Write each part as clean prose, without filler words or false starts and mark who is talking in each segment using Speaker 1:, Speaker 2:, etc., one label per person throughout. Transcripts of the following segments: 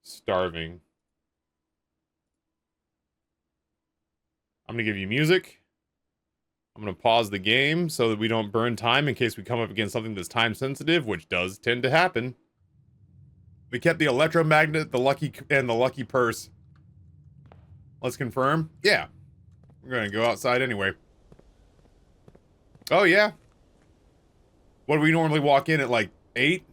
Speaker 1: Starving. I'm gonna give you music. I'm gonna pause the game so that we don't burn time in case we come up against something that's time sensitive, which does tend to happen. We kept the electromagnet, the lucky purse. Let's confirm. Yeah. We're gonna go outside anyway. Oh yeah. What do we normally walk in at, like 8?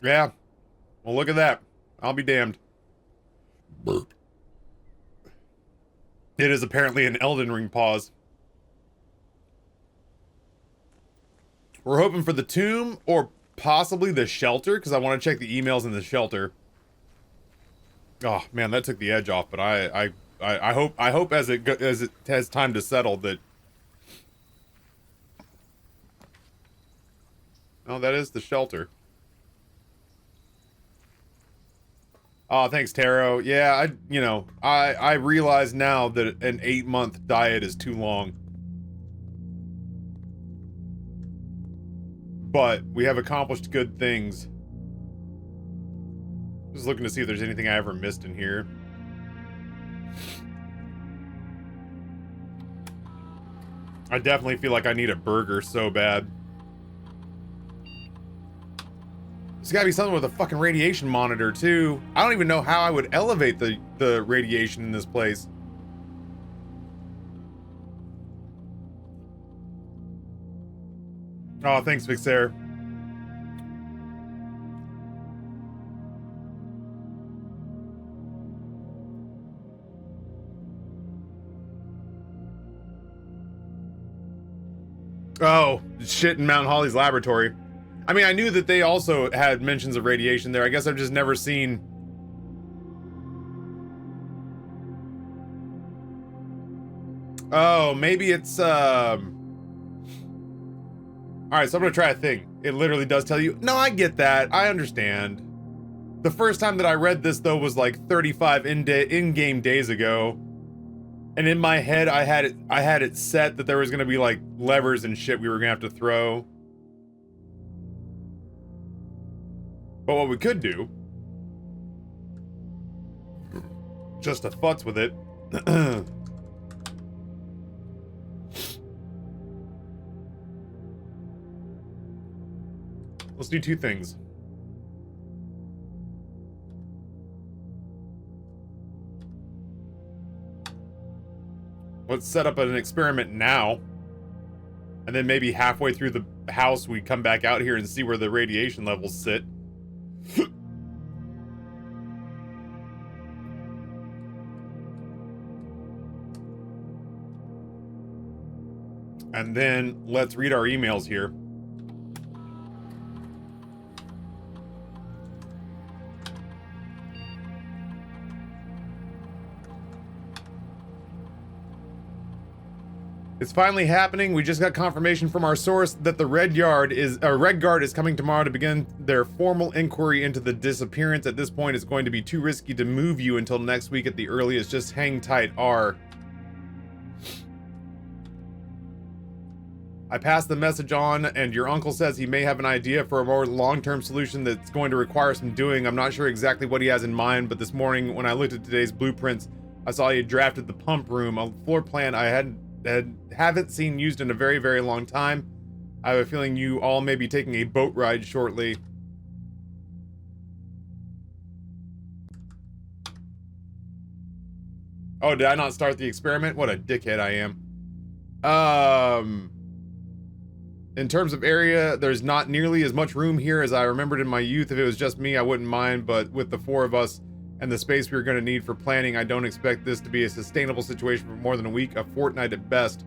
Speaker 1: Yeah. Well, look at that. I'll be damned. Burp. It is apparently an Elden Ring pause. We're hoping for the tomb or possibly the shelter because I want to check the emails in the shelter. Oh man, that took the edge off. But I hope as it has time to settle that. Oh, that is the shelter. Oh, thanks, Taro. Yeah, I realize now that an 8-month diet is too long. But we have accomplished good things. Just looking to see if there's anything I ever missed in here. I definitely feel like I need a burger so bad. There's gotta be something with a fucking radiation monitor, too. I don't even know how I would elevate the radiation in this place. Oh, thanks, Vixair. Oh, shit in Mount Holly's laboratory. I mean, I knew that they also had mentions of radiation there. I guess I've just never seen... Oh, maybe it's, Alright, so I'm gonna try a thing. It literally does tell you... No, I get that. I understand. The first time that I read this, though, was like 35 in-game days ago. And in my head, I had it set that there was gonna be, like, levers and shit we were gonna have to throw. But what we could do... just to futz with it... Let's do 2 things. Let's set up an experiment now. And then maybe halfway through the house, we come back out here and see where the radiation levels sit. And then let's read our emails here. It's finally happening. We just got confirmation from our source that the Red Guard is coming tomorrow to begin their formal inquiry into the disappearance. At this point, it's going to be too risky to move you until next week at the earliest. Just hang tight, R. I passed the message on, and your uncle says he may have an idea for a more long-term solution that's going to require some doing. I'm not sure exactly what he has in mind, but this morning when I looked at today's blueprints, I saw he had drafted the pump room, a floor plan I haven't seen used in a very, very long time. I have a feeling you all may be taking a boat ride shortly. Oh, did I not start the experiment? What a dickhead I am. In terms of area, there's not nearly as much room here as I remembered in my youth. If it was just me, I wouldn't mind, but with the 4 of us and the space we're going to need for planning, I don't expect this to be a sustainable situation for more than a week, a fortnight at best.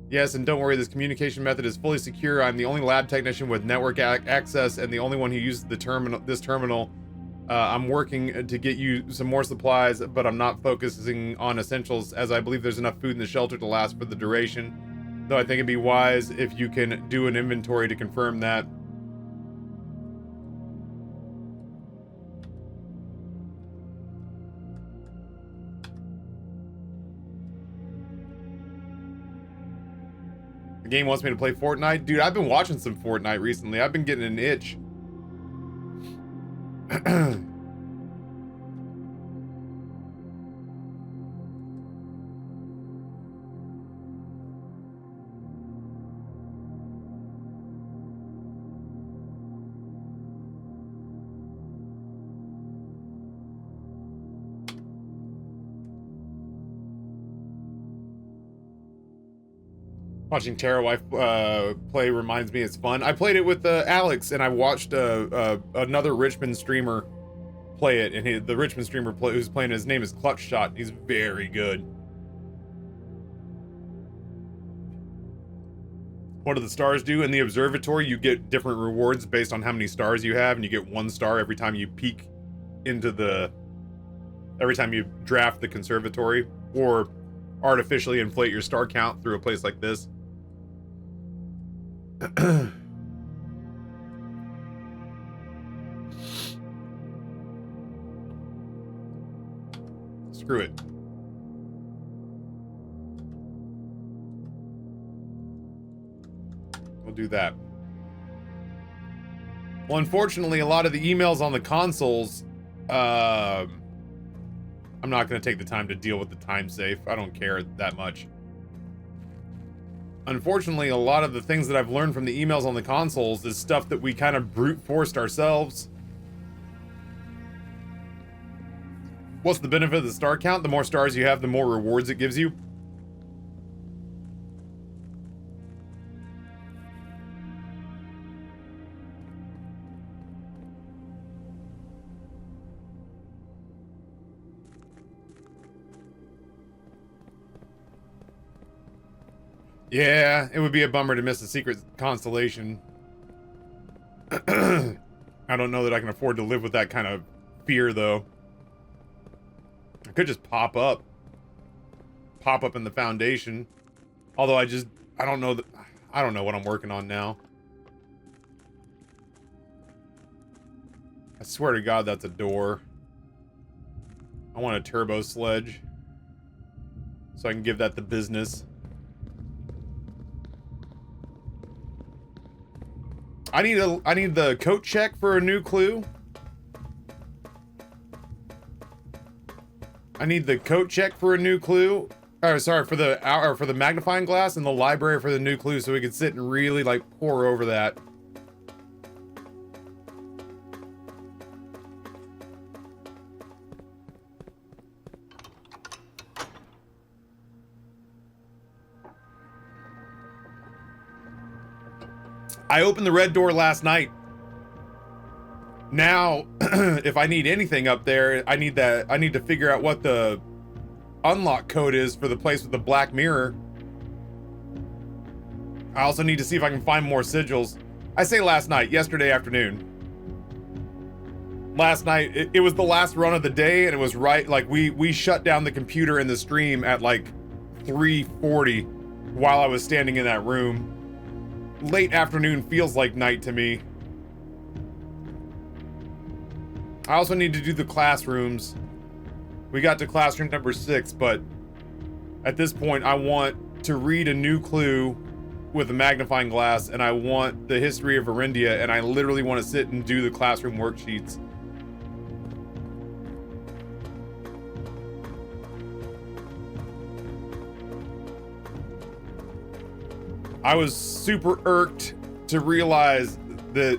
Speaker 1: Yes, and don't worry, this communication method is fully secure. I'm the only lab technician with network access and the only one who uses this terminal. I'm working to get you some more supplies, but I'm not focusing on essentials as I believe there's enough food in the shelter to last for the duration. Though I think it'd be wise if you can do an inventory to confirm that. The game wants me to play Fortnite. Dude, I've been watching some Fortnite recently. I've been getting an itch. Watching Tara Wife play reminds me it's fun. I played it with Alex, and I watched another Richmond streamer play it, and the Richmond streamer who's playing, his name is Clutch Shot. He's very good. What do the stars do? In the observatory, you get different rewards based on how many stars you have, and you get 1 star every time you peek into every time you draft the conservatory, or artificially inflate your star count through a place like this. Screw it. We'll do that. Well, unfortunately, a lot of the emails on the consoles, I'm not going to take the time to deal with the time safe. I don't care that much. Unfortunately, a lot of the things that I've learned from the emails on the consoles is stuff that we kind of brute forced ourselves. What's the benefit of the star count? The more stars you have, the more rewards it gives you. Yeah, it would be a bummer to miss a secret constellation. I don't know that I can afford to live with that kind of fear, though. I could just pop up in the Foundation. Although I don't know what I'm working on now. I swear to God, that's a door. I want a turbo sledge, so I can give that the business. I need the coat check for a new clue. I need the coat check for a new clue. Oh, sorry, for the magnifying glass in the library for the new clue, so we could sit and really like pore over that. I opened the red door last night. Now, if I need anything up there, I need to figure out what the unlock code is for the place with the black mirror. I also need to see if I can find more sigils. I say last night, yesterday afternoon. Last night, it was the last run of the day, and it was right, like we shut down the computer in the stream at like 3:40 while I was standing in that room. Late afternoon feels like night to me. I also need to do the classrooms. We got to classroom number 6, but at this point I want to read a new clue with a magnifying glass, and I want the history of Arindia, and I literally want to sit and do the classroom worksheets. I was super irked to realize that...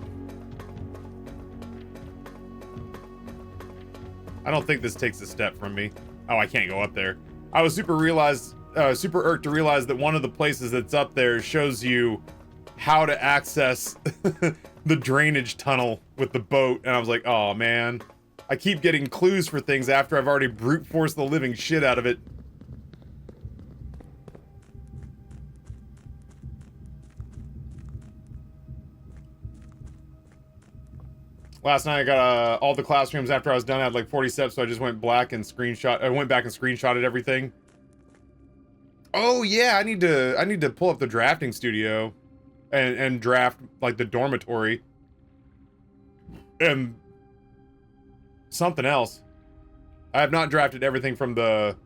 Speaker 1: I don't think this takes a step from me. Oh, I can't go up there. I was super irked to realize that one of the places that's up there shows you how to access the drainage tunnel with the boat, and I was like, oh man. I keep getting clues for things after I've already brute forced the living shit out of it. Last night I got all the classrooms after I was done. I had like 40 steps, so I just went back and screenshotted everything. Oh yeah, I need to pull up the drafting studio and draft like the dormitory and something else. I have not drafted everything from the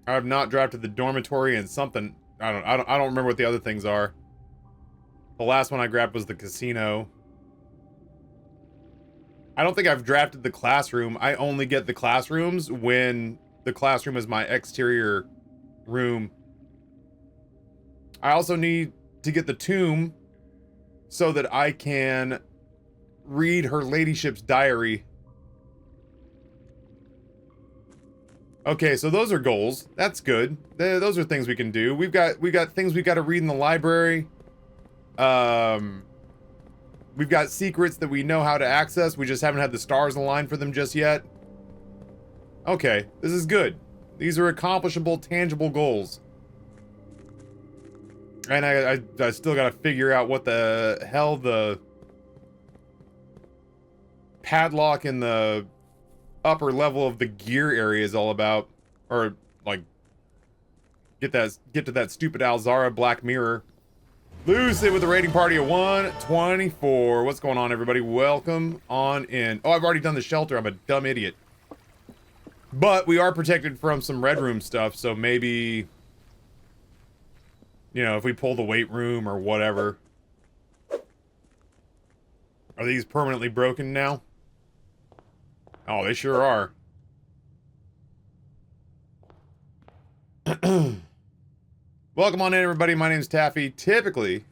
Speaker 1: I have not drafted the dormitory and something. I don't remember what the other things are. The last one I grabbed was the casino. I don't think I've drafted the classroom. I only get the classrooms when the classroom is my exterior room. I also need to get the tomb so that I can read her ladyship's diary. Okay, so those are goals. That's good. Those are things we can do. We've got things we've got to read in the library. We've got secrets that we know how to access. We just haven't had the stars align for them just yet. Okay, this is good. These are accomplishable, tangible goals. And I still gotta figure out what the hell the padlock in the upper level of the gear area is all about. Or, like, get to that stupid Alzara Black Mirror. Lucid with a rating party of 124. What's going on, everybody? Welcome on in. Oh, I've already done the shelter. I'm a dumb idiot. But we are protected from some red room stuff, so maybe, you know, if we pull the weight room or whatever. Are these permanently broken now? Oh, they sure are. Welcome on in, everybody. My name's Taffy. Typically,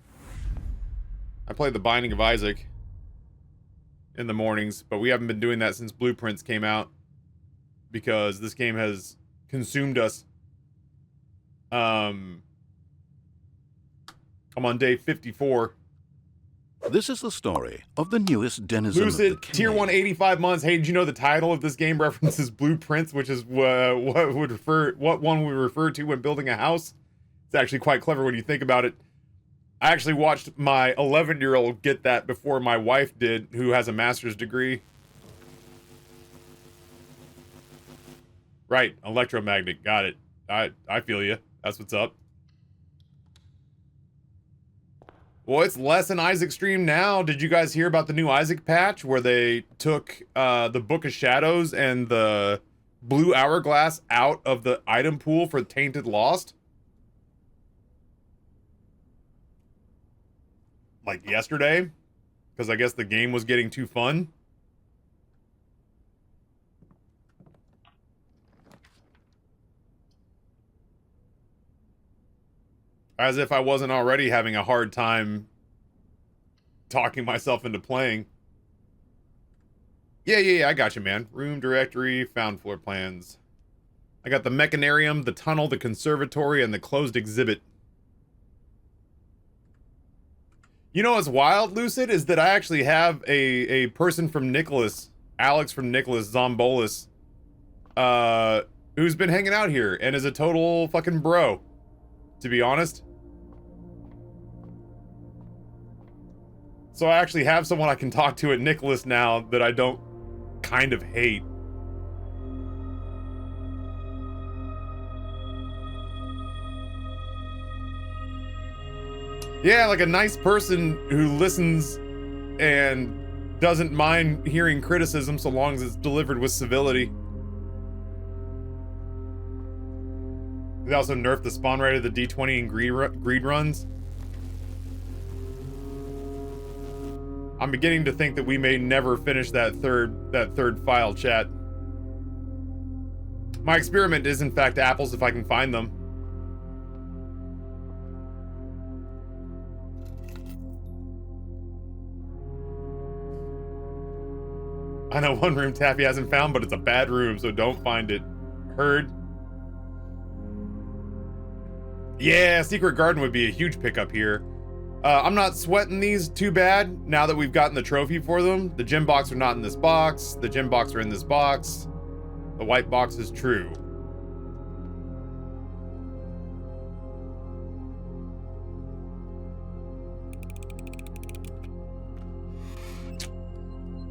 Speaker 1: I play The Binding of Isaac in the mornings, but we haven't been doing that since Blueprints came out because this game has consumed us. I'm on day 54.
Speaker 2: This is the story of the newest denizen
Speaker 1: Lucid,
Speaker 2: of the cave.
Speaker 1: tier 1, 85 months. Hey, did you know the title of this game references blueprints, which is what one would refer to when building a house? It's actually quite clever when you think about it. I actually watched my 11-year-old get that before my wife did, who has a master's degree. Right, electromagnet. Got it. I feel you. That's what's up. Well, it's less an Isaac stream now. Did you guys hear about the new Isaac patch where they took the Book of Shadows and the Blue Hourglass out of the item pool for Tainted Lost? Like yesterday? Because I guess the game was getting too fun. As if I wasn't already having a hard time talking myself into playing. Yeah, I got you, man. Room directory, found floor plans. I got the mechanarium, the tunnel, the conservatory, and the closed exhibit. You know what's wild, Lucid, is that I actually have a person from Nicholas, Alex from Nicholas, Zombolis, who's been hanging out here and is a total fucking bro, to be honest. So I actually have someone I can talk to at Nicholas now that I don't kind of hate. Yeah, like a nice person who listens and doesn't mind hearing criticism so long as it's delivered with civility. They also nerfed the spawn rate of the D20 and greed runs. I'm beginning to think that we may never finish that third file, chat. My experiment is in fact apples if I can find them. I know one room Taffy hasn't found, but it's a bad room, so don't find it. Heard? Yeah, Secret Garden would be a huge pickup here. I'm not sweating these too bad now that we've gotten the trophy for them. The gem box are not in this box. The gem box are in this box. The white box is true.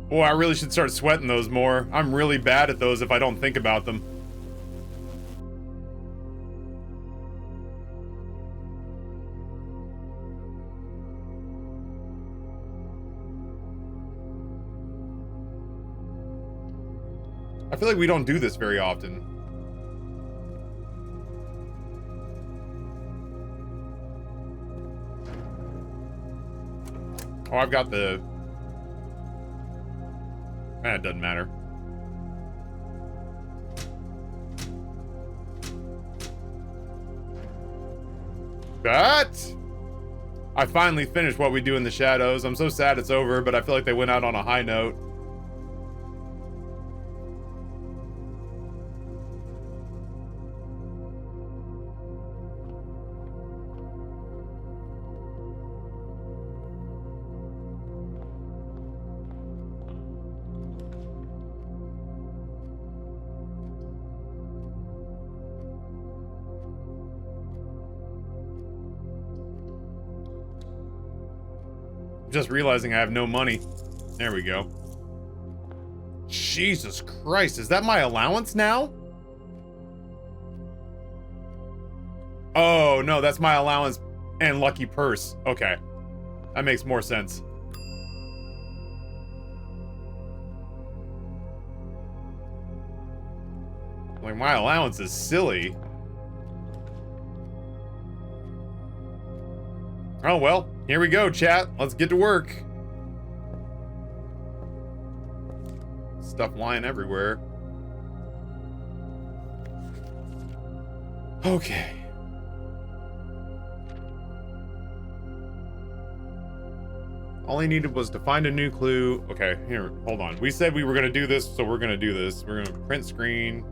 Speaker 1: Boy, I really should start sweating those more. I'm really bad at those if I don't think about them. I feel like we don't do this very often. Oh, I've got the... it doesn't matter. But I finally finished What We Do in the Shadows. I'm so sad it's over, but I feel like they went out on a high note. Just realizing I have no money. There we go. Jesus Christ, is that my allowance now? Oh, no, that's my allowance and lucky purse. Okay. That makes more sense. Like, my allowance is silly. Oh, well, here we go, chat. Let's get to work. Stuff lying everywhere. Okay. All I needed was to find a new clue. Okay, here, hold on. We said we were gonna do this, so we're gonna do this. We're gonna print screen.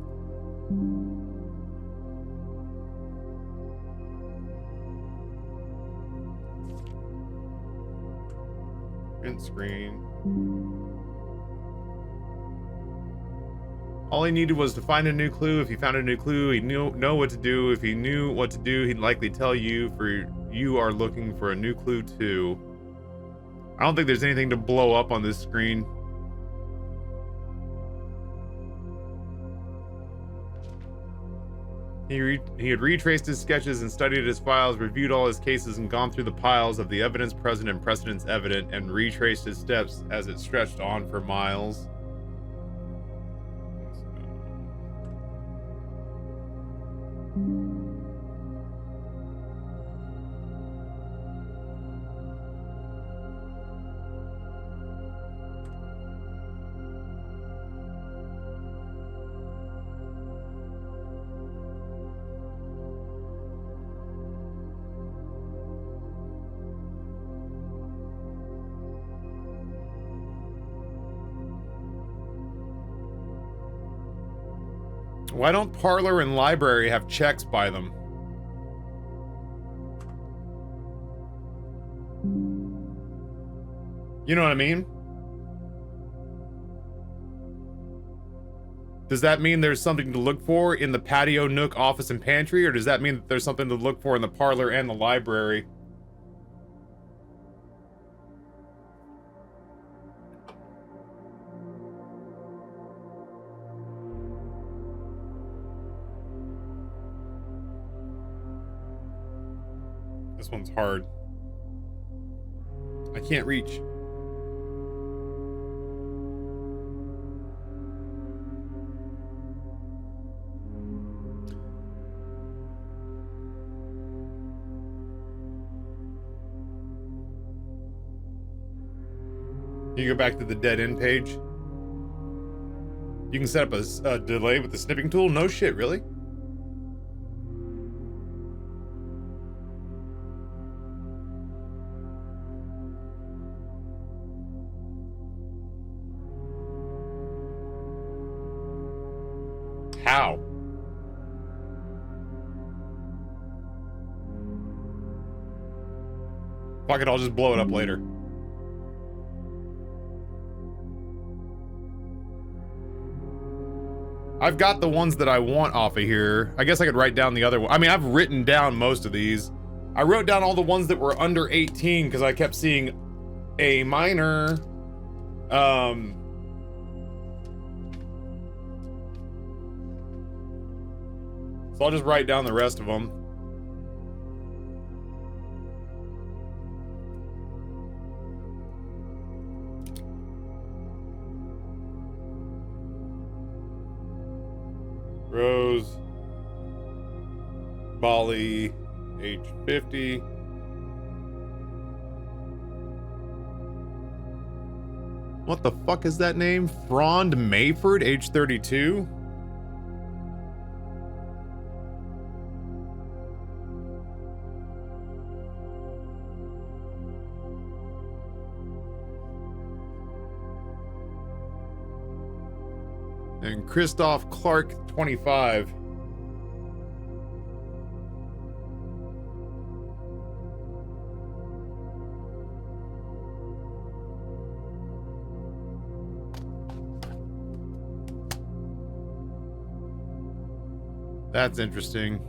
Speaker 1: Print screen. All he needed was to find a new clue. If he found a new clue, he'd know what to do. If he knew what to do, he'd likely tell you, for you are looking for a new clue too. I don't think there's anything to blow up on this screen. He had retraced his sketches and studied his files, reviewed all his cases, and gone through the piles of the evidence present and precedents evident, and retraced his steps as it stretched on for miles. Why don't parlor and library have checks by them? You know what I mean? Does that mean there's something to look for in the patio, nook, office, and pantry? Or does that mean that there's something to look for in the parlor and the library? This one's hard. I can't reach. You go back to the dead end page. You can set up a delay with the snipping tool. No shit, really? How? Fuck it, I'll just blow it up later. I've got the ones that I want off of here. I guess I could write down the other one. I mean, I've written down most of these. I wrote down all the ones that were under 18 because I kept seeing a minor. So I'll just write down the rest of them. Rose, Bali, age 50. What the fuck is that name? Frond Mayford, age 32? And Christoph Clark, 25. That's interesting.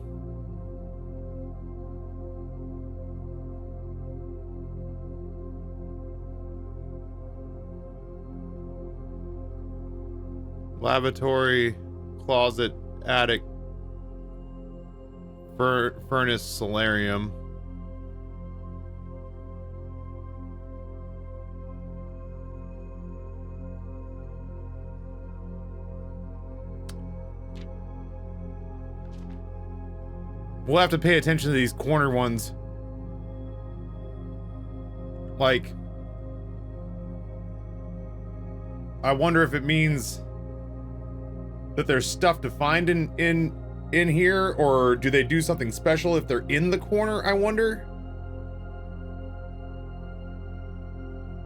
Speaker 1: Lavatory, closet, attic, furnace, solarium. We'll have to pay attention to these corner ones. Like, I wonder if it means that there's stuff to find in here, or do they do something special if they're in the corner, I wonder?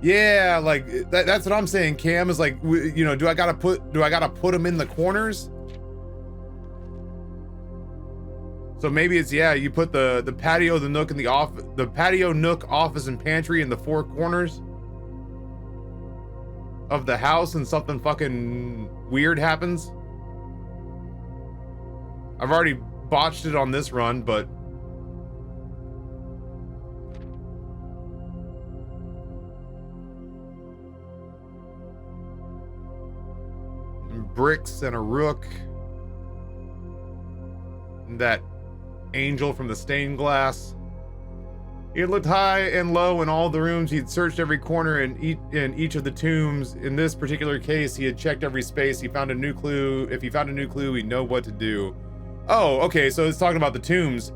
Speaker 1: Yeah, like that's what I'm saying, Cam, is like, you know, do I gotta put them in the corners? So maybe it's, yeah, you put the patio, the nook, and the patio, nook, office, and pantry in the four corners of the house, and something fucking weird happens. I've already botched it on this run, but bricks and a rook. And that angel from the stained glass. He had looked high and low in all the rooms. He'd searched every corner in each of the tombs. In this particular case, he had checked every space. He found a new clue. If he found a new clue, he'd know what to do. Oh, okay, so it's talking about the tombs.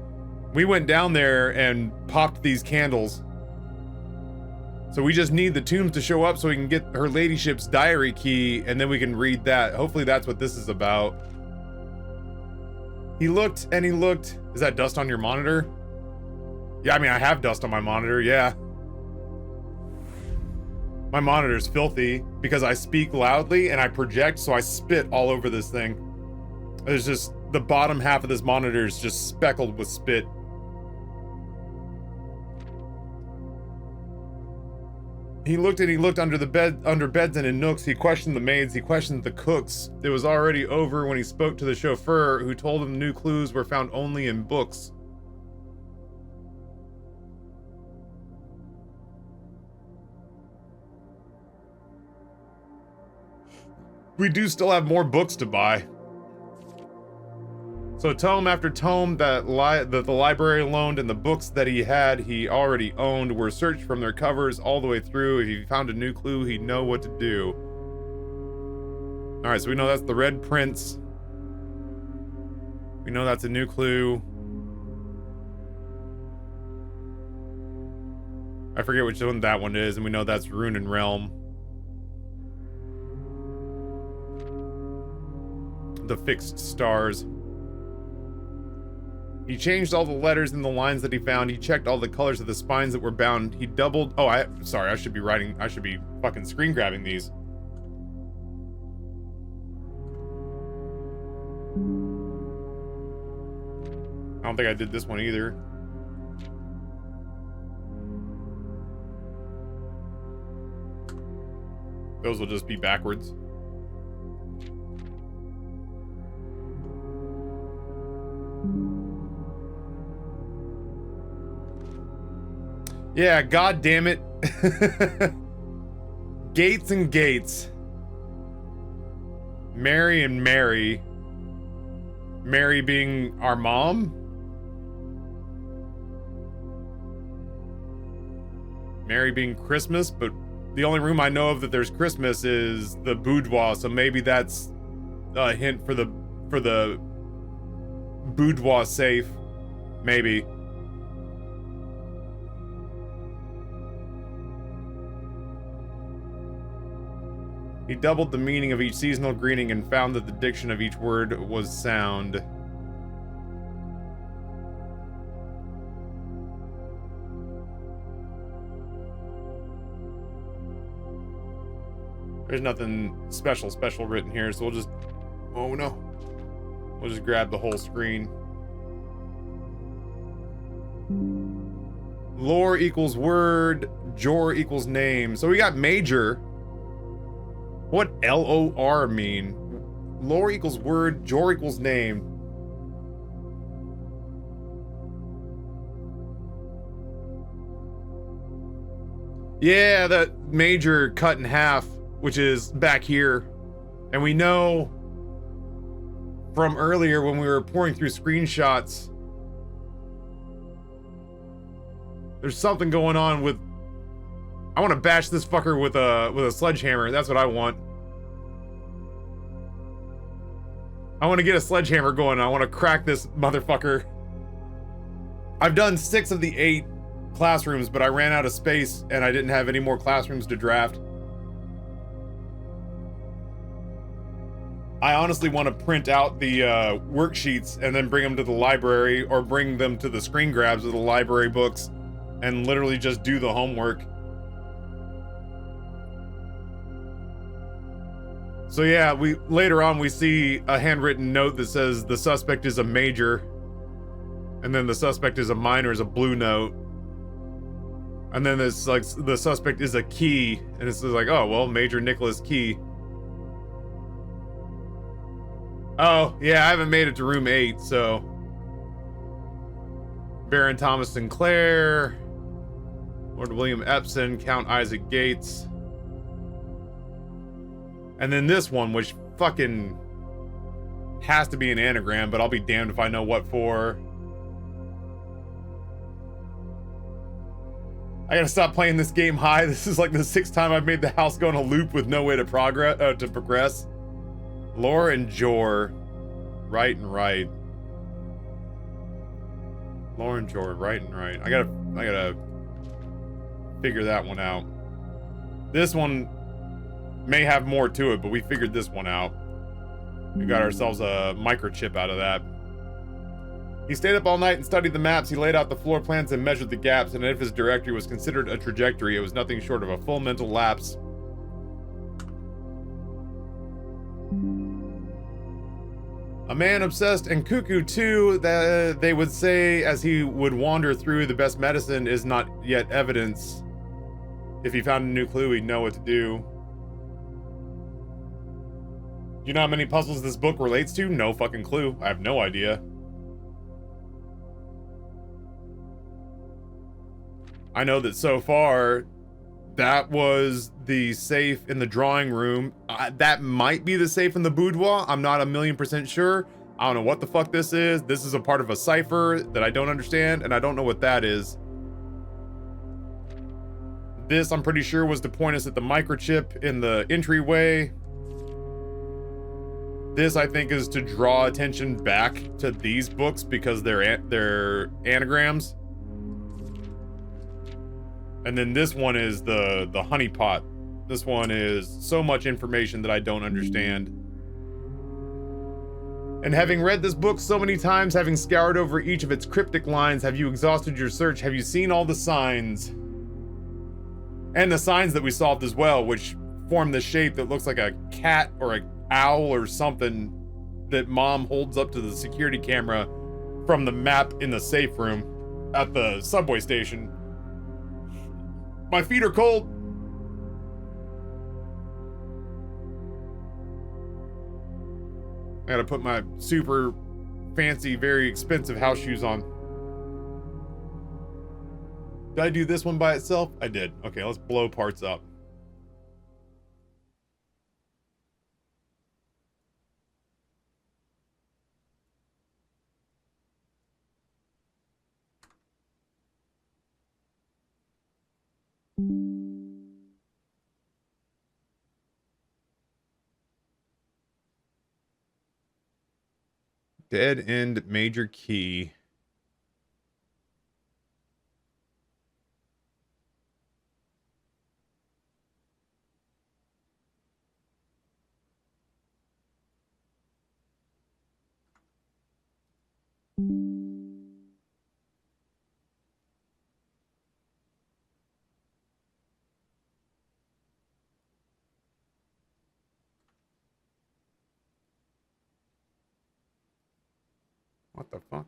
Speaker 1: We went down there and popped these candles. So we just need the tombs to show up so we can get her ladyship's diary key, and then we can read that. Hopefully that's what this is about. He looked and he looked. Is that dust on your monitor? Yeah, I mean, I have dust on my monitor, yeah. My monitor's filthy because I speak loudly and I project, so I spit all over this thing. There's just, the bottom half of this monitor is just speckled with spit. He looked and he looked under the bed, under beds and in nooks. He questioned the maids. He questioned the cooks. It was already over when he spoke to the chauffeur, who told him new clues were found only in books. We do still have more books to buy. So tome after tome that the library loaned and the books that he had he already owned were searched from their covers all the way through. If he found a new clue, he'd know what to do. Alright, so we know that's the Red Prince. We know that's a new clue. I forget which one that one is, and we know that's Rune and Realm. The fixed stars. He changed all the letters in the lines that he found. He checked all the colors of the spines that were bound. He doubled... Oh, sorry, I should be fucking screen grabbing these. I don't think I did this one either. Those will just be backwards. Yeah, god damn it. Gates and Gates. Mary and Mary. Mary being our mom? Mary being Christmas, but the only room I know of that there's Christmas is the boudoir, so maybe that's a hint for the boudoir safe. Maybe. He doubled the meaning of each seasonal greeting and found that the diction of each word was sound. There's nothing special written here, so we'll just... Oh no. We'll just grab the whole screen. Lore equals word, jor equals name. So we got major. What L-O-R mean? Lore equals word, jor equals name. Yeah, that major cut in half, which is back here. And we know from earlier when we were pouring through screenshots, there's something going on with... I want to bash this fucker with a sledgehammer. That's what I want. I want to get a sledgehammer going. I want to crack this motherfucker. I've done 6 of the 8 classrooms, but I ran out of space and I didn't have any more classrooms to draft. I honestly want to print out the worksheets and then bring them to the library, or bring them to the screen grabs of the library books and literally just do the homework. So yeah, later on we see a handwritten note that says the suspect is a major, and then the suspect is a minor is a blue note, and then it's like the suspect is a Key, and it's like, oh well, Major Nicholas Key. Oh yeah, I haven't made it to room 8, so Baron Thomas Sinclair, Lord William Epson, Count Isaac Gates. And then this one, which fucking has to be an anagram, but I'll be damned if I know what for. I gotta stop playing this game high. This is like the 6th time I've made the house go in a loop with no way to progress. Lore and Jor. Right and right. Lore and Jor, right and right. I gotta figure that one out. This one may have more to it, but we figured this one out. We got ourselves a microchip out of that. He stayed up all night and studied the maps. He laid out the floor plans and measured the gaps, and if his directory was considered a trajectory, it was nothing short of a full mental lapse. A man obsessed and cuckoo too, that they would say as he would wander through. The best medicine is not yet evidence. If he found a new clue, he'd know what to do. Do you know how many puzzles this book relates to? No fucking clue. I have no idea. I know that so far, that was the safe in the drawing room. That might be the safe in the boudoir. I'm not 1,000,000% sure. I don't know what the fuck this is. This is a part of a cipher that I don't understand, and I don't know what that is. This, I'm pretty sure, was to point us at the microchip in the entryway. This, I think, is to draw attention back to these books because they're anagrams. And then this one is the honeypot. This one is so much information that I don't understand. And having read this book so many times, having scoured over each of its cryptic lines, have you exhausted your search? Have you seen all the signs? And the signs that we solved as well, which form the shape that looks like a cat or an owl or something that Mom holds up to the security camera from the map in the safe room at the subway station. My feet are cold. I gotta put my super fancy, very expensive house shoes on. Did I do this one by itself? I did. Okay, let's blow parts up. Dead end major key. What the fuck?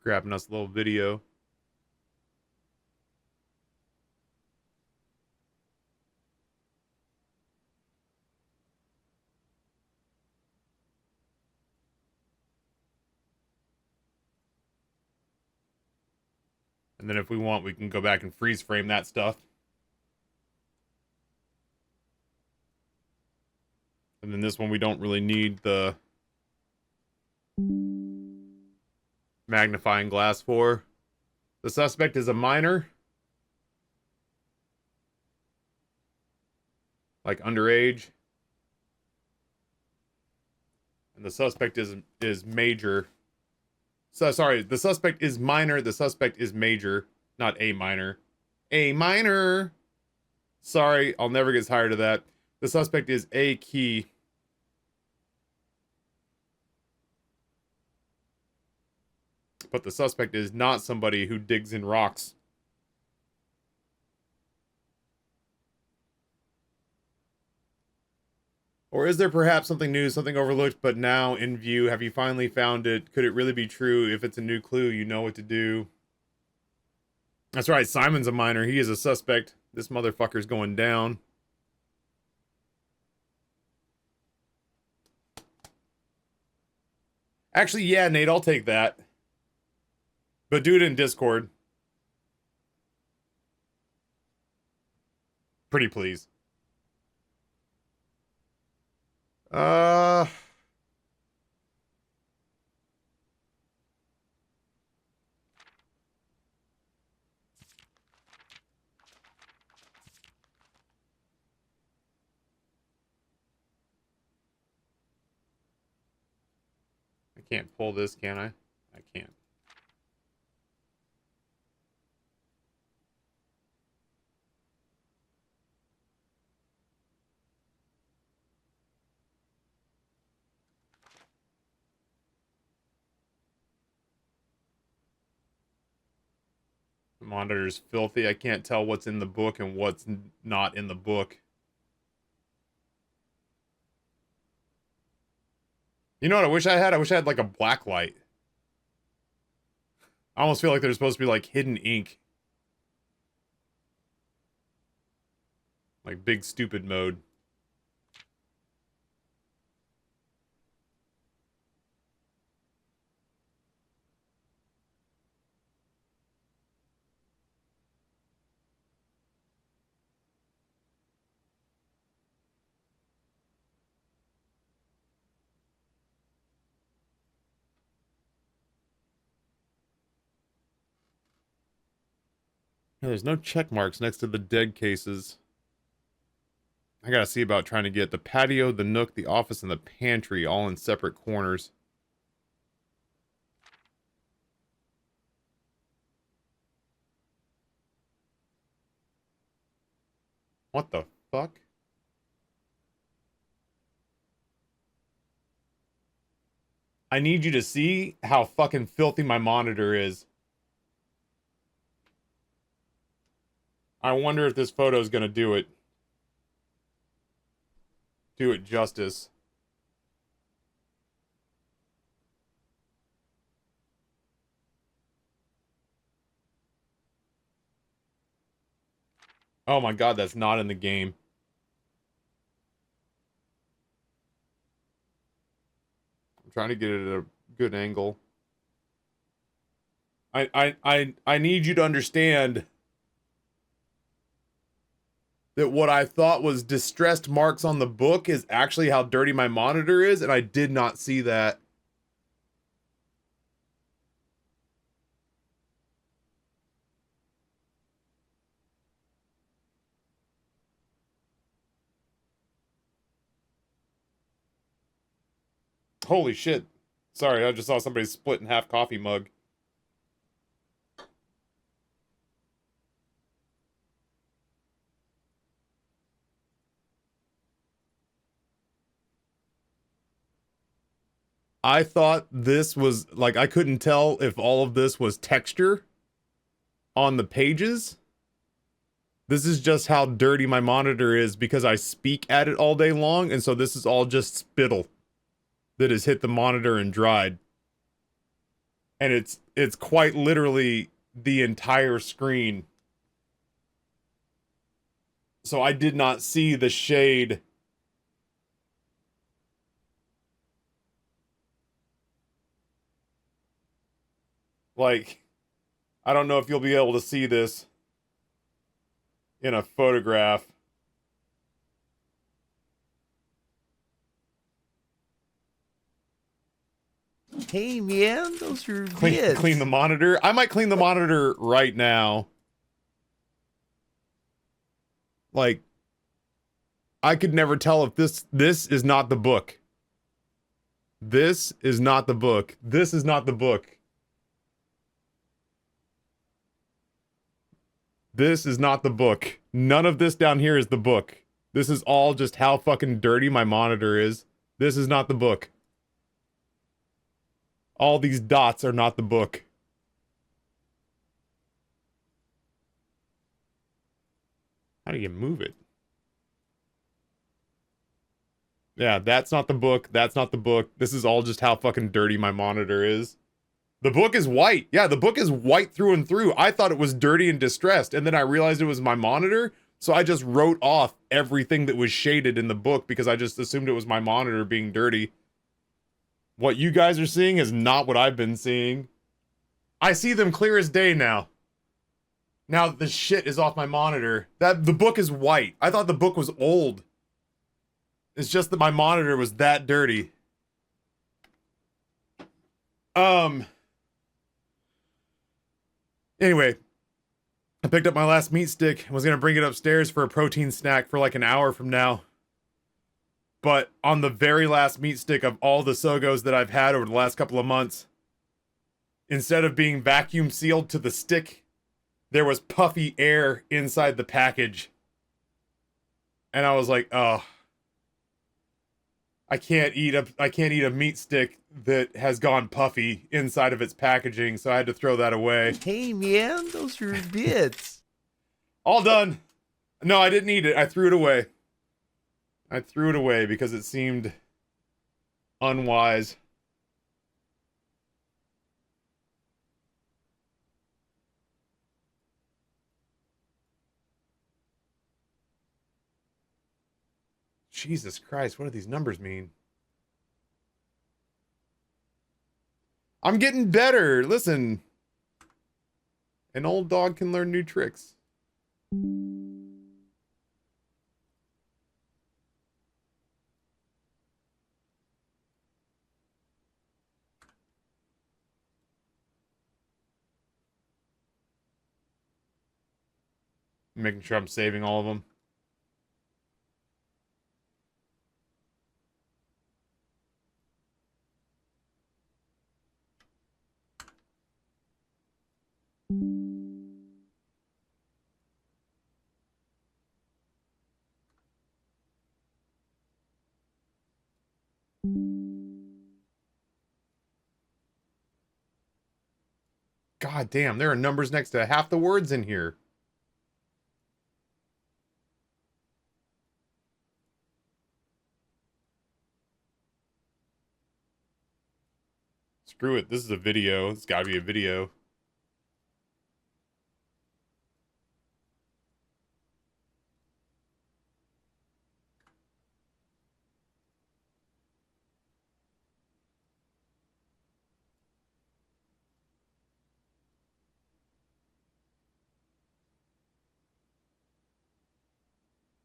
Speaker 1: Grabbing us a little video. And then if we want, we can go back and freeze frame that stuff. And then this one, we don't really need the magnifying glass for. The suspect is a minor. Like underage. And the suspect is major. So sorry, the suspect is minor, the suspect is major, not a minor. A minor. Sorry, I'll never get tired of that. The suspect is a key. But the suspect is not somebody who digs in rocks. Or is there perhaps something new, something overlooked, but now in view? Have you finally found it? Could it really be true? If it's a new clue, you know what to do. That's right, Simon's a minor. He is a suspect. This motherfucker's going down. Actually, yeah, Nate, I'll take that. But do it in Discord. Pretty please. I can't pull this, can I? I can't. The monitor's filthy. I can't tell what's in the book and what's not in the book. You know what I wish I had? I wish I had like a black light. I almost feel like there's supposed to be like hidden ink. Like big stupid mode. Yeah, there's no check marks next to the dead cases. I gotta see about trying to get the patio, the nook, the office, and the pantry all in separate corners. What the fuck? I need you to see how fucking filthy my monitor is. I wonder if this photo is gonna do it. Do it justice. Oh my god, that's not in the game. I'm trying to get it at a good angle. I need you to understand that what I thought was distressed marks on the book is actually how dirty my monitor is, and I did not see that. Holy shit. Sorry, I just saw somebody split in half coffee mug. I thought this was, like, I couldn't tell if all of this was texture on the pages. This is just how dirty my monitor is because I speak at it all day long, and so this is all just spittle that has hit the monitor and dried. And it's quite literally the entire screen. So I did not see the shade. Like, I don't know if you'll be able to see this in a photograph.
Speaker 3: Hey man, those are
Speaker 1: Clean the monitor. I might clean the monitor right now. Like, I could never tell if this is not the book. This is not the book. This is not the book. This is not the book. None of this down here is the book. This is all just how fucking dirty my monitor is. This is not the book. All these dots are not the book. How do you move it? Yeah, that's not the book. That's not the book. This is all just how fucking dirty my monitor is. The book is white. Yeah, the book is white through and through. I thought it was dirty and distressed, and then I realized it was my monitor, so I just wrote off everything that was shaded in the book because I just assumed it was my monitor being dirty. What you guys are seeing is not what I've been seeing. I see them clear as day now. Now that the shit is off my monitor. The book is white. I thought the book was old. It's just that my monitor was that dirty. Anyway, I picked up my last meat stick and was gonna bring it upstairs for a protein snack for like an hour from now. But on the very last meat stick of all the Sogos that I've had over the last couple of months, instead of being vacuum sealed to the stick, there was puffy air inside the package. And I was like, oh, I can't eat a meat stick that has gone puffy inside of its packaging, so I had to throw that away.
Speaker 3: Hey man, those are bits.
Speaker 1: All done. No, I didn't eat it. I threw it away. I threw it away because it seemed unwise. Jesus Christ, what do these numbers mean? I'm getting better. Listen. An old dog can learn new tricks. Making sure I'm saving all of them. God damn, there are numbers next to half the words in here. Screw it, this is a video. It's gotta be a video.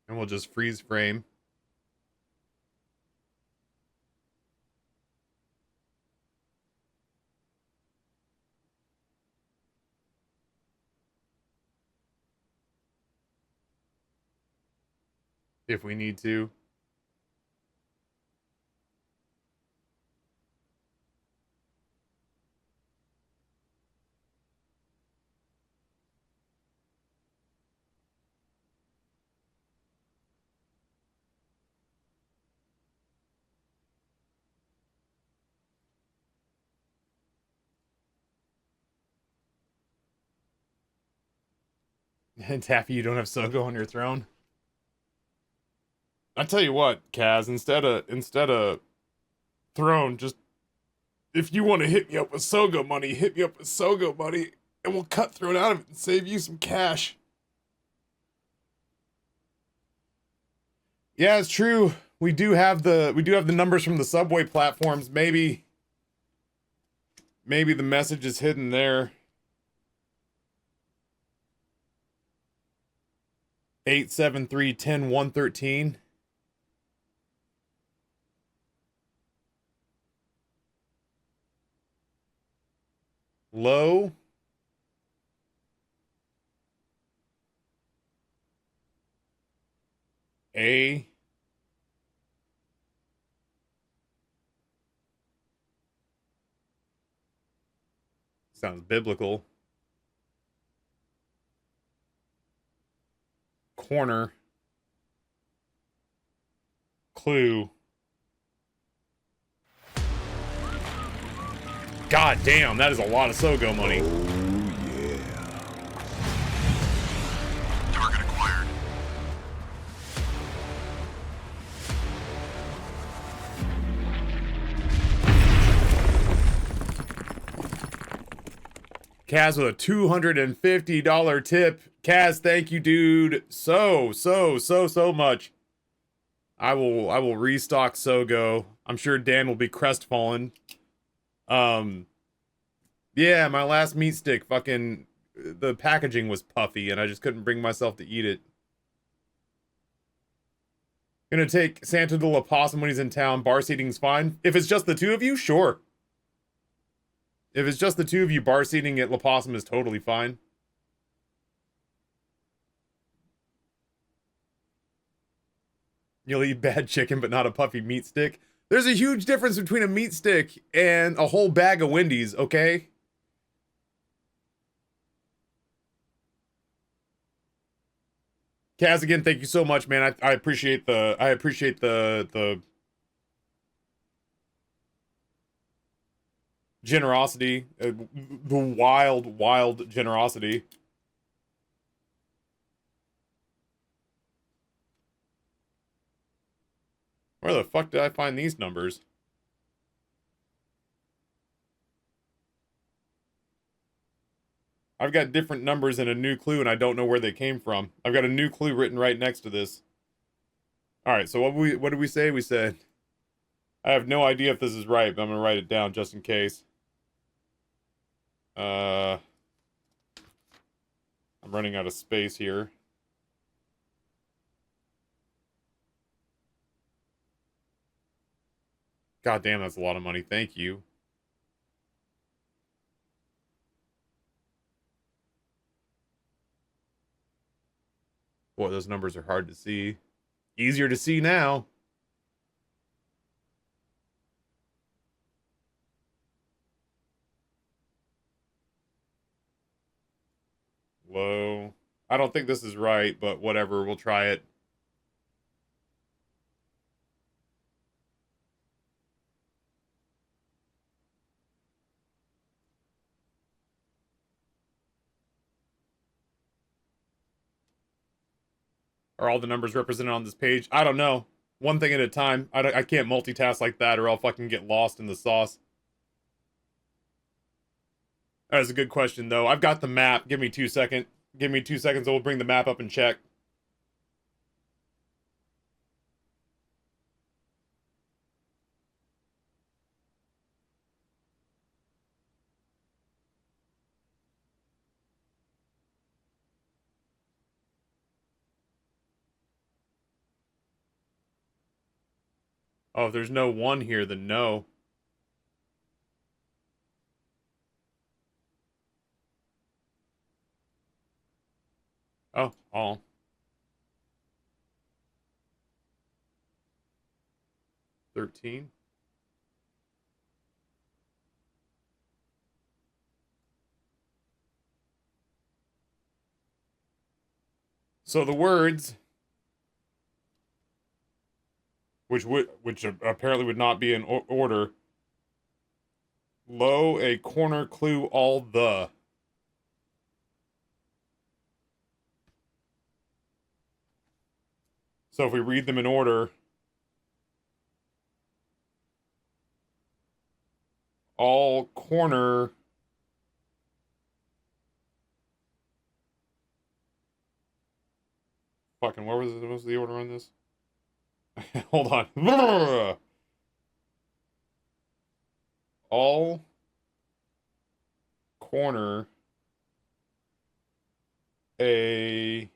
Speaker 1: And we'll just freeze frame. If we need to. And Taffy, you don't have Sogo on your throne. I tell you what, Kaz, instead of throne, just if you want to hit me up with Sogo money, hit me up with Sogo money, and we'll cut throne out of it and save you some cash. Yeah, it's true. We do have the numbers from the subway platforms. Maybe the message is hidden there. 873-10-113. Low. A. Sounds biblical. Corner. Clue. God damn, that is a lot of Sogo money.
Speaker 2: Oh, yeah.
Speaker 4: Target acquired.
Speaker 1: Kaz with a $250 tip. Kaz, thank you, dude. So much. I will restock Sogo. I'm sure Dan will be crestfallen. Yeah, my last meat stick, fucking, the packaging was puffy and I just couldn't bring myself to eat it. Gonna take Santa to La Possum when he's in town. Bar seating's fine. If it's just the two of you, sure. If it's just the two of you, bar seating at La Possum is totally fine. You'll eat bad chicken, but not a puffy meat stick. There's a huge difference between a meat stick and a whole bag of Wendy's, okay? Kaz, again, thank you so much, man. I appreciate the generosity, the wild generosity. Where the fuck did I find these numbers? I've got different numbers in a new clue and I don't know where they came from. I've got a new clue written right next to this. All right, so what did we say? We said, I have no idea if this is right, but I'm gonna write it down just in case. I'm running out of space here. God damn, that's a lot of money. Thank you. Boy, those numbers are hard to see. Easier to see now. Low. I don't think this is right, but whatever, we'll try it. Are all the numbers represented on this page? I don't know. One thing at a time. I can't multitask like that or I'll fucking get lost in the sauce. That is a good question, though. I've got the map. Give me 2 seconds. Give me 2 seconds and we'll bring the map up and check. Oh, if there's no 1 here, then no. Oh, all. 13. So the words, which apparently would not be in order. Low, a corner clue, all the. So if we read them in order, all corner fucking what was the order on this? Hold on. All corner a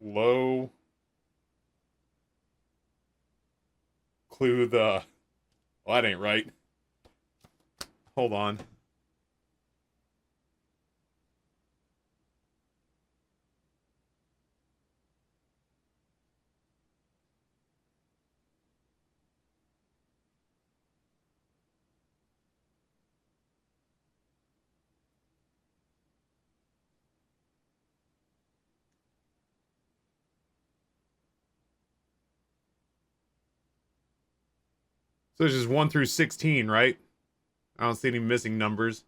Speaker 1: low clue the well, that ain't right. Hold on. So it's just 1 through 16, right? I don't see any missing numbers.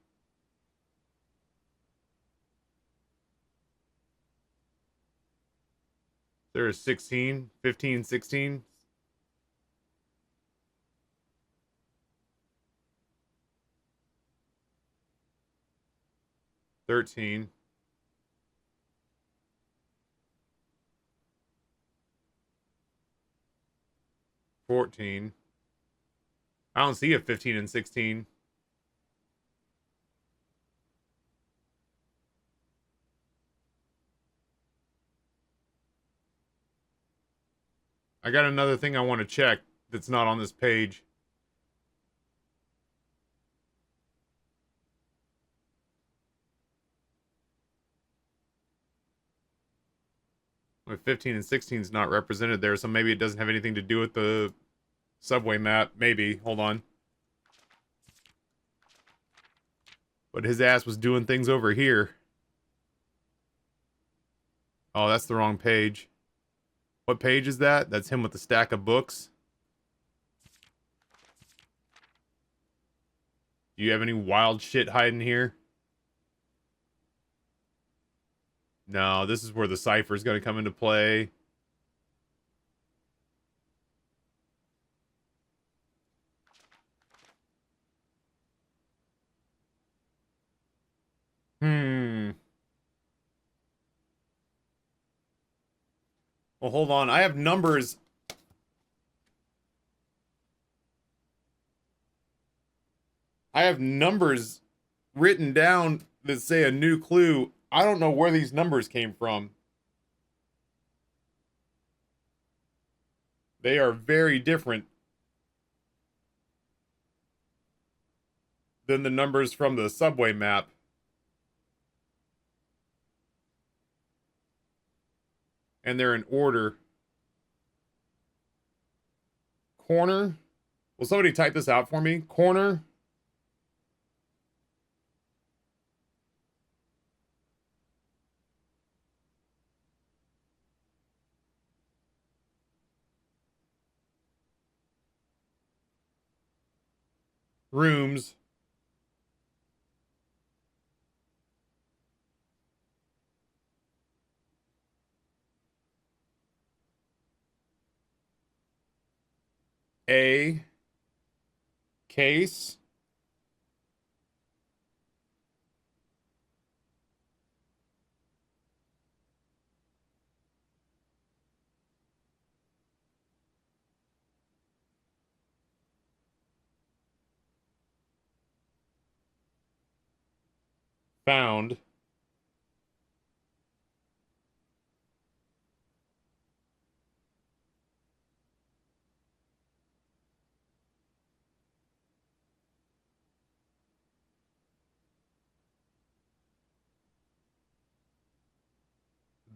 Speaker 1: There is 16, 15, 16. 13. 14. I don't see a 15 and 16. I got another thing I want to check that's not on this page. With 15 and 16 is not represented there, so maybe it doesn't have anything to do with the subway map. Maybe. Hold on. But his ass was doing things over here. Oh, that's the wrong page. What page is that? That's him with the stack of books. Do you have any wild shit hiding here? No, this is where the cipher is going to come into play. Well, hold on. I have numbers. I have numbers written down that say a new clue. I don't know where these numbers came from. They are very different than the numbers from the subway map. And they're in order. Corner. Will somebody type this out for me? Corner. Rooms. A. Case. Found.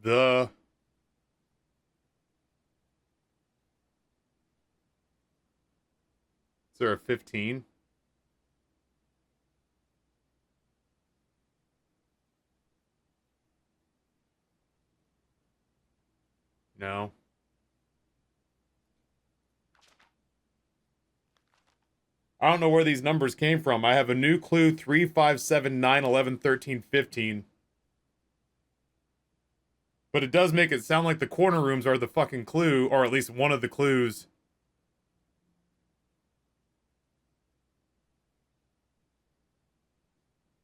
Speaker 1: The. Is there a 15? No. I don't know where these numbers came from. I have a new clue 3, 5, 7, 9, 11, 13, 15. But it does make it sound like the corner rooms are the fucking clue, or at least one of the clues.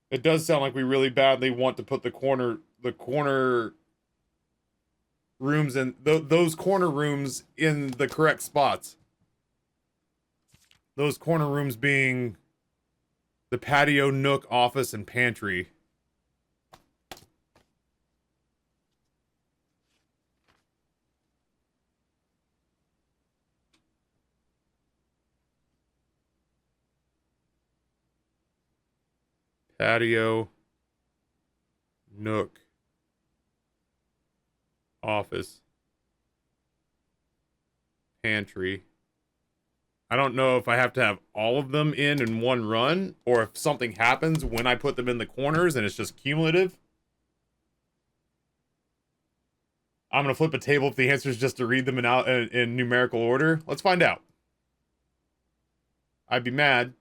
Speaker 1: It does sound like we really badly want to put the corner rooms in those corner rooms in the correct spots. Those corner rooms being the patio, nook, office, and pantry. Patio, nook, office, pantry. I don't know if I have to have all of them in one run, or if something happens when I put them in the corners and it's just cumulative. I'm going to flip a table if the answer is just to read them in numerical order. Let's find out. I'd be mad.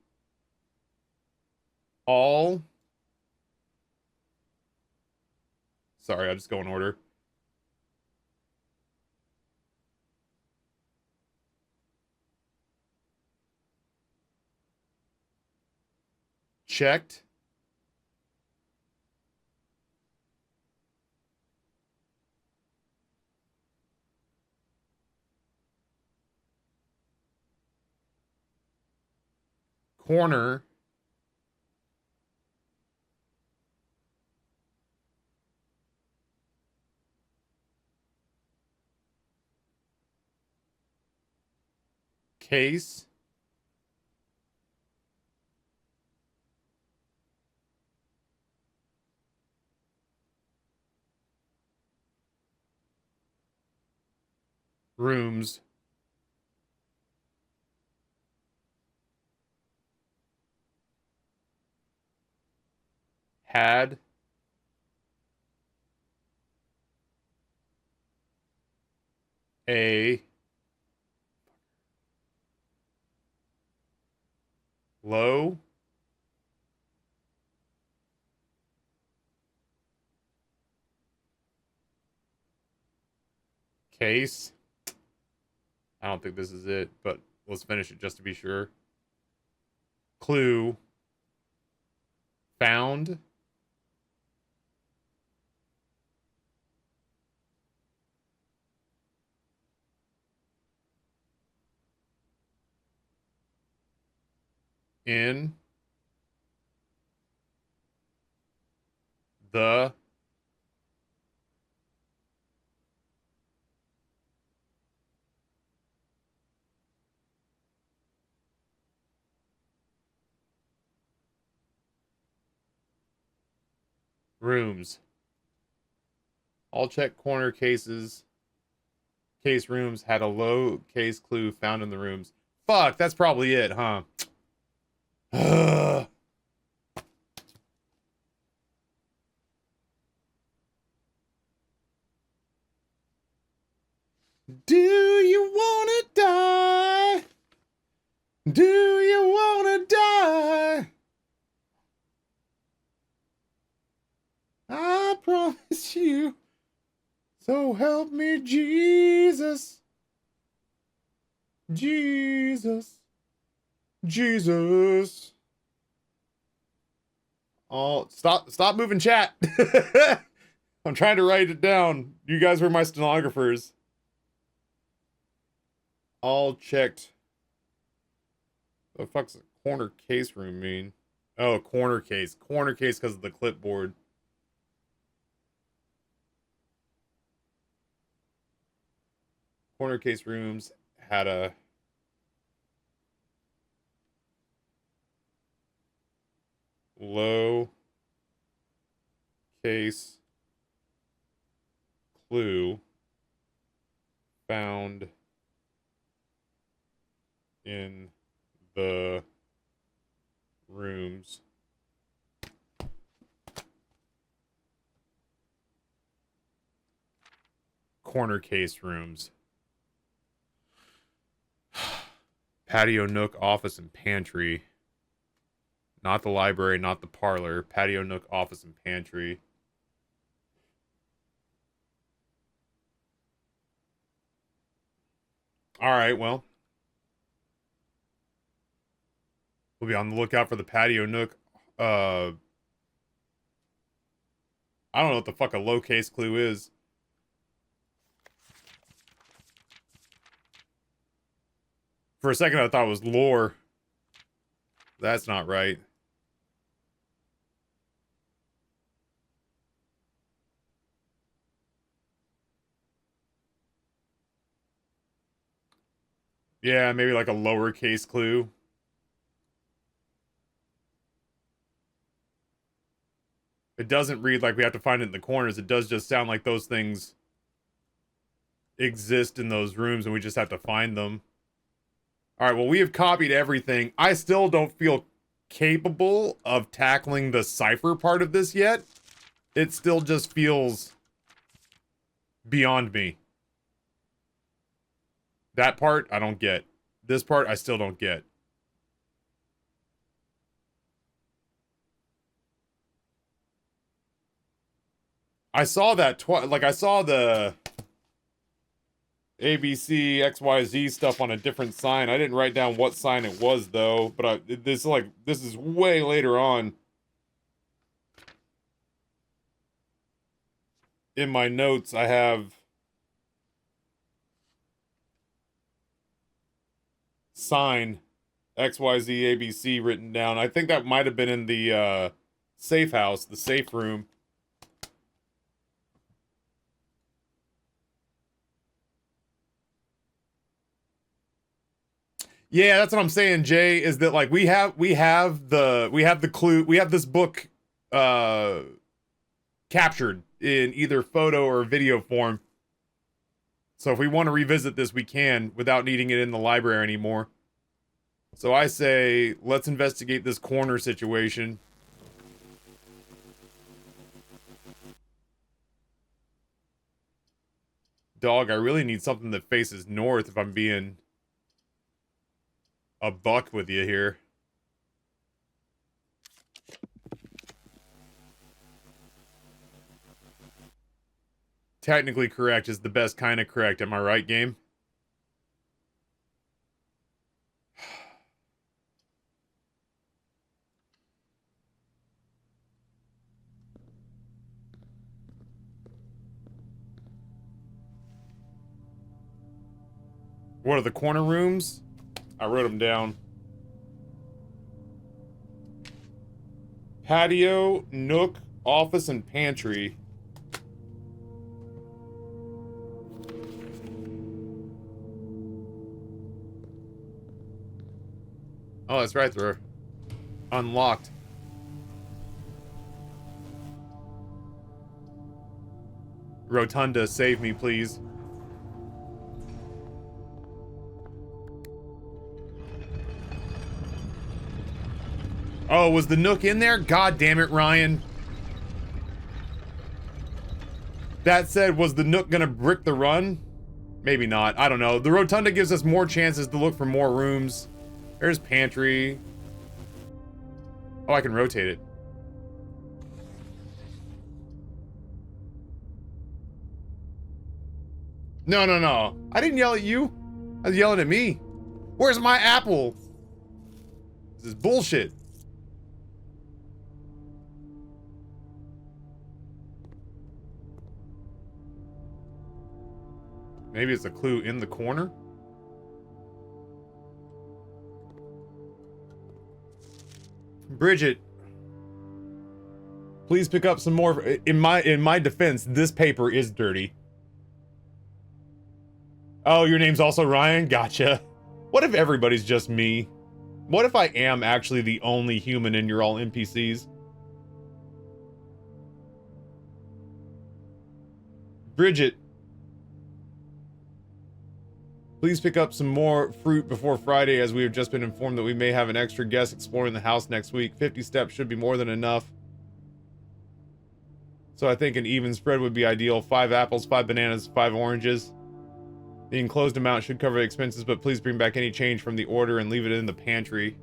Speaker 1: All. Sorry, I'll just go in order. Checked. Corner. Case. Rooms. Had. A. Low. Case. I don't think this is it, but let's finish it just to be sure. Clue. Found. In. The. Rooms. All check corner cases. Case rooms had a low case clue found in the rooms. Fuck, that's probably it, huh? Do you wanna die? Do you wanna die? I promise you. So help me, Jesus. Jesus. Jesus. Oh, stop moving chat. I'm trying to write it down. You guys were my stenographers. All checked. What the fuck's a corner case room mean? Oh, corner case. Corner case because of the clipboard. Corner case rooms had a low case clue found in the rooms. Corner case rooms. Patio, nook, office, and pantry. Not the library, not the parlor. Patio, nook, office, and pantry. Alright, well. We'll be on the lookout for the patio, nook. I don't know what the fuck a low case clue is. For a second, I thought it was lore. That's not right. Yeah, maybe like a lowercase clue. It doesn't read like we have to find it in the corners. It does just sound like those things exist in those rooms and we just have to find them. Alright, well, we have copied everything. I still don't feel capable of tackling the cipher part of this yet. It still just feels beyond me. That part, I don't get. This part, I still don't get. I saw that like, I saw the ABC, XYZ stuff on a different sign. I didn't write down what sign it was, though. But this is way later on. In my notes, I have sign XYZ ABC written down. I think that might have been in the safe house, the safe room. Yeah, that's what I'm saying, Jay, is that like we have the clue, we have this book captured in either photo or video form. So if we want to revisit this, we can without needing it in the library anymore. So I say, let's investigate this corner situation. Dog, I really need something that faces north if I'm being a buck with you here. Technically correct is the best kind of correct. Am I right, game? What are the corner rooms? I wrote them down. Patio, nook, office, and pantry. Oh, that's right, they're unlocked. Rotunda, save me, please. Oh, was the nook in there? God damn it, Ryan. That said, was the nook gonna brick the run? Maybe not. I don't know. The rotunda gives us more chances to look for more rooms. There's pantry. Oh, I can rotate it. No, no, no. I didn't yell at you. I was yelling at me. Where's my apple? This is bullshit. Maybe it's a clue in the corner? Bridget, please pick up some more. In my defense, this paper is dirty. Oh, your name's also Ryan? Gotcha. What if everybody's just me? What if I am actually the only human and you're all NPCs? Bridget, please pick up some more fruit before Friday, as we have just been informed that we may have an extra guest exploring the house next week. 50 steps should be more than enough. So I think an even spread would be ideal. 5 apples, 5 bananas, 5 oranges. The enclosed amount should cover the expenses, but please bring back any change from the order and leave it in the pantry.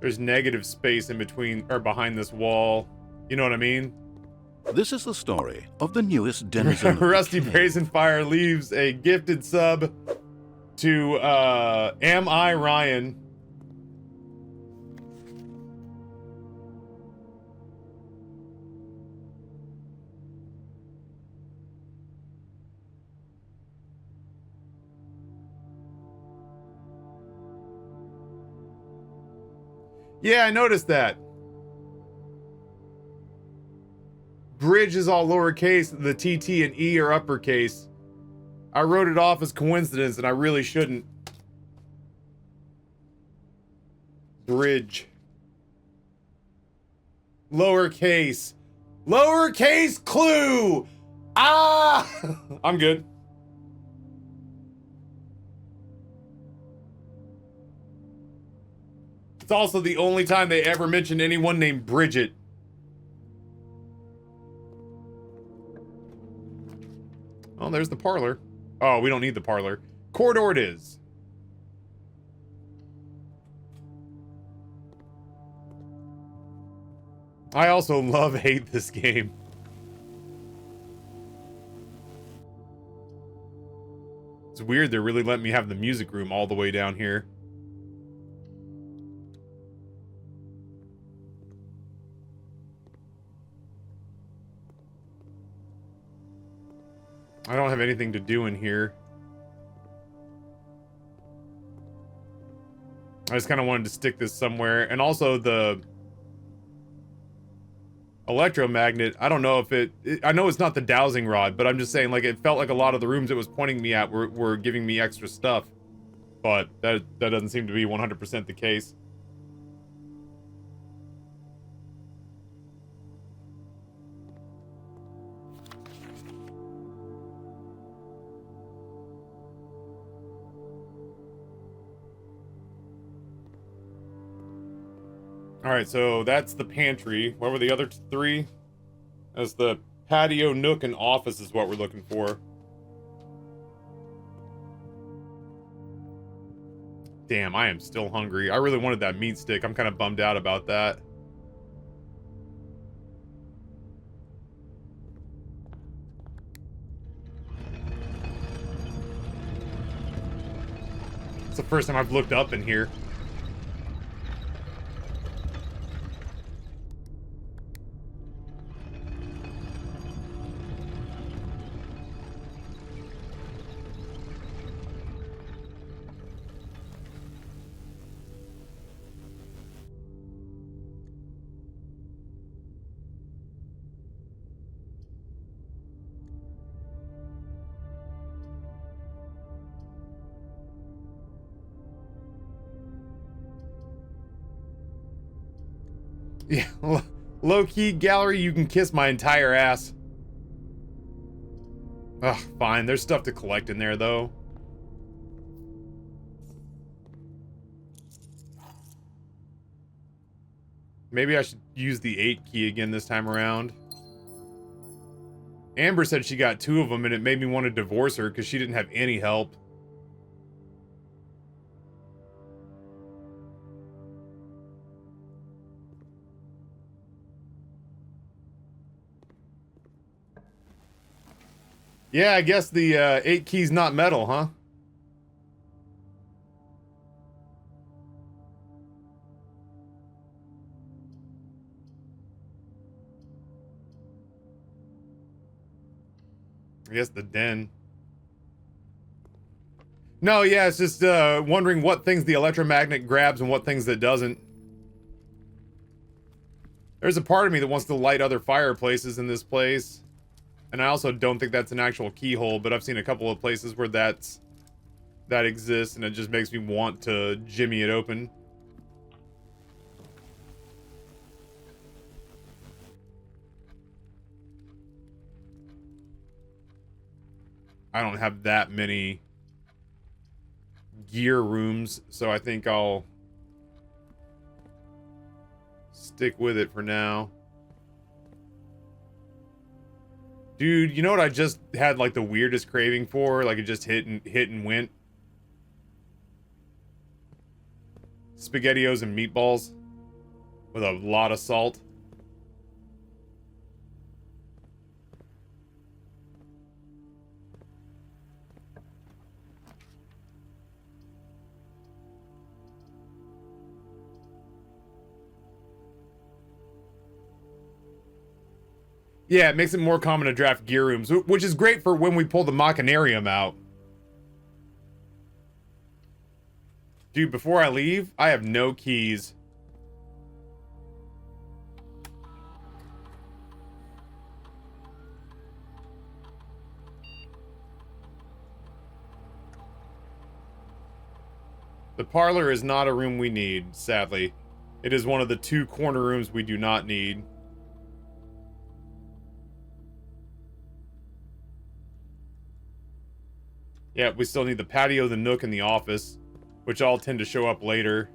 Speaker 1: There's negative space in between or behind this wall. You know what I mean?
Speaker 2: This is the story of the newest denizen of the
Speaker 1: Rusty
Speaker 2: cave.
Speaker 1: Brazen Fire leaves a gifted sub to Am I Ryan? Yeah, I noticed that. Bridge is all lowercase, the TT and E are uppercase. I wrote it off as coincidence, and I really shouldn't. Bridge. Lowercase. Lowercase clue! Ah! I'm good. It's also the only time they ever mentioned anyone named Bridget. Oh, there's the parlor. Oh, we don't need the parlor. Corridor it is. I also hate this game. It's weird they're really letting me have the music room all the way down here. I don't have anything to do in here. I just kind of wanted to stick this somewhere. And also the electromagnet, I don't know if I know it's not the dowsing rod, but I'm just saying, like, it felt like a lot of the rooms it was pointing me at were giving me extra stuff. But that doesn't seem to be 100% the case. Alright, so that's the pantry. What were the other three? That's the patio, nook, and office is what we're looking for. Damn, I am still hungry. I really wanted that meat stick. I'm kind of bummed out about that. It's the first time I've looked up in here. Yeah, low-key gallery, you can kiss my entire ass. Ugh, fine. There's stuff to collect in there, though. Maybe I should use the 8 key again this time around. Amber said she got 2 of them, and it made me want to divorce her because she didn't have any help. Yeah, I guess the 8 key's not metal, huh? I guess the den. No, yeah, it's just wondering what things the electromagnet grabs and what things it doesn't. There's a part of me that wants to light other fireplaces in this place. And I also don't think that's an actual keyhole, but I've seen a couple of places where that exists, and it just makes me want to jimmy it open. I don't have that many gear rooms, so I think I'll stick with it for now. Dude, you know what I just had like the weirdest craving for? Like it just hit and went. SpaghettiOs and meatballs. with a lot of salt. Yeah, it makes it more common to draft gear rooms, which is great for when we pull the Machinarium out. Dude, before I leave, I have no keys. The parlor is not a room we need, sadly. It is one of the 2 corner rooms we do not need. Yeah, we still need the patio, the nook, and the office, which all tend to show up later.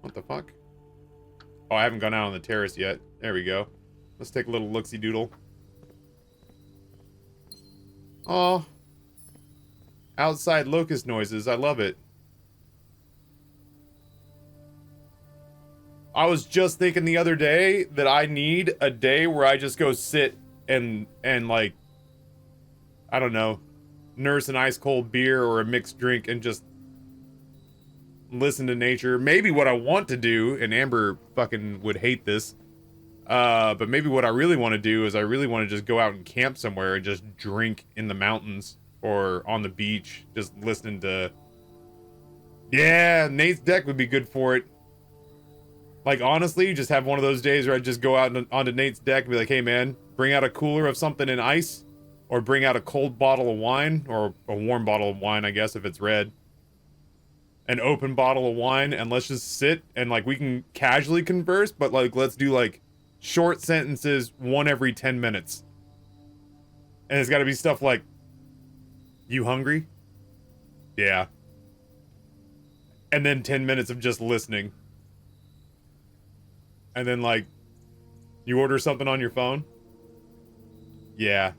Speaker 1: What the fuck? Oh, I haven't gone out on the terrace yet. There we go. Let's take a little look-see-doodle. Oh. Outside locust noises. I love it. I was just thinking the other day that I need a day where I just go sit and like, I don't know, nurse an ice cold beer or a mixed drink and just listen to nature. Maybe what I want to do, and Amber fucking would hate this, but maybe what I really want to do is I really want to just go out and camp somewhere and just drink in the mountains or on the beach, just listening to... Yeah, Nate's deck would be good for it. Like, honestly, just have one of those days where I just go out onto Nate's deck and be like, hey, man, bring out a cooler of something in ice, or bring out a cold bottle of wine, or a warm bottle of wine, I guess, if it's red. An open bottle of wine, and let's just sit, and, like, we can casually converse, but, like, let's do, like, short sentences, one every 10 minutes. And it's gotta be stuff like, you hungry? Yeah. And then 10 minutes of just listening. And then, like, you order something on your phone? Yeah.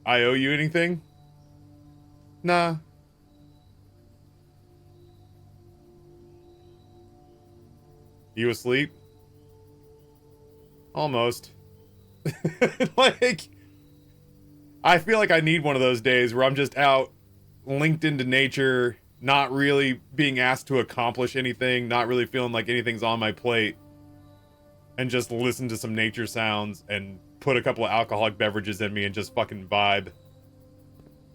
Speaker 1: I owe you anything? Nah. You asleep? Almost. Like, I feel like I need one of those days where I'm just out, linked into nature, not really being asked to accomplish anything, not really feeling like anything's on my plate, and just listen to some nature sounds and put a couple of alcoholic beverages in me and just fucking vibe.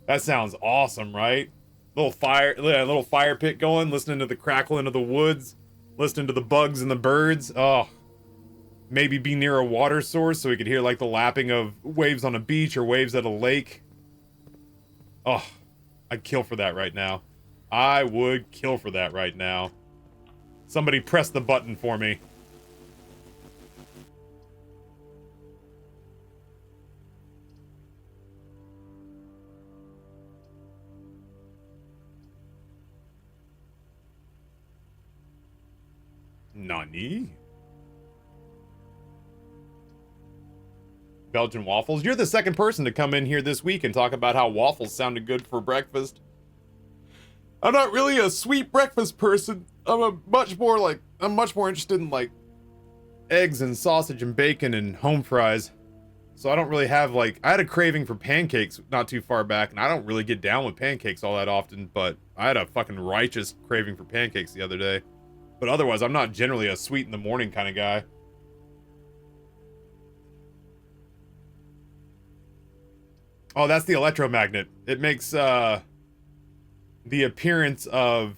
Speaker 1: That sounds awesome, right? Little fire pit going, listening to the crackling of the woods, listening to the bugs and the birds. Oh, maybe be near a water source so we could hear like the lapping of waves on a beach or waves at a lake. Oh, I'd kill for that right now. I would kill for that right now. Somebody press the button for me. Nani? Belgian waffles? You're the second person to come in here this week and talk about how waffles sounded good for breakfast. I'm not really a sweet breakfast person. I'm much more interested in like eggs and sausage and bacon and home fries. So I don't really have like, I had a craving for pancakes not too far back, and I don't really get down with pancakes all that often, but I had a fucking righteous craving for pancakes the other day. But otherwise, I'm not generally a sweet in the morning kind of guy. Oh, that's the electromagnet. It makes the appearance of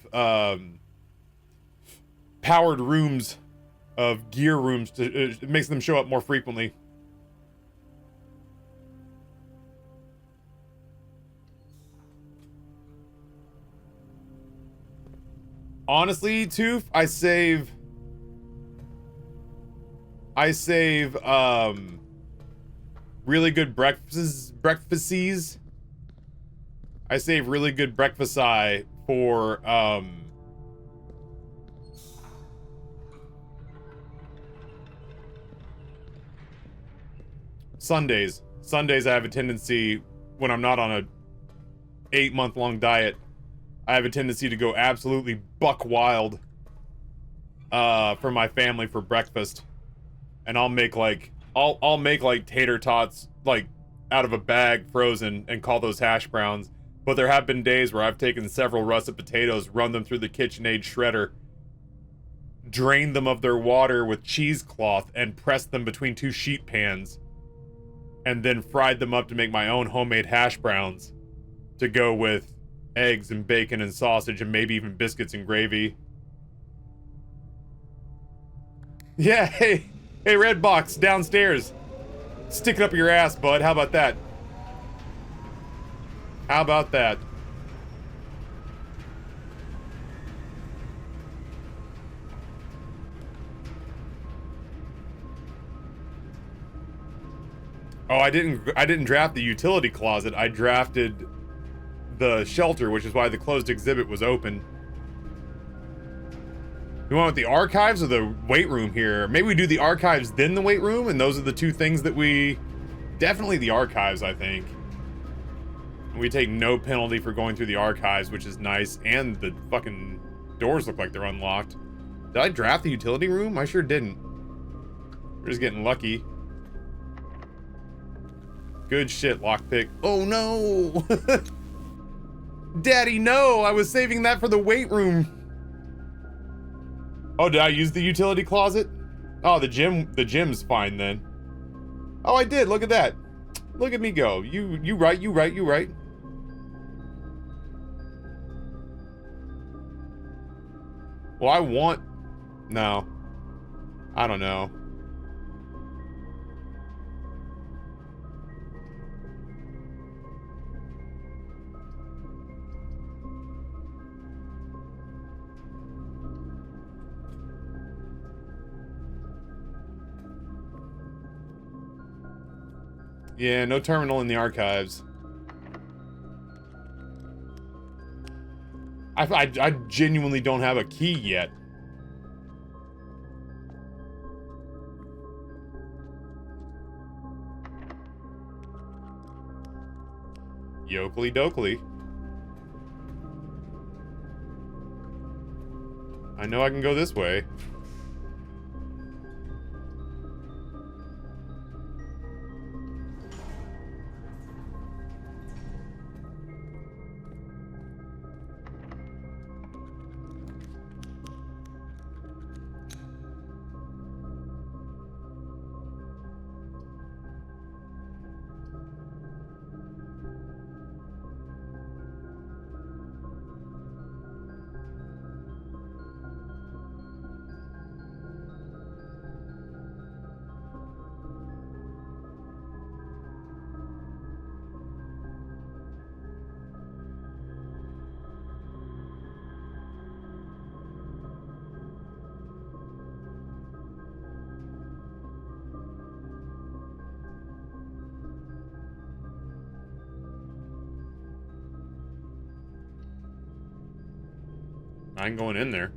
Speaker 1: powered rooms, of gear rooms, it makes them show up more frequently. Honestly, Toof, I save really good breakfasties. I save really good breakfast-i for Sundays. Sundays I have a tendency, when I'm not on a 8-month-long diet, I have a tendency to go absolutely buck wild for my family for breakfast. And I'll make like I'll make like tater tots like out of a bag frozen and call those hash browns. But there have been days where I've taken several russet potatoes, run them through the KitchenAid shredder, drained them of their water with cheesecloth, and pressed them between 2 sheet pans, and then fried them up to make my own homemade hash browns to go with eggs and bacon and sausage and maybe even biscuits and gravy. Yeah, hey, Redbox, downstairs. Stick it up your ass, bud. How about that? How about that? Oh, I didn't draft the utility closet. I drafted the shelter, which is why the closed exhibit was open. We want the archives or the weight room here? Maybe we do the archives, then the weight room, and those are the two things that we... Definitely the archives, I think. We take no penalty for going through the archives, which is nice, and the fucking doors look like they're unlocked. Did I draft the utility room? I sure didn't. We're just getting lucky. Good shit, lockpick. Oh no! Daddy, no! I was saving that for the weight room. Oh, did I use the utility closet? Oh, the gym's fine then. Oh, I did. Look at that. Look at me go. You right. Well, I want... No. I don't know. Yeah, no terminal in the archives. I genuinely don't have a key yet. Yokley dokley. I know I can go this way. I ain't going in there.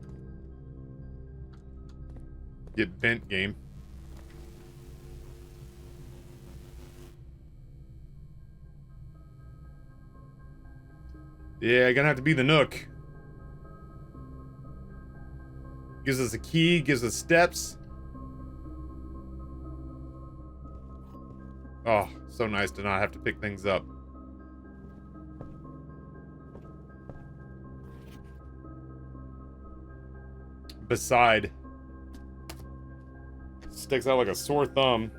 Speaker 1: Get bent, game. Yeah, gonna have to be the Nook. Gives us a key, gives us steps. Oh, so nice to not have to pick things up. Beside. Sticks out like a sore thumb.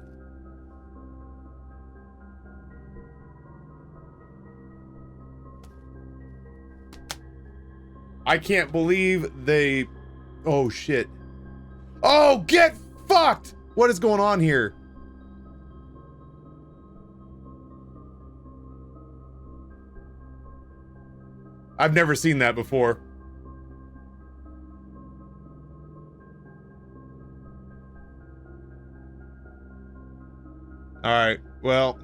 Speaker 1: I can't believe they... Oh, shit. Oh, get fucked! What is going on here? I've never seen that before. Alright, well...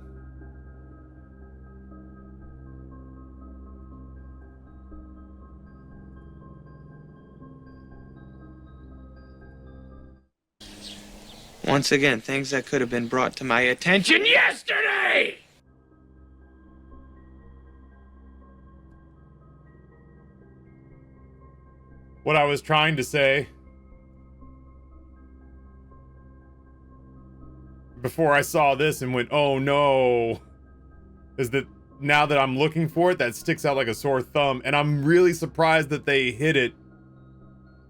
Speaker 5: Once again, things that could have been brought to my attention yesterday!
Speaker 1: what I was trying to say before I saw this and went, oh no, is that now that I'm looking for it, that sticks out like a sore thumb. And I'm really surprised that they hit it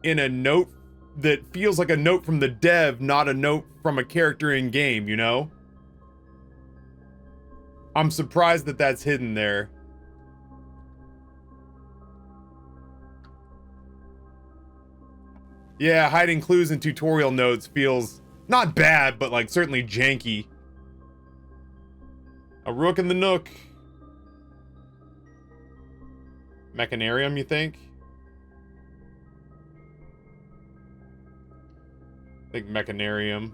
Speaker 1: in a note that feels like a note from the dev, not a note from a character in game, you know? I'm surprised that that's hidden there. Yeah, hiding clues in tutorial notes feels not bad, but like certainly janky. A rook in the nook. Mechanarium, you think? I think Mechanarium.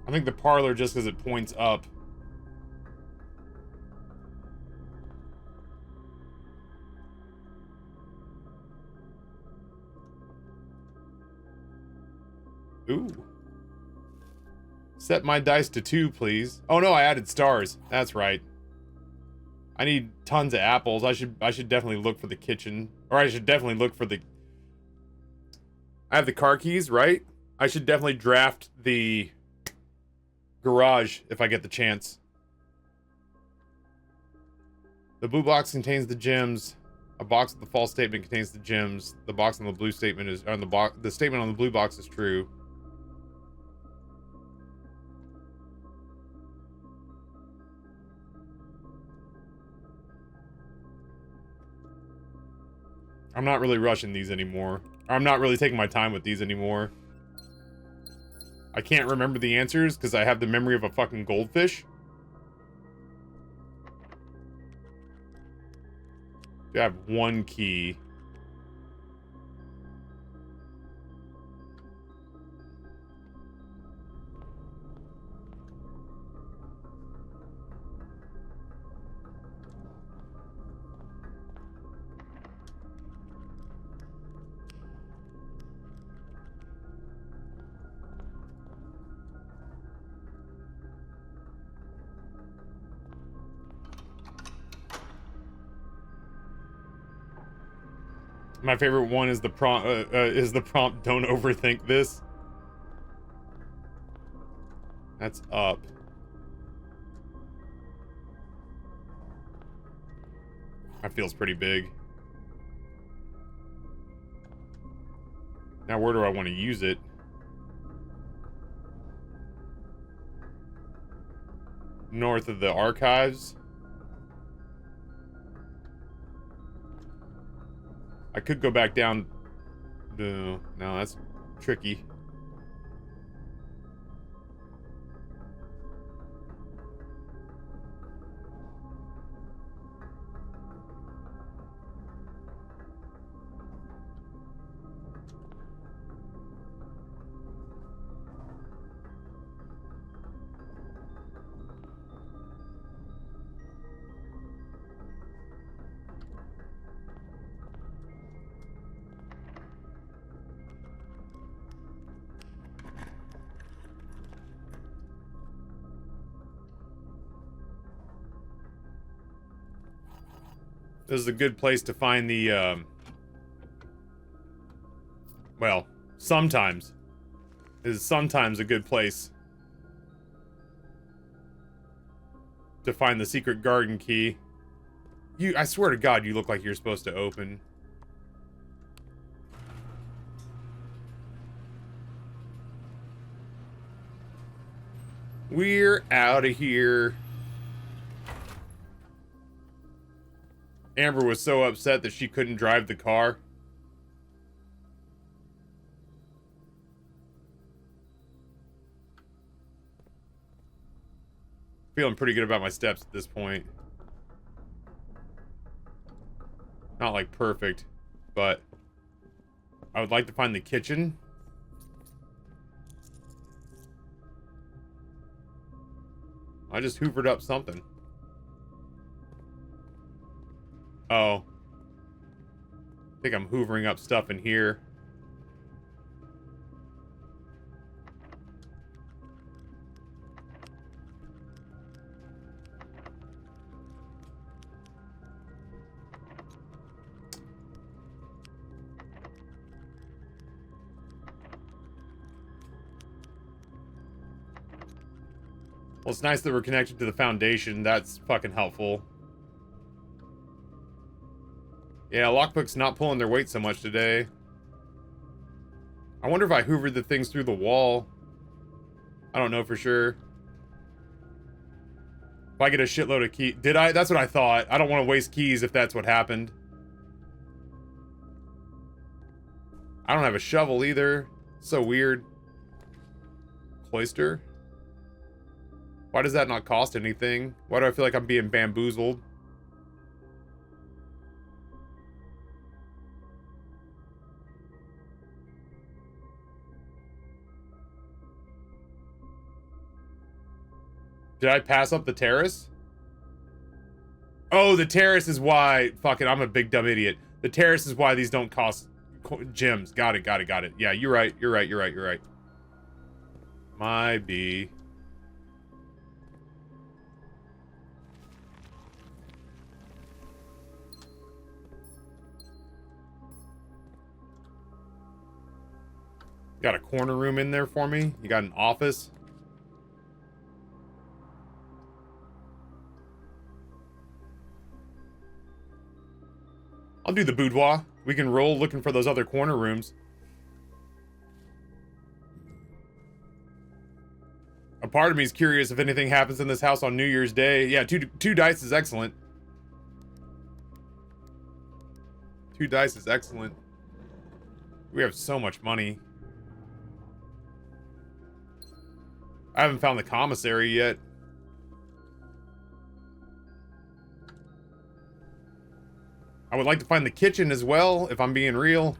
Speaker 1: I think the parlor just because it points up. Ooh. Set my dice to 2, please. Oh no, I added stars. That's right. I need tons of apples. I should definitely look for the kitchen. Or I should definitely look for the... I have the car keys, right? I should definitely draft the garage if I get the chance. The blue box contains the gems. A box with the false statement contains the gems. The box on the blue statement is on the box. The statement on the blue box is true. I'm not really rushing these anymore. I'm not really taking my time with these anymore. I can't remember the answers because I have the memory of a fucking goldfish. I have 1 key. My favorite one is the prompt. Don't overthink this. That's up. That feels pretty big. Now, where do I want to use it? North of the archives. I could go back down. No, that's tricky. This is a good place to find the, well, sometimes. This is sometimes a good place to find the secret garden key. I swear to God, you look like you're supposed to open. We're out of here. Amber was so upset that she couldn't drive the car. Feeling pretty good about my steps at this point. Not like perfect, but I would like to find the kitchen. I just hoovered up something. Oh. I think I'm hoovering up stuff in here. Well, it's nice that we're connected to the foundation. That's fucking helpful. Yeah, lockpick's not pulling their weight so much today. I wonder if I hoovered the things through the wall. I don't know for sure. If I get a shitload of keys... Did I? That's what I thought. I don't want to waste keys if that's what happened. I don't have a shovel either. So weird. Cloister? Why does that not cost anything? Why do I feel like I'm being bamboozled? Did I pass up the terrace? Oh, the terrace is why... Fuck it, I'm a big dumb idiot. The terrace is why these don't cost gems. Got it. Yeah, you're right. My B. Got a corner room in there for me? You got an office? I'll do the boudoir. We can roll looking for those other corner rooms. A part of me is curious if anything happens in this house on New Year's Day. Yeah, two dice is excellent. 2 dice is excellent. We have so much money. I haven't found the commissary yet. I would like to find the kitchen as well, if I'm being real.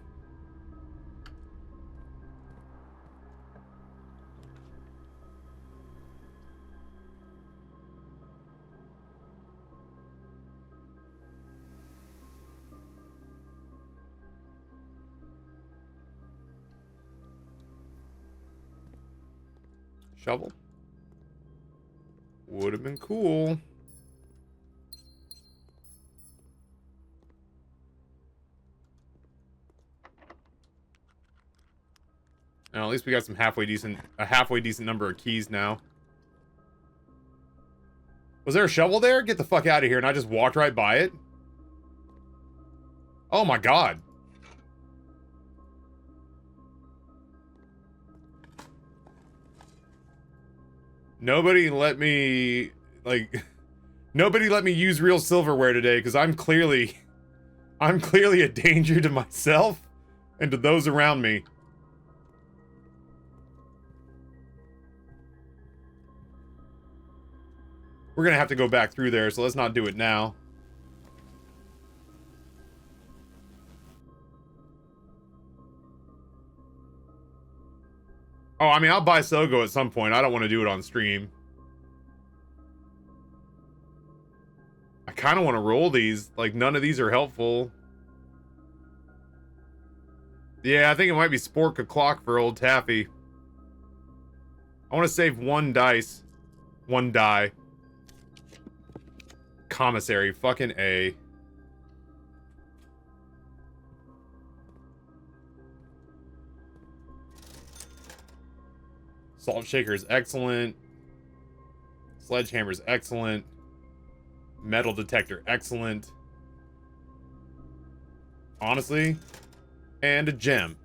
Speaker 1: Shovel. Would have been cool. Now, at least we got a halfway decent number of keys now. Was there a shovel there? Get the fuck out of here, and I just walked right by it? Oh my god. Nobody let me, like, nobody let me use real silverware today, because I'm clearly a danger to myself and to those around me. We're gonna have to go back through there, so let's not do it now. Oh, I mean, I'll buy Sogo at some point. I don't want to do it on stream. I kind of want to roll these. Like, none of these are helpful. Yeah, I think it might be Spork o'clock for old Taffy. I want to save 1 dice. 1 die. Commissary. Fucking A. Salt shaker is excellent. Sledgehammer is excellent. Metal detector, excellent. Honestly. And a gem.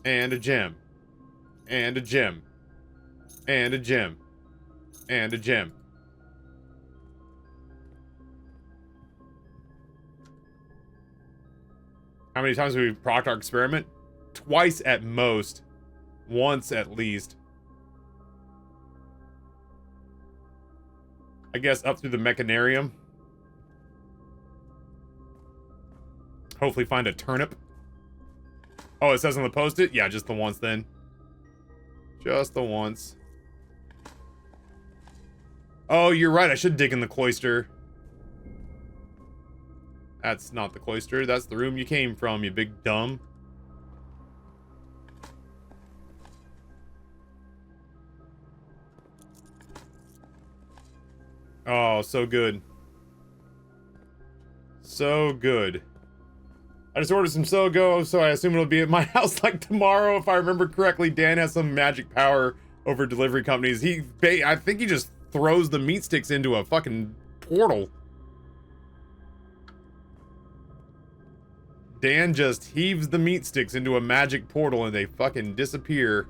Speaker 1: And a gem. And a gem. And a gem. And a gem. How many times have we procced our experiment? Twice at most. Once at least. I guess up through the mechanarium. Hopefully find a turnip. Oh, it says on the post-it? Yeah, just the once then. Just the once. Oh, you're right. I should dig in the cloister. That's not the cloister. That's the room you came from, you big dumb. Oh, so good. So good. I just ordered some Sogo, so I assume it'll be at my house like tomorrow. If I remember correctly, Dan has some magic power over delivery companies. I think he just throws the meat sticks into a fucking portal. Dan just heaves the meat sticks into a magic portal and they fucking disappear.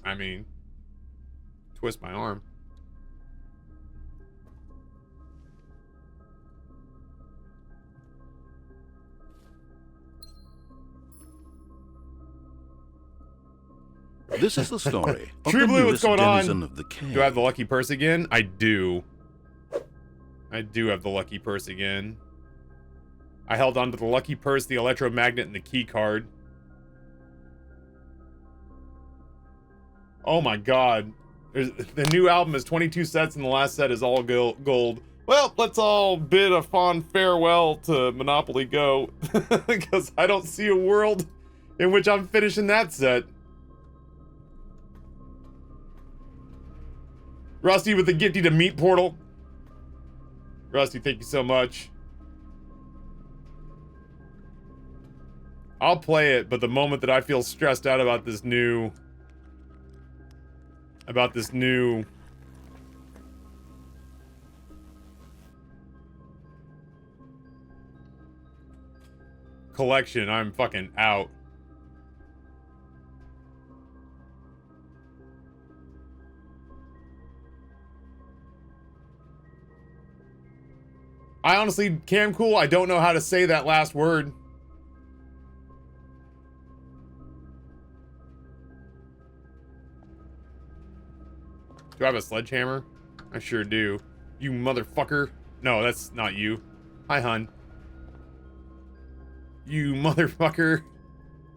Speaker 1: I mean, twist my arm.
Speaker 2: This is the story of
Speaker 1: True
Speaker 2: the
Speaker 1: Blue, what's
Speaker 2: newest
Speaker 1: going on?
Speaker 2: denizen of the cave.
Speaker 1: Do I have the lucky purse again? I do. I do have the lucky purse again. I held onto the lucky purse, the electromagnet, and the key card. Oh my god. The new album is 22 sets and the last set is all gold. Well, let's all bid a fond farewell to Monopoly Go. Because I don't see a world in which I'm finishing that set. Rusty with the gifty to meat portal. Rusty, thank you so much. I'll play it, but the moment that I feel stressed out about this new collection, I'm fucking out. I honestly, Cam Cool, I don't know how to say that last word. Do I have a sledgehammer? I sure do. You motherfucker. No, that's not you. Hi, hun. You motherfucker.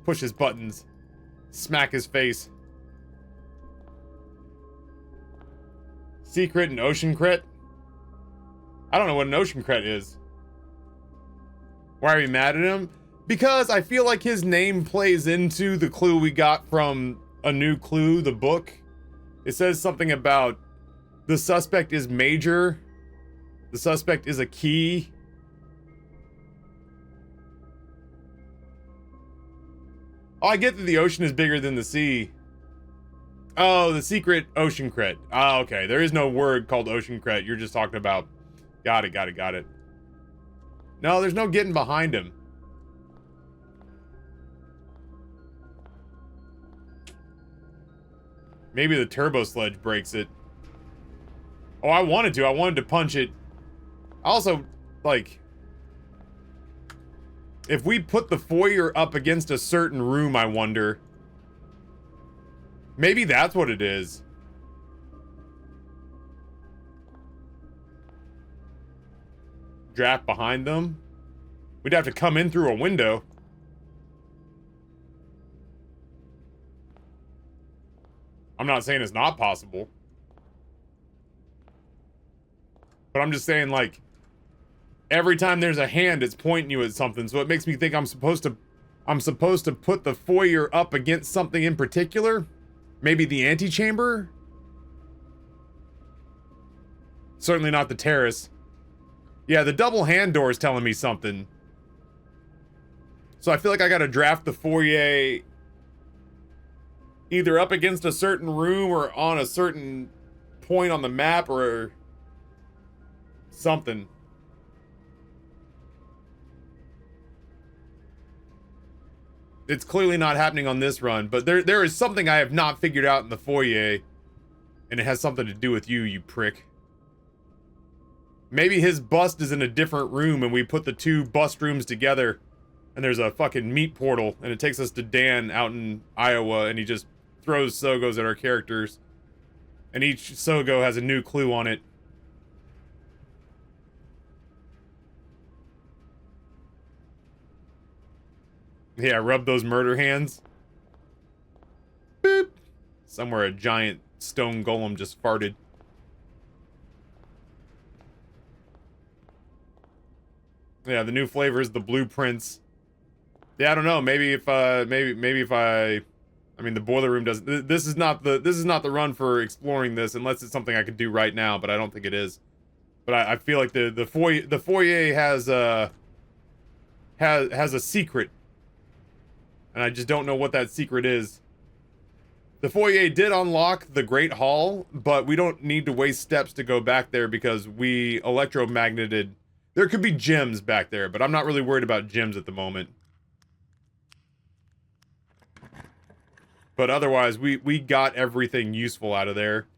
Speaker 1: Push his buttons. Smack his face. Secret and ocean crit? I don't know what an ocean crit is. Why are you mad at him? Because I feel like his name plays into the clue we got from A New Clue, the book. It says something about the suspect is major. The suspect is a key. Oh, I get that the ocean is bigger than the sea. Oh, the secret ocean crit. Oh, okay. There is no word called ocean crit. You're just talking about... Got it. No, there's no getting behind him. Maybe the turbo sledge breaks it. Oh, I wanted to punch it. Also, like... If we put the foyer up against a certain room, I wonder... Maybe that's what it is. Draft behind them? We'd have to come in through a window. I'm not saying it's not possible. But I'm just saying, like, every time there's a hand, it's pointing you at something, so it makes me think I'm supposed to put the foyer up against something in particular? Maybe the antechamber? Certainly not the terrace. Yeah, the double hand door is telling me something. So I feel like I gotta draft the foyer either up against a certain room or on a certain point on the map or something. It's clearly not happening on this run, but there is something I have not figured out in the foyer, and it has something to do with you, you prick. Maybe his bust is in a different room and we put the two bust rooms together and there's a fucking meat portal and it takes us to Dan out in Iowa and he just throws Sogos at our characters. And each Sogo has a new clue on it. Yeah, rub those murder hands. Boop. Somewhere a giant stone golem just farted. Yeah, the new flavors, the blueprints. Yeah, I don't know. Maybe if maybe if I mean the boiler room does this is not the run for exploring this unless it's something I could do right now, but I don't think it is. But I feel like the foyer has a secret. And I just don't know what that secret is. The foyer did unlock the Great Hall, but we don't need to waste steps to go back there because we electromagneted. There could be gems back there, but I'm not really worried about gems at the moment. But otherwise, we got everything useful out of there.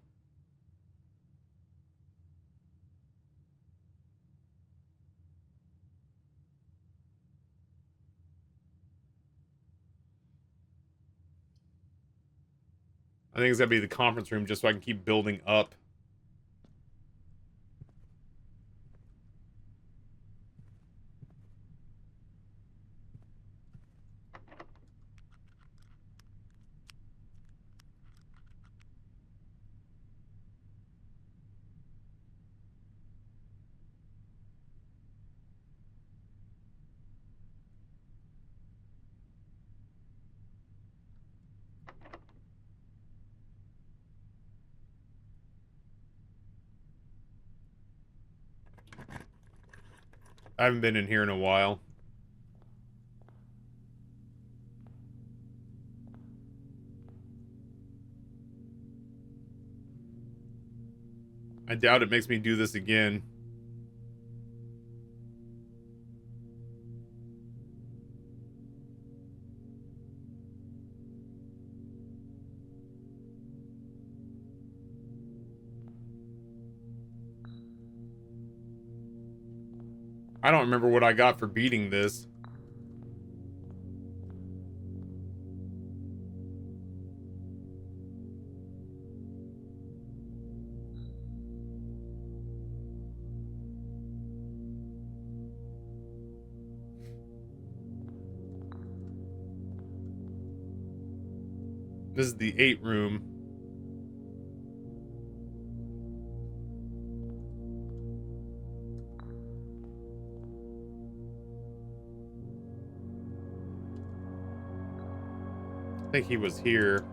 Speaker 1: I think it's gonna be the conference room just so I can keep building up. I haven't been in here in a while. I doubt it makes me do this again. I don't remember what I got for beating this. This is the 8 room. I think he was here.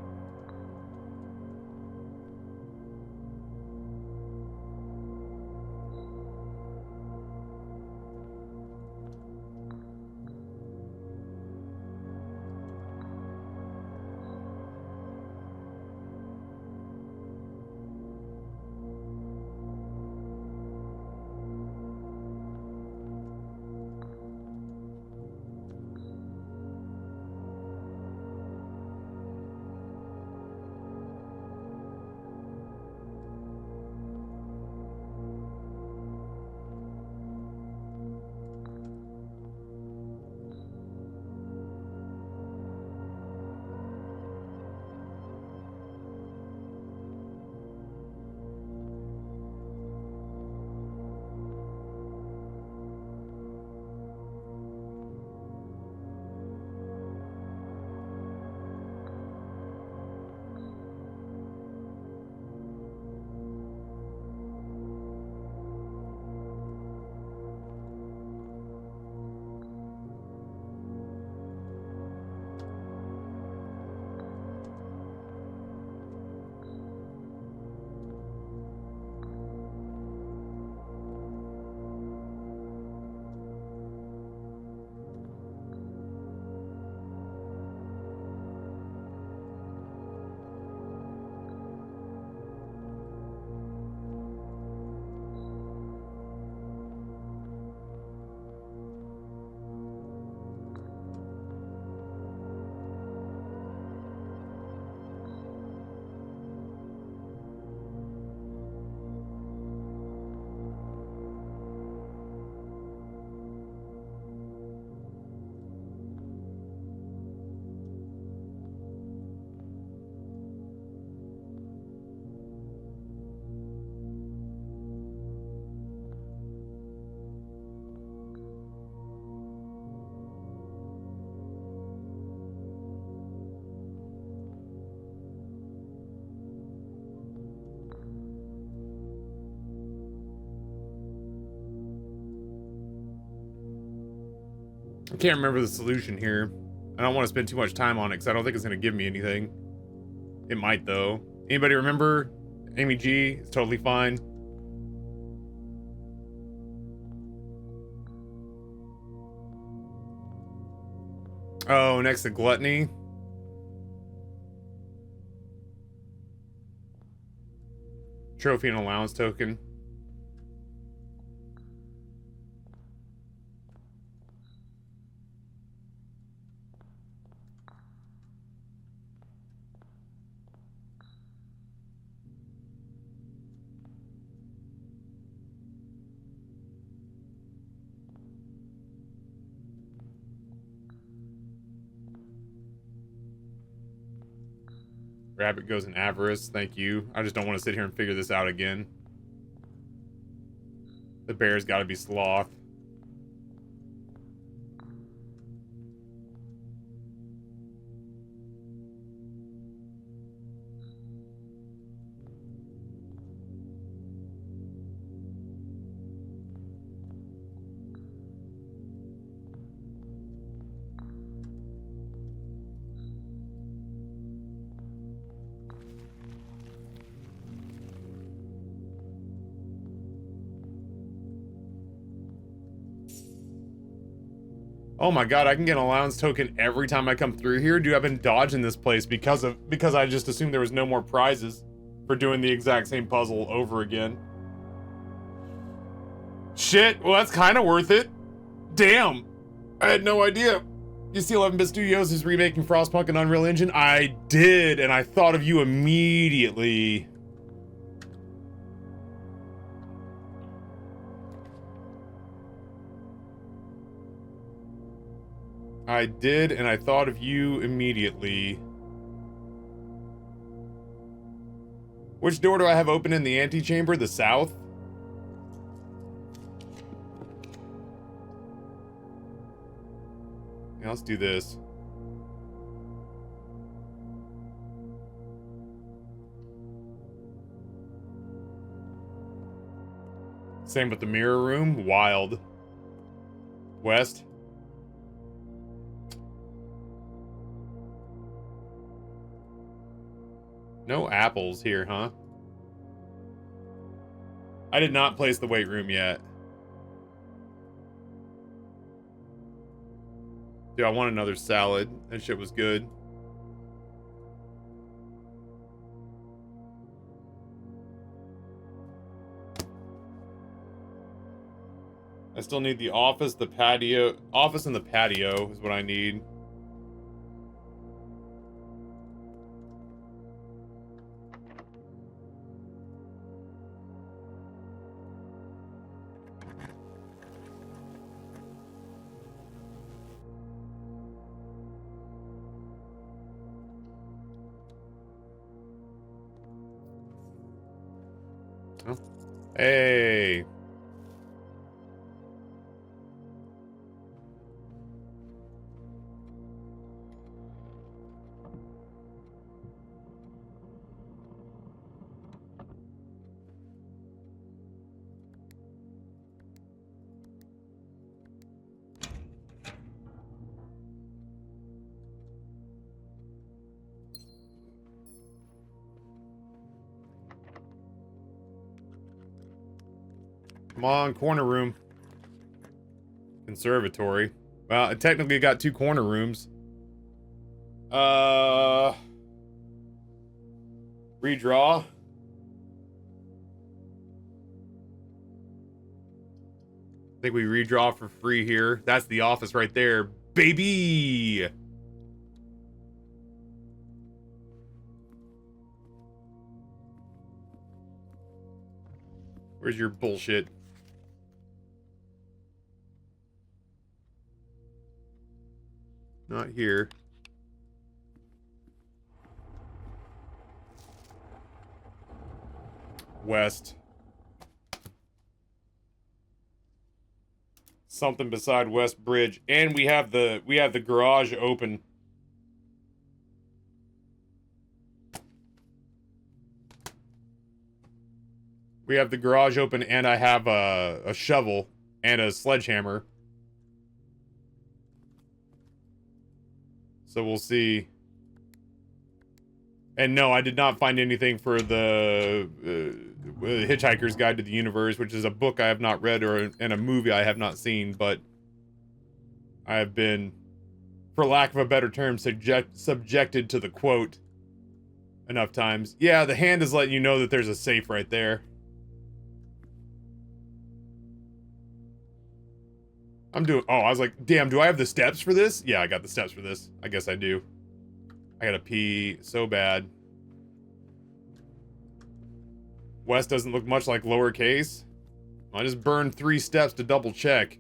Speaker 1: I can't remember the solution here. I don't want to spend too much time on it because I don't think it's going to give me anything. It might, though. Anybody remember? Amy G? It's totally fine. Oh, next to gluttony. Trophy and allowance token. Rabbit goes in avarice. Thank you. I just don't want to sit here and figure this out again. The bear's got to be sloth. Oh my god, I can get an allowance token every time I come through here? Dude, I've been dodging this place because I just assumed there was no more prizes for doing the exact same puzzle over again. Shit, well that's kind of worth it. Damn, I had no idea. You see 11-Bit Studios is remaking Frostpunk and Unreal Engine? I did, and I thought of you immediately. I did, and I thought of you immediately. Which door do I have open in the antechamber? The south? Yeah, let's do this. Same with the mirror room. Wild. West. No apples here, huh? I did not place the weight room yet. Dude, I want another salad. That shit was good. I still need the office, the patio. Office and the patio is what I need. Oh. Hey. Come on, corner room. Conservatory. Well, it technically got 2 corner rooms. Redraw. I think we redraw for free here. That's the office right there, baby. Where's your bullshit? Not here. West. Something beside West Bridge, and we have the garage open. We have the garage open, and I have a shovel and a sledgehammer. So we'll see. And no, I did not find anything for the Hitchhiker's Guide to the Universe, which is a book I have not read and a movie I have not seen, but I have been, for lack of a better term, subjected to the quote enough times. Yeah, the hand is letting you know that there's a safe right there. I was like, damn, do I have the steps for this? Yeah, I got the steps for this. I guess I do. I gotta pee so bad. West doesn't look much like lowercase. I just burned 3 steps to double check.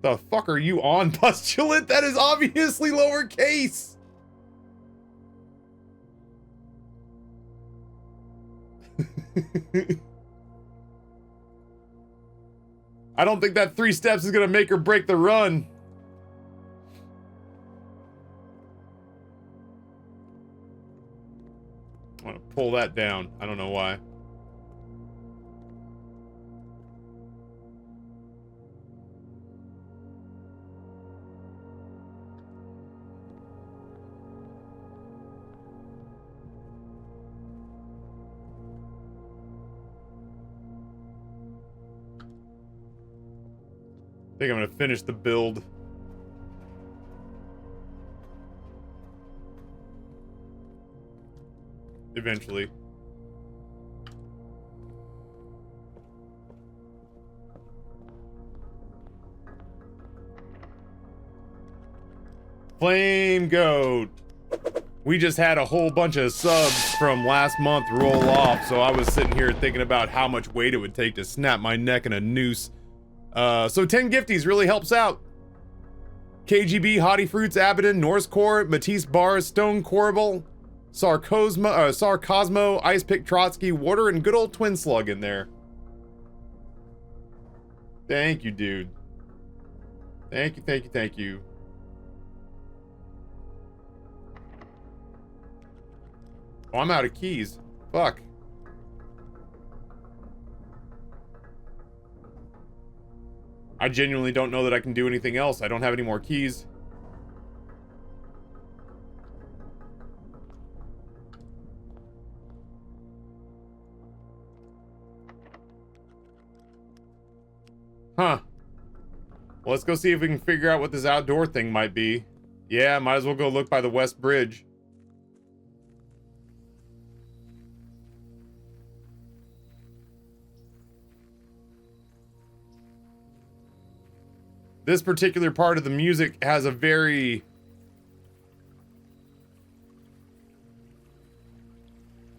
Speaker 1: The fuck are you on, Postulant? That is obviously lowercase. I don't think that 3 steps is gonna make or break the run. I want to pull that down. I don't know why. I think I'm gonna finish the build. Eventually. Flame Goat. We just had a whole bunch of subs from last month roll off, so I was sitting here thinking about how much weight it would take to snap my neck in a noose. So 10 gifties really helps out. KGB, Hottie Fruits, Abaddon, Norse Core, Matisse Bars, Stone Corbel, Sarcosmo, Ice Pick Trotsky, Water, and good old Twin Slug in there. Thank you, dude. Thank you, thank you, thank you. Oh, I'm out of keys. Fuck. I genuinely don't know that I can do anything else. I don't have any more keys. Huh. Well, let's go see if we can figure out what this outdoor thing might be. Yeah, might as well go look by the West Bridge. This particular part of the music has a very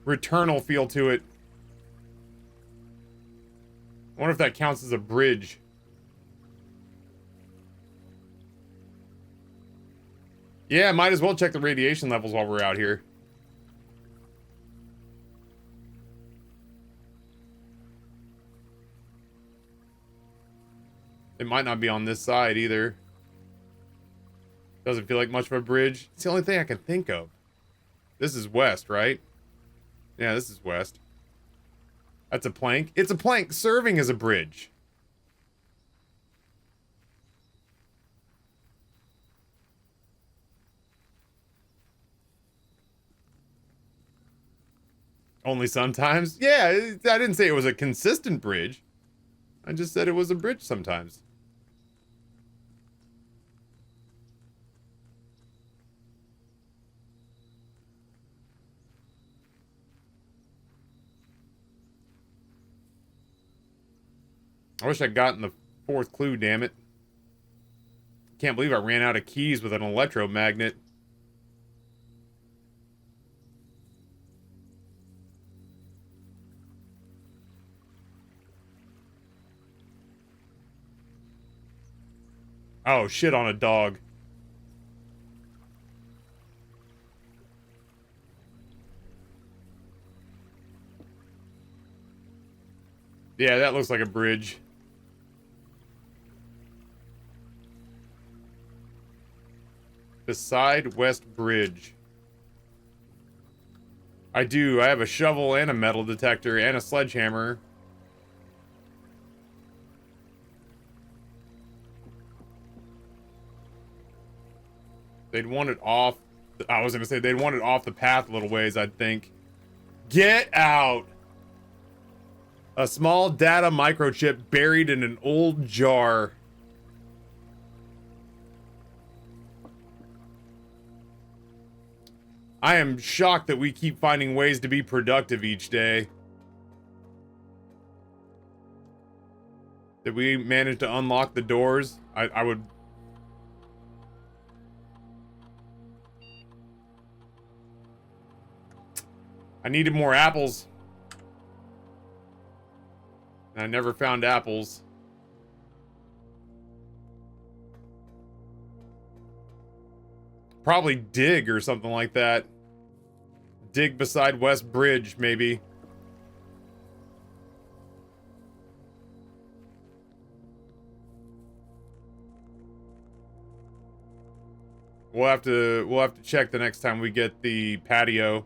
Speaker 1: returnal feel to it. I wonder if that counts as a bridge. Yeah, might as well check the radiation levels while we're out here. It might not be on this side either. Doesn't feel like much of a bridge. It's the only thing I can think of. This is west, right? Yeah, this is west. That's a plank. It's a plank serving as a bridge. Only sometimes? Yeah, I didn't say it was a consistent bridge. I just said it was a bridge sometimes. I wish I'd gotten the 4th clue, damn it. Can't believe I ran out of keys with an electromagnet. Oh, shit on a dog. Yeah, that looks like a bridge. Beside West Bridge. I do. I have a shovel and a metal detector and a sledgehammer. They'd want it off. I was gonna say they'd want it off the path a little ways, I'd think. Get out! A small data microchip buried in an old jar. I am shocked that we keep finding ways to be productive each day. Did we manage to unlock the doors? I would... I needed more apples. And I never found apples. Probably dig or something like that. Dig beside West Bridge, maybe. We'll have to check the next time we get the patio.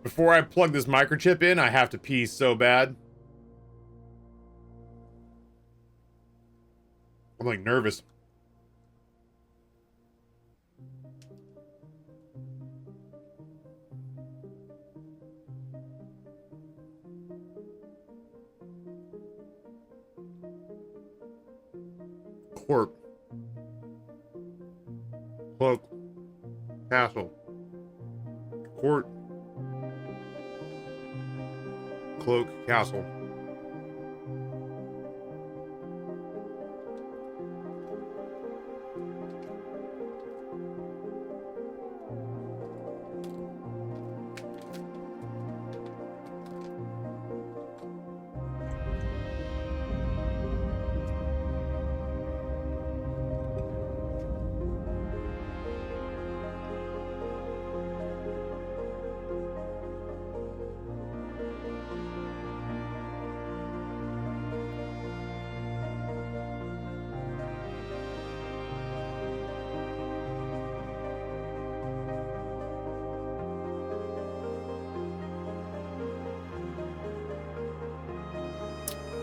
Speaker 1: Before I plug this microchip in, I have to pee so bad. I'm like nervous. Corp. Cloak. Castle. Court. Cloak. Castle.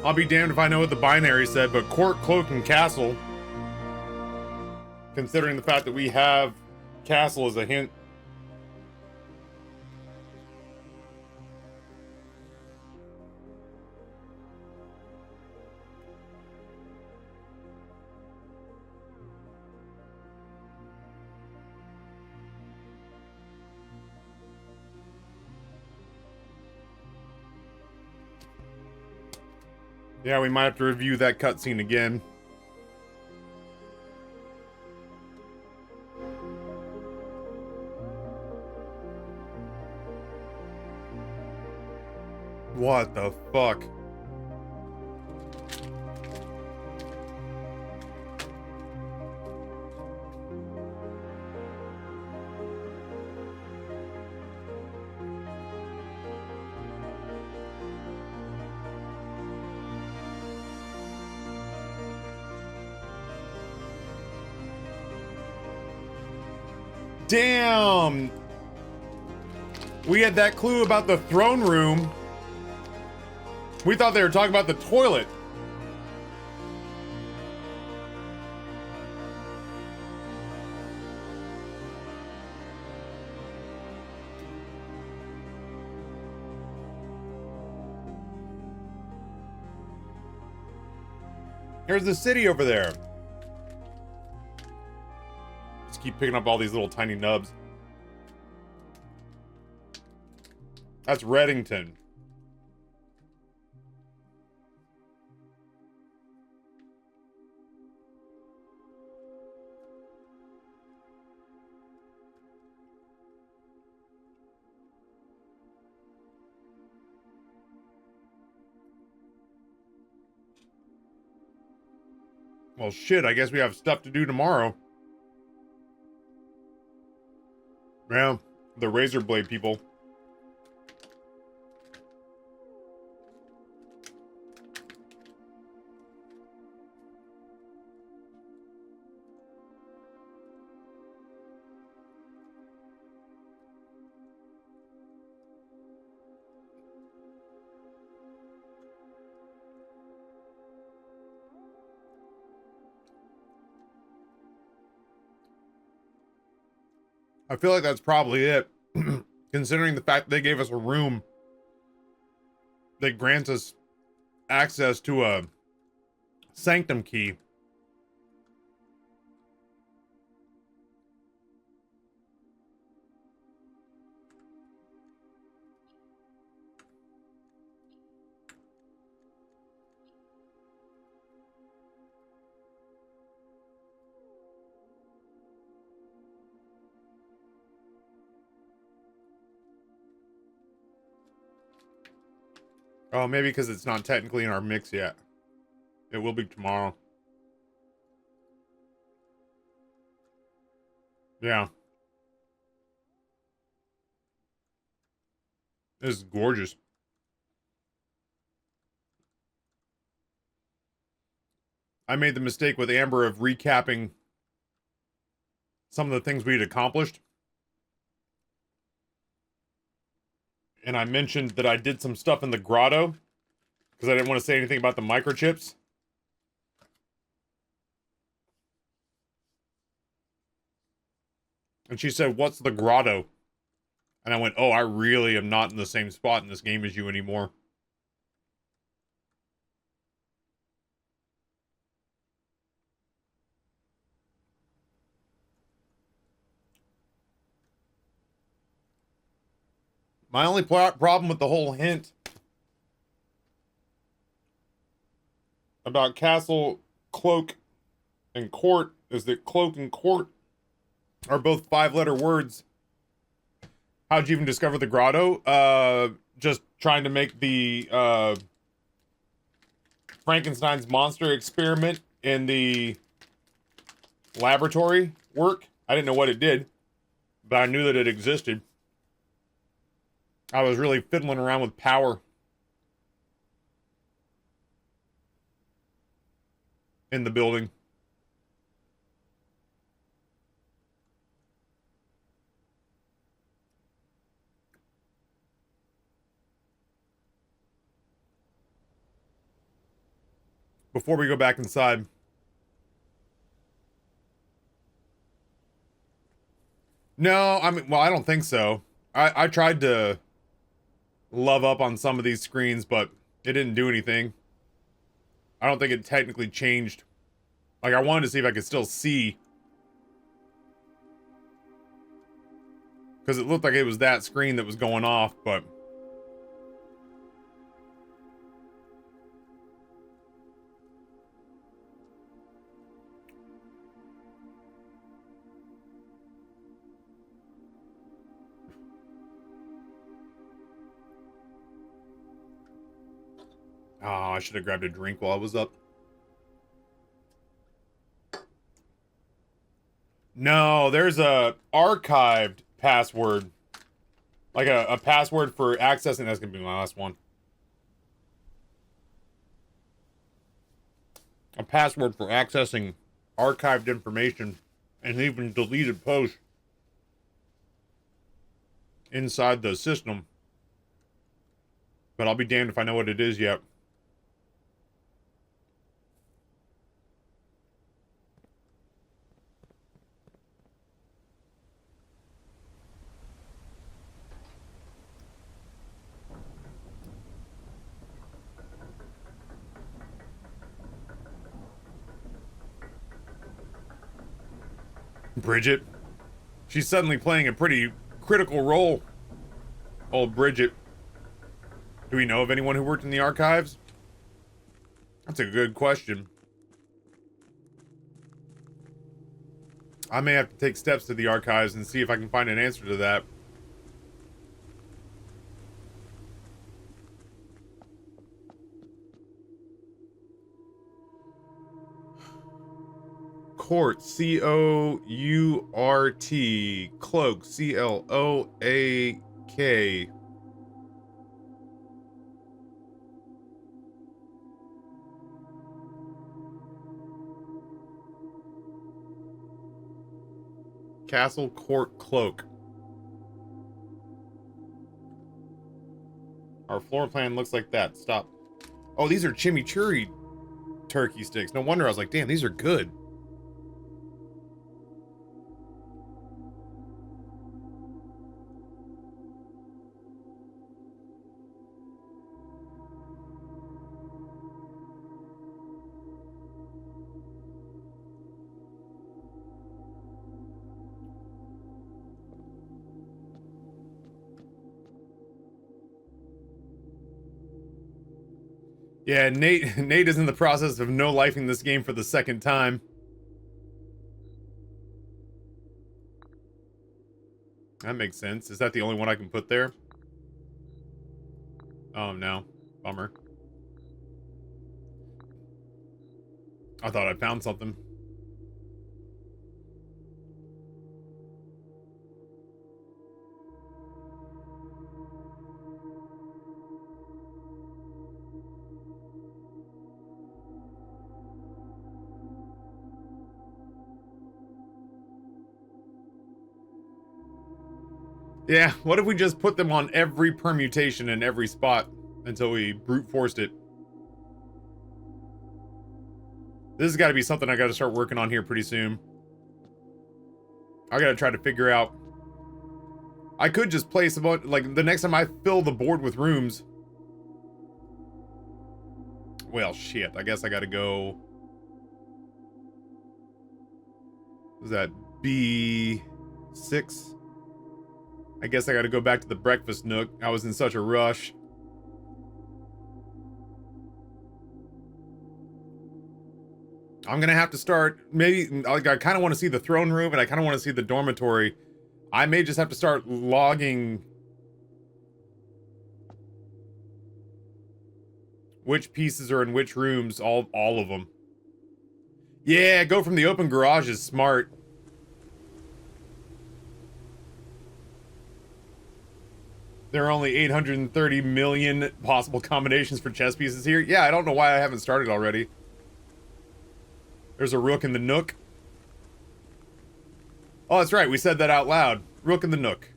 Speaker 1: I'll be damned if I know what the binary said, but court, cloak, and castle. Considering the fact that we have castle as a hint. Yeah, we might have to review that cutscene again. What the fuck? Damn! We had that clue about the throne room. We thought they were talking about the toilet. There's the city over there. Just keep picking up all these little tiny nubs. That's Reddington. Well, shit, I guess we have stuff to do tomorrow. Yeah, the razor blade people. I feel like that's probably it. Considering the fact that they gave us a room that grants us access to a sanctum key. Oh, maybe because it's not technically in our mix yet. It will be tomorrow. Yeah. This is gorgeous. I made the mistake with Amber of recapping some of the things we had accomplished. And I mentioned that I did some stuff in the grotto because I didn't want to say anything about the microchips. And she said, "What's the grotto?" And I went, "Oh, I really am not in the same spot in this game as you anymore." My only problem with the whole hint about castle, cloak, and court is that cloak and court are both 5-letter words. How'd you even discover the grotto? Just trying to make the Frankenstein's monster experiment in the laboratory work. I didn't know what it did, but I knew that it existed. I was really fiddling around with power in the building. Before we go back inside. No, I mean, well, I don't think so. I tried to love up on some of these screens, but it didn't do anything. I don't think it technically changed. Like, I wanted to see if I could still see. Because it looked like it was that screen that was going off, but... Oh, I should have grabbed a drink while I was up. No, there's a archived password. Like a password for accessing. That's going to be my last one. A password for accessing archived information and even deleted posts inside the system. But I'll be damned if I know what it is yet. Bridget. She's suddenly playing a pretty critical role. Old Bridget. Do we know of anyone who worked in the archives? That's a good question. I may have to take steps to the archives and see if I can find an answer to that. Court, C-O-U-R-T, cloak, C-L-O-A-K. Castle Court Cloak. Our floor plan looks like that. Stop. Oh, these are chimichurri turkey sticks. No wonder I was like, damn, these are good. Yeah, Nate is in the process of no-lifing this game for the second time. That makes sense. Is that the only one I can put there? Oh, no. Bummer. I thought I found something. Yeah, what if we just put them on every permutation in every spot until we brute forced it? This has got to be something I got to start working on here pretty soon. I got to try to figure out. I could just place about, like, the next time I fill the board with rooms. Well, shit, I guess I got to go. Was that B6? I guess I gotta go back to the breakfast nook. I was in such a rush. I'm gonna have to start, maybe, like, I kind of want to see the throne room and I kind of want to see the dormitory. I may just have to start logging which pieces are in which rooms, all of them. Yeah, go from the open garage is smart. There are only 830 million possible combinations for chess pieces here. Yeah, I don't know why I haven't started already. There's a rook in the nook. Oh, that's right. We said that out loud. Rook in the nook.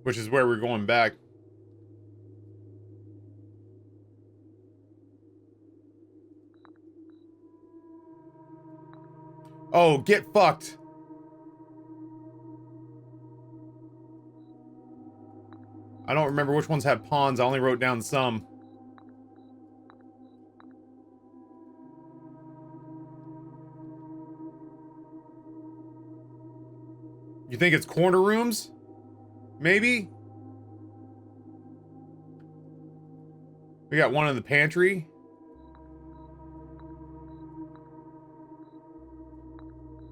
Speaker 1: Which is where we're going back. Oh, get fucked. I don't remember which ones have pawns. I only wrote down some. You think it's corner rooms? Maybe? We got one in the pantry.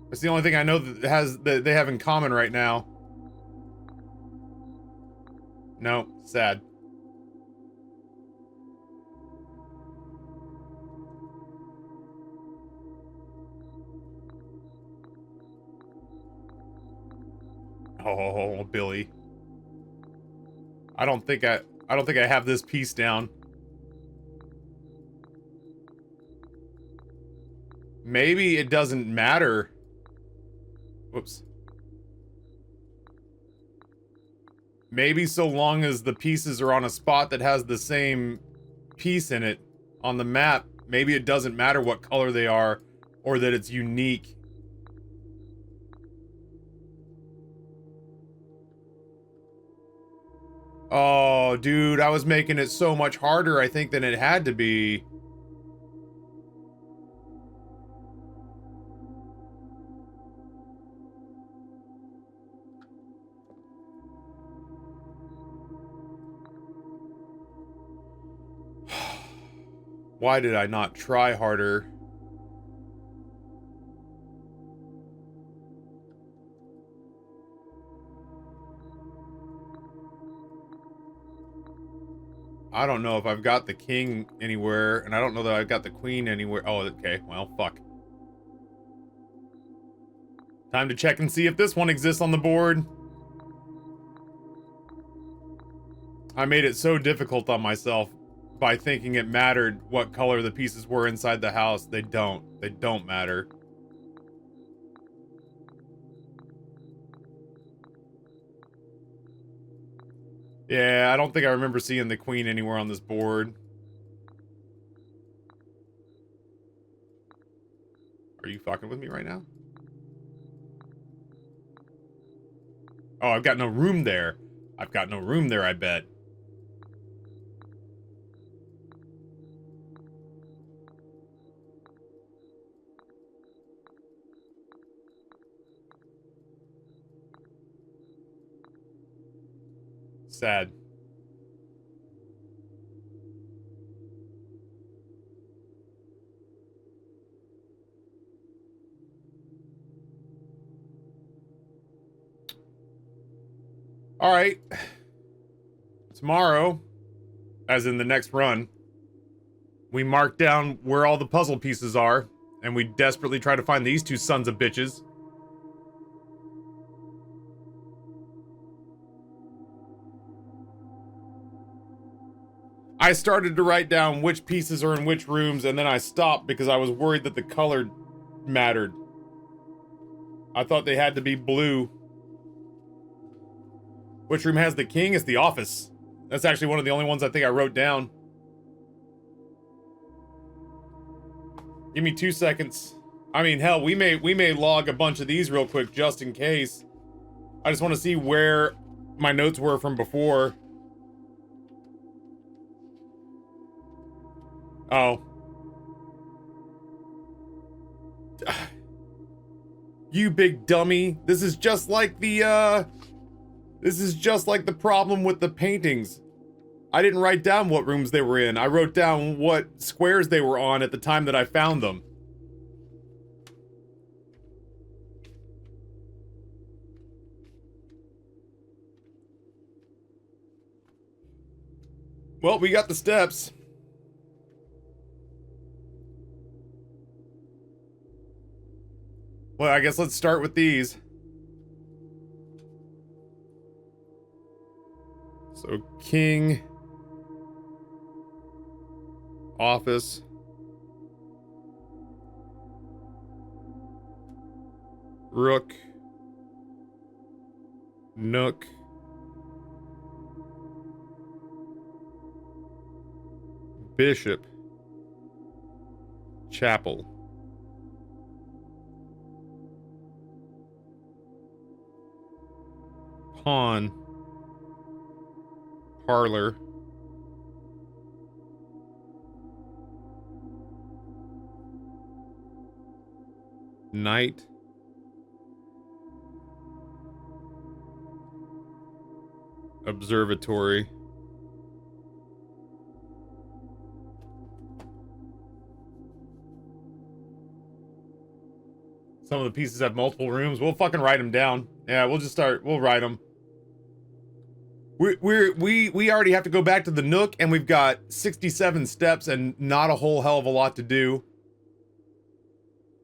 Speaker 1: That's the only thing I know that they have in common right now. No, sad. Oh, Billy. I don't think I have this piece down. Maybe it doesn't matter. Whoops. Maybe so long as the pieces are on a spot that has the same piece in it on the map, maybe it doesn't matter what color they are or that it's unique. Oh, dude, I was making it so much harder, I think, than it had to be. Why did I not try harder? I don't know if I've got the king anywhere, and I don't know that I've got the queen anywhere. Oh, okay. Well, fuck. Time to check and see if this one exists on the board. I made it so difficult on myself by thinking it mattered what color the pieces were inside the house. They don't. They don't matter. Yeah, I don't think I remember seeing the queen anywhere on this board. Are you fucking with me right now? Oh, I've got no room there. I've got no room there, I bet. Sad. All right. Tomorrow, as in the next run, we mark down where all the puzzle pieces are, and we desperately try to find these two sons of bitches. I started to write down which pieces are in which rooms, and then I stopped because I was worried that the color mattered. I thought they had to be blue. Which room has the king? It's the office. That's actually one of the only ones I think I wrote down. Give me 2 seconds. I mean, hell, we may log a bunch of these real quick just in case. I just want to see where my notes were from before. Oh. You big dummy. This is just like the problem with the paintings. I didn't write down what rooms they were in. I wrote down what squares they were on at the time that I found them. Well, we got the steps. Well, I guess let's start with these. So, king, office, rook, nook, bishop, chapel, pawn, parlor, knight, observatory, some of the pieces have multiple rooms. We'll fucking write them down. Yeah, we'll just start. We'll write them. We already have to go back to the Nook, and we've got 67 steps and not a whole hell of a lot to do.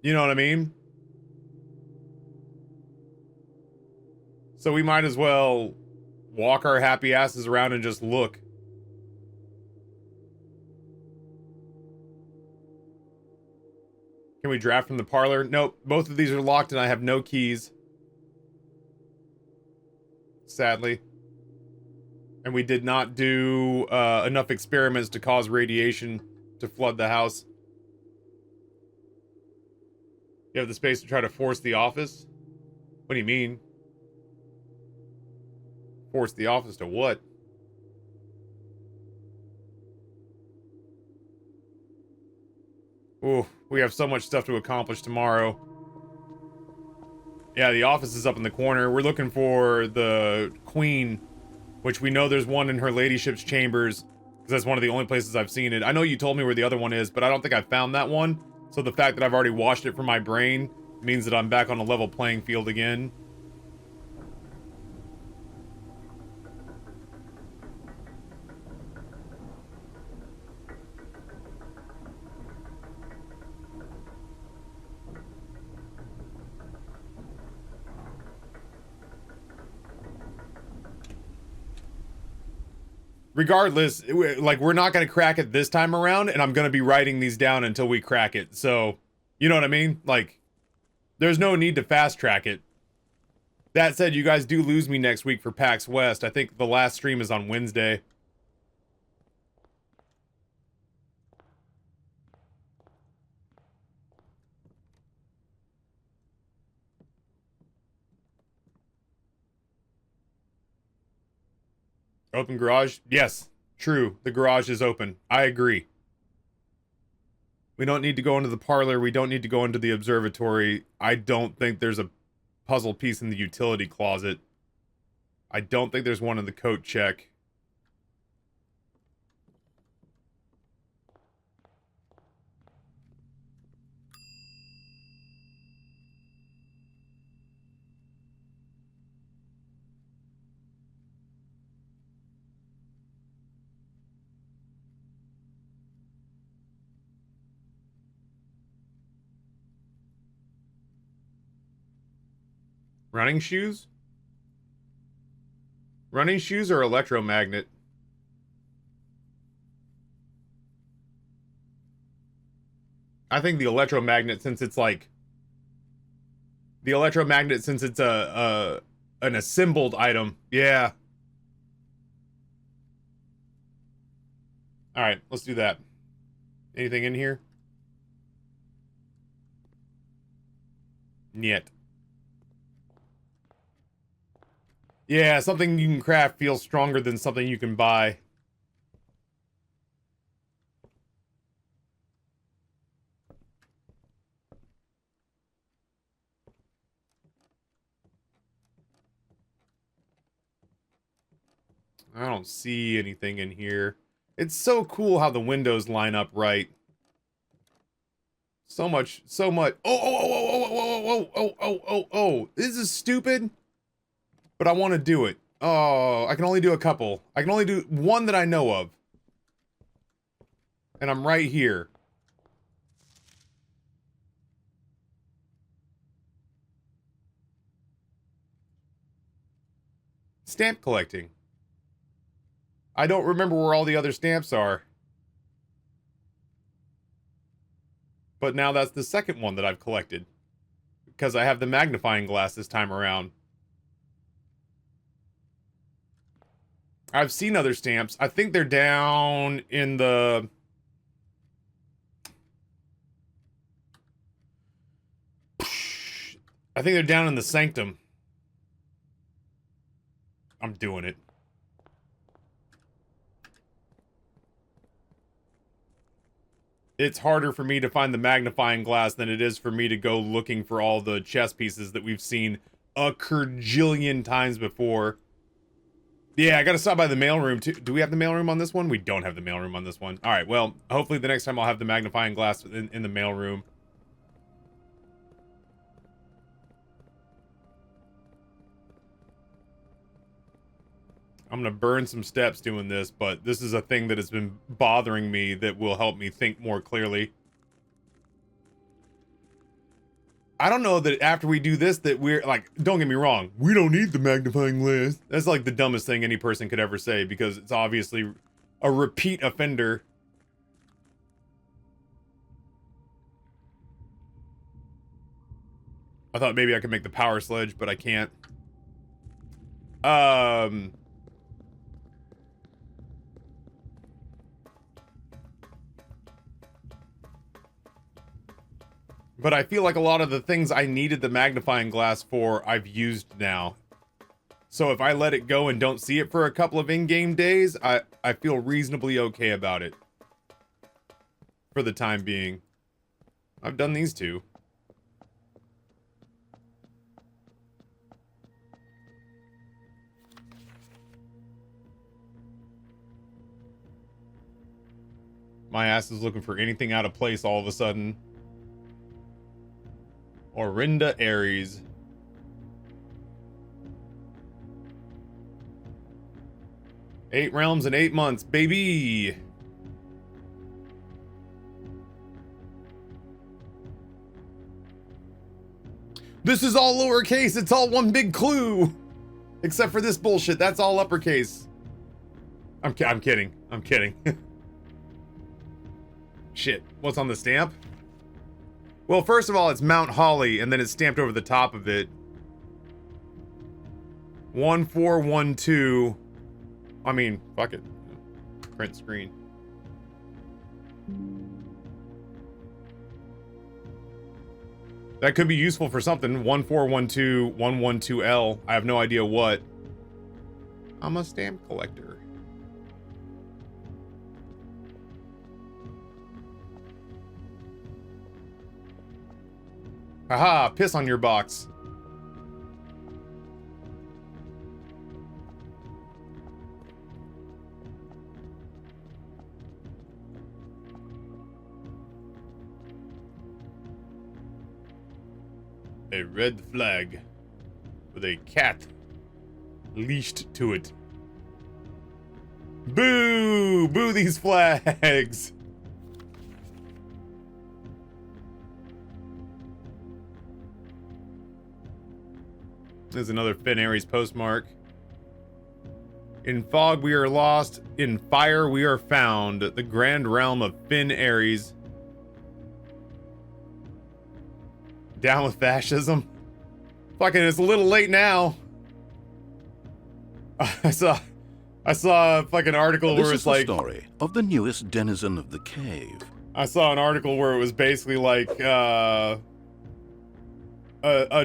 Speaker 1: You know what I mean? So we might as well walk our happy asses around and just look. Can we draft from the parlor? Nope, both of these are locked and I have no keys. Sadly. And we did not do enough experiments to cause radiation to flood the house. You have the space to try to force the office? What do you mean? Force the office to what? Ooh, we have so much stuff to accomplish tomorrow. Yeah, the office is up in the corner. We're looking for the queen, which we know there's one in her ladyship's chambers, because that's one of the only places I've seen it. I know you told me where the other one is, but I don't think I found that one. So the fact that I've already washed it from my brain means that I'm back on a level playing field again. Regardless, like, we're not going to crack it this time around, and I'm going to be writing these down until we crack it. So, you know what I mean? Like, there's no need to fast track it. That said, you guys do lose me next week for PAX West. I think the last stream is on Wednesday. Open garage? Yes, true. The garage is open. I agree. We don't need to go into the parlor. We don't need to go into the observatory. I don't think there's a puzzle piece in the utility closet. I don't think there's one in the coat check. Running shoes? Running shoes or electromagnet? I think the electromagnet, since it's like... The electromagnet, since it's an assembled item. Yeah. Alright, let's do that. Anything in here? Niet. Yeah, something you can craft feels stronger than something you can buy. I don't see anything in here. It's so cool how the windows line up right. So much. Oh. This is stupid. But I want to do it. Oh, I can only do a couple. I can only do one that I know of. And I'm right here. Stamp collecting. I don't remember where all the other stamps are. But now that's the second one that I've collected. Because I have the magnifying glass this time around. I've seen other stamps. I think they're down in the... I think they're down in the sanctum. I'm doing it. It's harder for me to find the magnifying glass than it is for me to go looking for all the chess pieces that we've seen a kerjillion times before. Yeah, I gotta stop by the mailroom too. Do we have the mailroom on this one? We don't have the mailroom on this one. Alright, well, hopefully the next time I'll have the magnifying glass in the mailroom. I'm gonna burn some steps doing this, but this is a thing that has been bothering me that will help me think more clearly. I don't know that after we do this that we're, like, don't get me wrong, we don't need the magnifying glass. That's like the dumbest thing any person could ever say because it's obviously a repeat offender. I thought maybe I could make the power sledge, but I can't. But I feel like a lot of the things I needed the magnifying glass for, I've used now. So if I let it go and don't see it for a couple of in-game days, I feel reasonably okay about it. For the time being. I've done these two. My ass is looking for anything out of place all of a sudden. Orinda Aries. Eight realms in 8 months, baby! This is all lowercase, it's all one big clue! Except for this bullshit, that's all uppercase. I'm kidding. I'm kidding. Shit, what's on the stamp? Well, first of all, it's Mount Holly, and then it's stamped over the top of it. 1412. I mean, fuck it. Print screen. That could be useful for something. 1412 112L. I have no idea what. I'm a stamp collector. Haha, piss on your box. A red flag with a cat leashed to it. Boo! Boo these flags! There's another Finn Aries postmark. In fog we are lost, in fire we are found. The grand realm of Finn Aries. Down with fascism. Fucking, it's a little late now. I saw a fucking article where it's like...
Speaker 2: This is the story of the newest denizen of the cave.
Speaker 1: I saw an article where it was basically like, a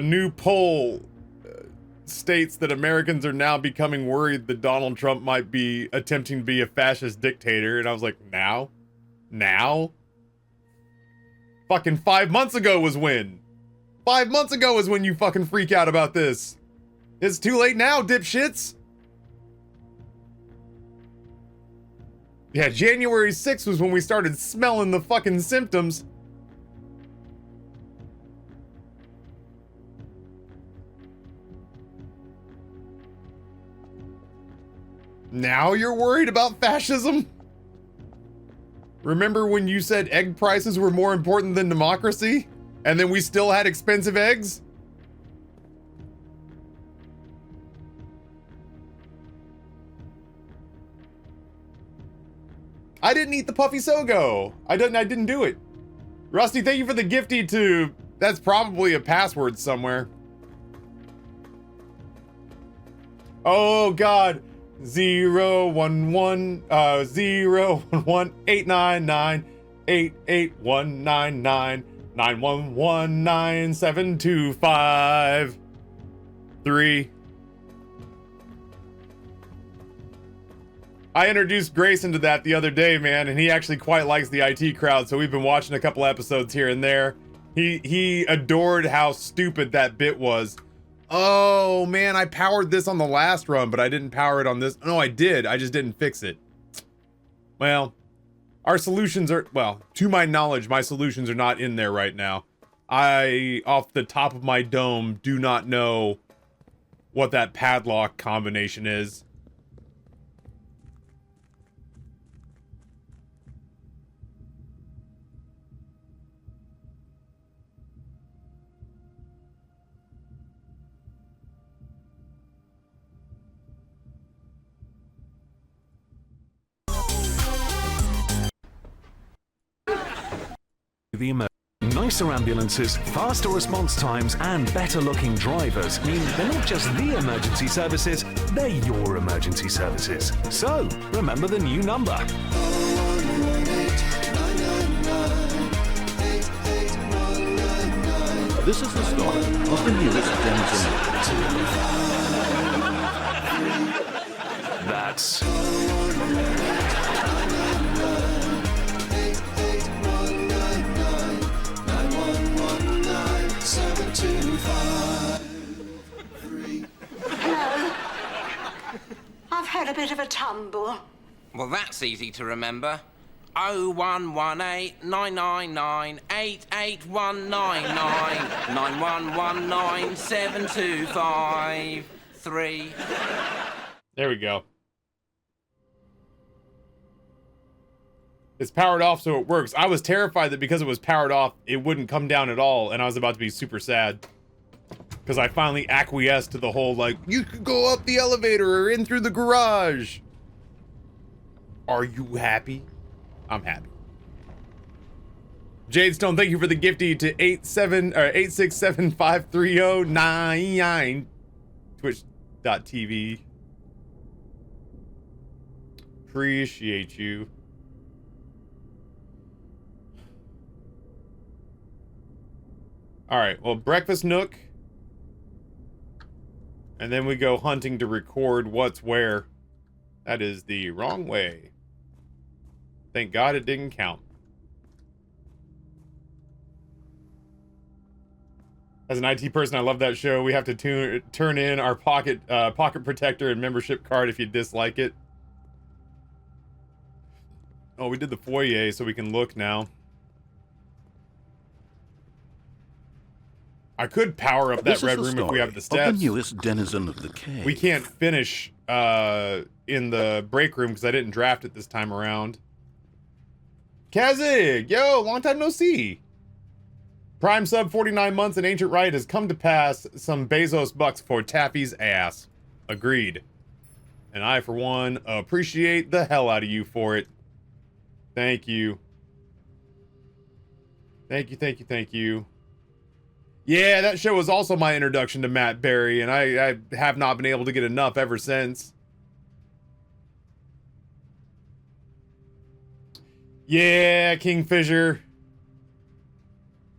Speaker 1: new poll states that Americans are now becoming worried that Donald Trump might be attempting to be a fascist dictator. And I was like, now? Now? Fucking 5 months ago was when? 5 months ago is when you fucking freak out about this. It's too late now, dipshits. Yeah, January 6th was when we started smelling the fucking symptoms. Now you're worried about fascism? Remember when you said egg prices were more important than democracy? And then we still had expensive eggs? I didn't eat the Puffy Sogo. I didn't do it. Rusty, thank you for the gifty to... That's probably a password somewhere. Oh God. 011-899-88199-911-97253. I introduced Grayson to that the other day, man, and he actually quite likes the IT crowd, so we've been watching a couple episodes here and there. He adored how stupid that bit was. Oh, man, I powered this on the last run, but I didn't power it on this. No, I did. I just didn't fix it. Well, our solutions are... Well, to my knowledge, my solutions are not in there right now. I, off the top of my dome, do not know what that padlock combination is.
Speaker 6: Nicer ambulances, faster response times, and better looking drivers mean they're not just the emergency services, they're your emergency services. So, remember the new number.
Speaker 2: This is the story of the newest denizen.
Speaker 6: That's...
Speaker 7: I've had a bit of a tumble.
Speaker 8: Well, that's easy to remember. 0118988119991197253.
Speaker 1: There we go. It's powered off, so it works. I was terrified that because it was powered off, it wouldn't come down at all, and I was about to be super sad. Because I finally acquiesced to the whole, like, you could go up the elevator or in through the garage. Are you happy? I'm happy. Jadestone, thank you for the gifty to 8675309 twitch.tv. Appreciate you. All right, well, breakfast nook. And then we go hunting to record what's where. That is the wrong way. Thank God it didn't count. As an IT person, I love that show. We have to turn in our pocket protector and membership card if you dislike it. Oh, we did the foyer so we can look now. I could power up that
Speaker 2: This is
Speaker 1: red
Speaker 2: the
Speaker 1: room if we
Speaker 2: story
Speaker 1: have the
Speaker 2: of
Speaker 1: steps.
Speaker 2: the newest denizen of the cave.
Speaker 1: We can't finish in the break room because I didn't draft it this time around. Kazig, yo, long time no see. Prime sub 49 months and Ancient Right has come to pass. Some Bezos bucks for Taffy's ass. Agreed. And I, for one, appreciate the hell out of you for it. Thank you. Thank you, thank you, thank you. Yeah, that show was also my introduction to Matt Berry, and I have not been able to get enough ever since. Yeah, Kingfisher.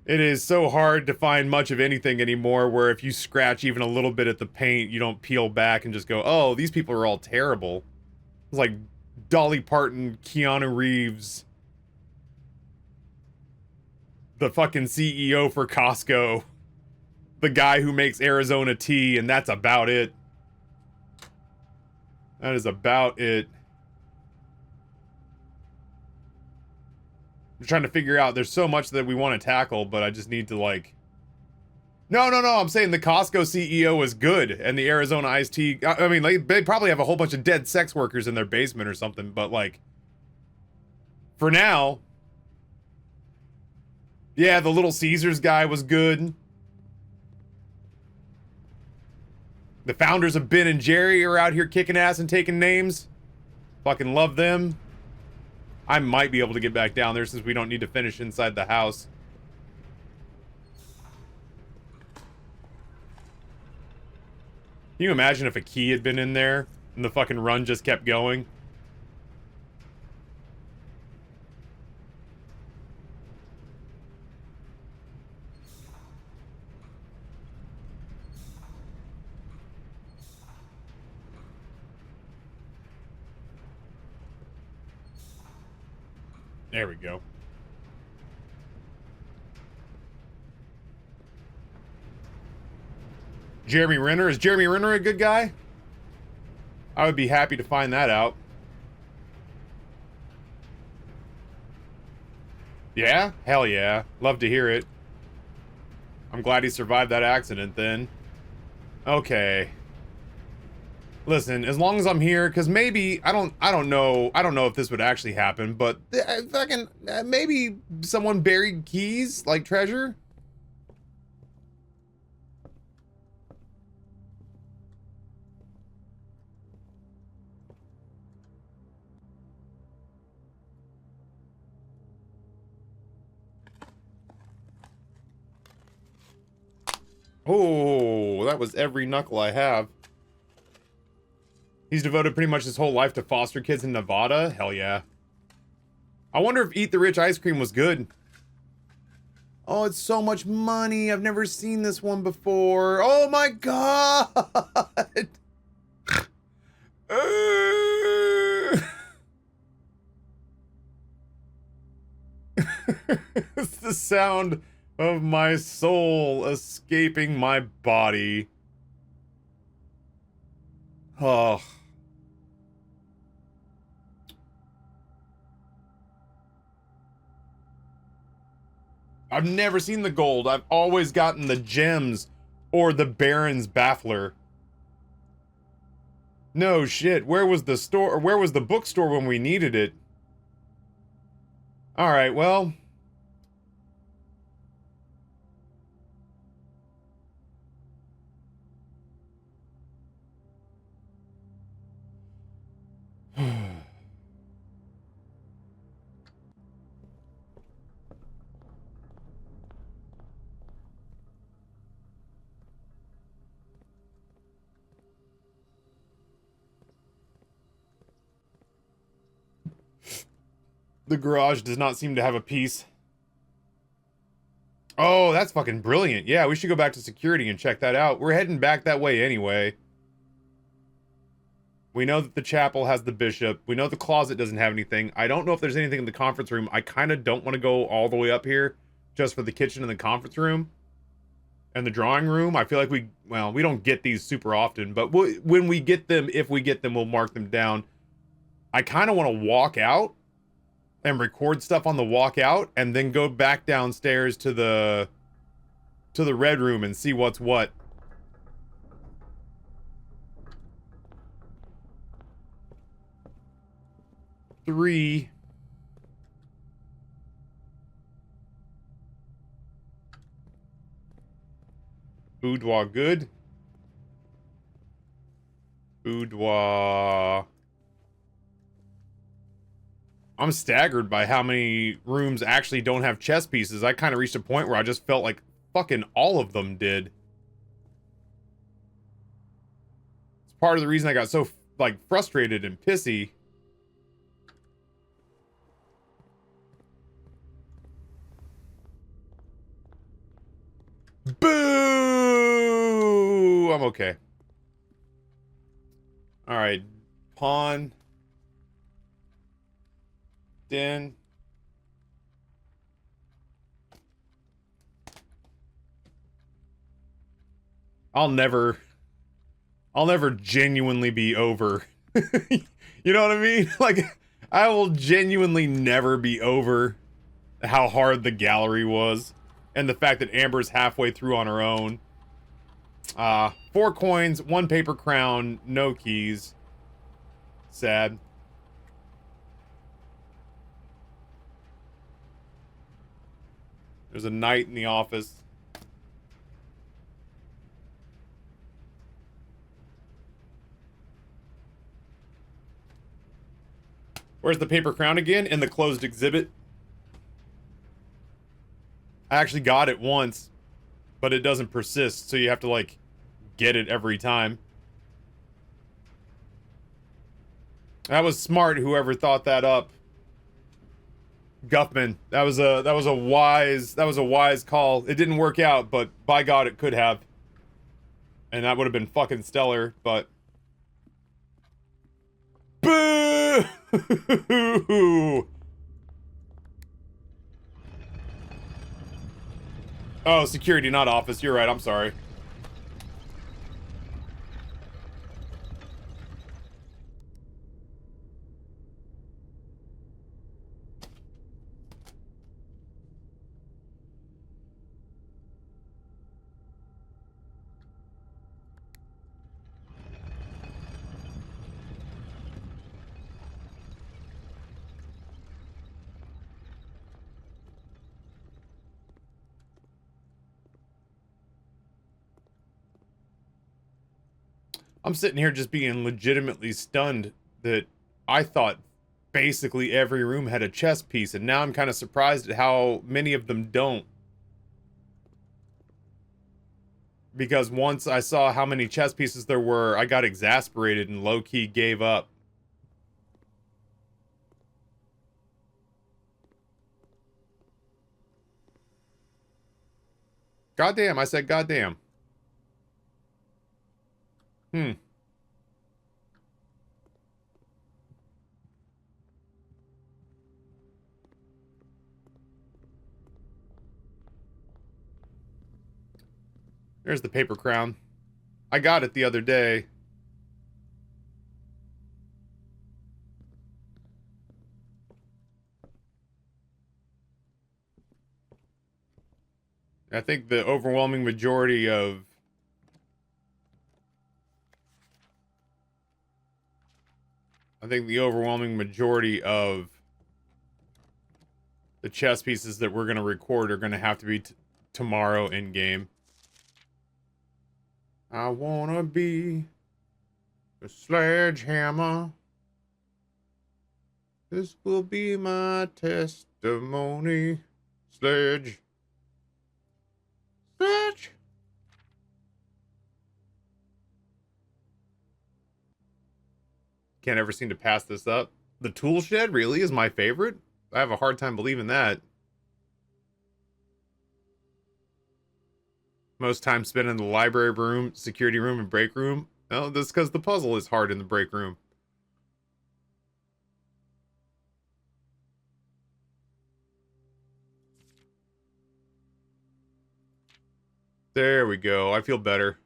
Speaker 1: It is so hard to find much of anything anymore where if you scratch even a little bit at the paint, you don't peel back and just go, oh, these people are all terrible. It's like Dolly Parton, Keanu Reeves, the fucking CEO for Costco, the guy who makes Arizona tea, and that's about it. That is about it. I'm trying to figure out, there's so much that we want to tackle, but I just need to like... No, I'm saying the Costco CEO is good, and the Arizona iced tea... I mean, they probably have a whole bunch of dead sex workers in their basement or something, but like... For now... Yeah, the Little Caesars guy was good. The founders of Ben and Jerry are out here kicking ass and taking names. Fucking love them. I might be able to get back down there since we don't need to finish inside the house. Can you imagine if a key had been in there and the fucking run just kept going? There we go. Jeremy Renner. Is Jeremy Renner a good guy? I would be happy to find that out. Yeah? Hell yeah. Love to hear it. I'm glad he survived that accident then. Okay. Listen, as long as I'm here, because maybe I don't know if this would actually happen, but fucking maybe someone buried keys like treasure. Oh, that was every knuckle I have. He's devoted pretty much his whole life to foster kids in Nevada? Hell yeah. I wonder if Eat the Rich ice cream was good. Oh, it's so much money. I've never seen this one before. Oh my god! It's the sound of my soul escaping my body. Oh. I've never seen the gold. I've always gotten the gems or the Baron's Baffler. No shit. Where was the store, or where was the bookstore when we needed it? All right, well. The garage does not seem to have a piece. Oh, that's fucking brilliant. Yeah, we should go back to security and check that out. We're heading back that way anyway. We know that the chapel has the bishop. We know the closet doesn't have anything. I don't know if there's anything in the conference room. I kind of don't want to go all the way up here just for the kitchen and the conference room and the drawing room. I feel like we don't get these super often, but when we get them, if we get them, we'll mark them down. I kind of want to walk out and record stuff on the walk out and then go back downstairs to to the red room and see what's what. Three. Boudoir good. Boudoir. I'm staggered by how many rooms actually don't have chess pieces. I kind of reached a point where I just felt like fucking all of them did. It's part of the reason I got so, like, frustrated and pissy. Boo! I'm okay. Alright. Pawn. Den. I'll never genuinely be over. You know what I mean? Like, I will genuinely never be over how hard the gallery was. And the fact that Amber's halfway through on her own. 4 coins, 1 paper crown, no keys. Sad. There's a knight in the office. Where's the paper crown again? In the closed exhibit. I actually got it once, but it doesn't persist, so you have to, like, get it every time. That was smart, whoever thought that up. Guffman. That was a wise call. It didn't work out, but by God it could have. And that would have been fucking stellar, but boo! Oh, security, not office. You're right. I'm sorry. I'm sitting here just being legitimately stunned that I thought basically every room had a chess piece, and now I'm kind of surprised at how many of them don't. Because once I saw how many chess pieces there were, I got exasperated and low-key gave up. Goddamn, I said goddamn. There's the paper crown. I got it the other day. I think the overwhelming majority of the chess pieces that we're going to record are going to have to be tomorrow in game. I wanna be a sledgehammer. This will be my testimony. Sledge. Can't ever seem to pass this up. The tool shed really is my favorite? I have a hard time believing that. Most time spent in the library room, security room, and break room. Oh, that's because the puzzle is hard in the break room. There we go. I feel better.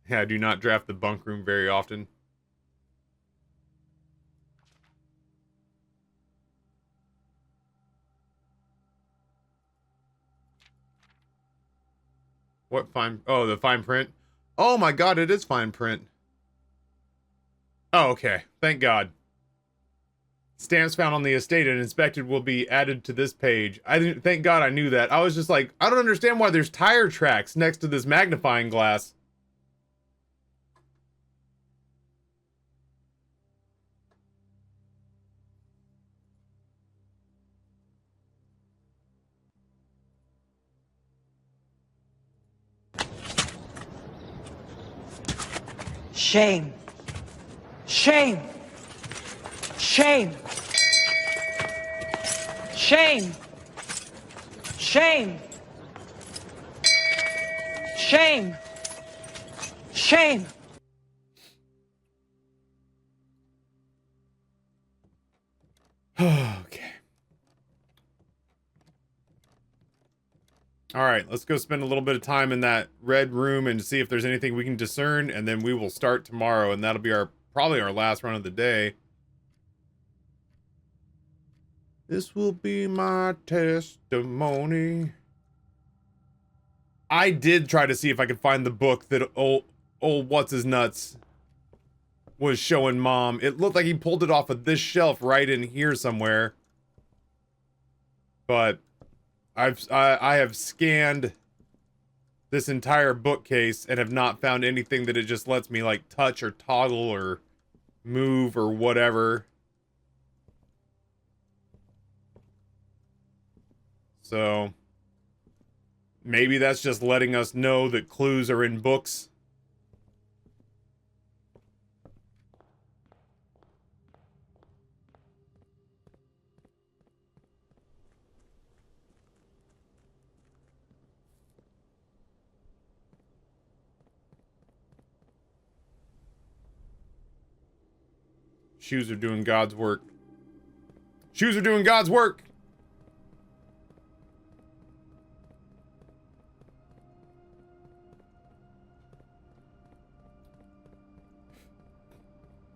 Speaker 1: Yeah, I do not draft the bunk room very often. What fine? Oh, the fine print. Oh my God, it is fine print. Oh, okay. Thank God. Stamps found on the estate and inspected will be added to this page. I didn't. Thank God I knew that. I was just like, I don't understand why there's tire tracks next to this magnifying glass.
Speaker 9: Shame. Shame. Shame. Shame. Shame. Shame. Shame.
Speaker 1: Okay. All right, let's go spend a little bit of time in that red room and see if there's anything we can discern, and then we will start tomorrow, and that'll be probably our last run of the day. This will be my testimony. I did try to see if I could find the book that old what's his nuts was showing Mom. It looked like he pulled it off of this shelf right in here somewhere. But I have scanned this entire bookcase and have not found anything that it just lets me like touch or toggle or move or whatever. So maybe that's just letting us know that clues are in books. Shoes are doing God's work. Shoes are doing God's work.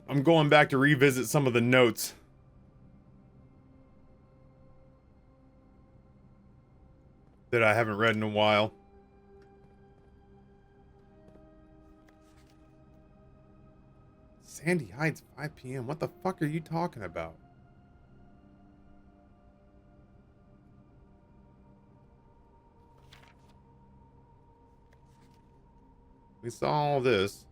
Speaker 1: I'm going back to revisit some of the notes. That I haven't read in a while. Sandy Heights, 5 p.m. What the fuck are you talking about? We saw all this.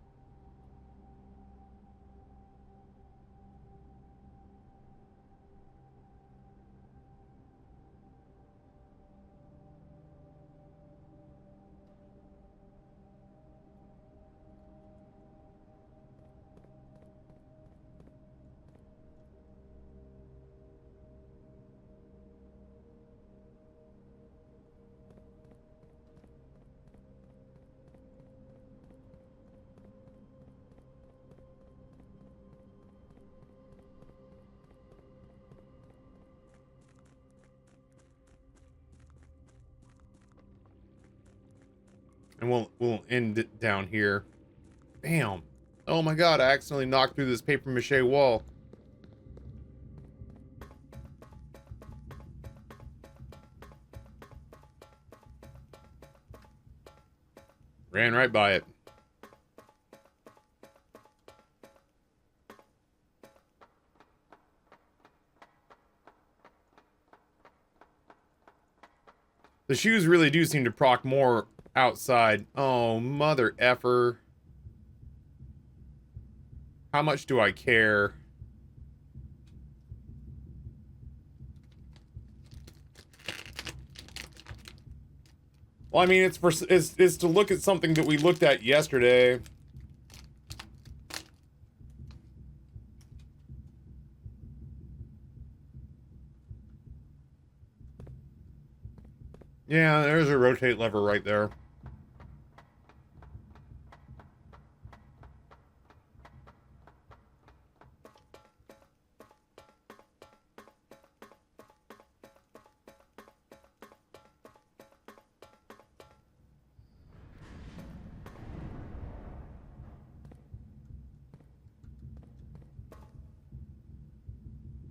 Speaker 1: And we'll end it down here. Bam. Oh my God, I accidentally knocked through this paper mache wall. Ran right by it. The shoes really do seem to proc more outside. Oh, mother effer. How much do I care? Well, I mean, it's to look at something that we looked at yesterday. Yeah, there's a rotate lever right there.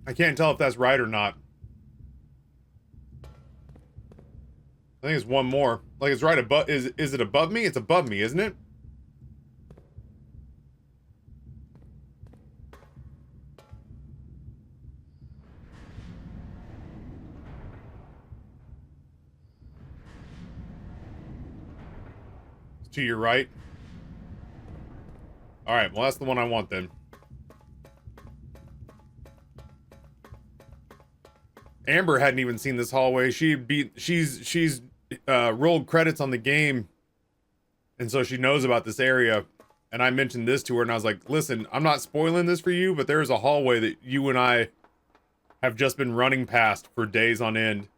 Speaker 1: I can't tell if that's right or not. I think it's one more. Like it's right above, is it above me? It's above me, isn't it? It's to your right. All right, well that's the one I want then. Amber hadn't even seen this hallway. She's rolled credits on the game, and so she knows about this area. And I mentioned this to her, and I was like, listen, I'm not spoiling this for you, but there's a hallway that you and I have just been running past for days on end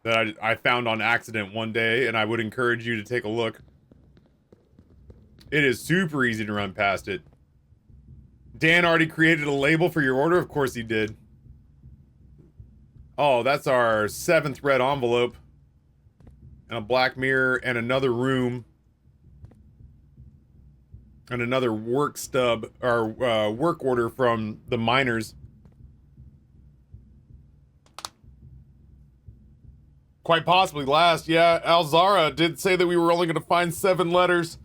Speaker 1: that I found on accident one day, and I would encourage you to take a look. It is super easy to run past it. Dan already created a label for your order? Of course he did. Oh, that's our 7th red envelope. And a black mirror and another room. And another work stub, or work order from the miners. Quite possibly last, yeah. Alzara did say that we were only going to find 7 letters.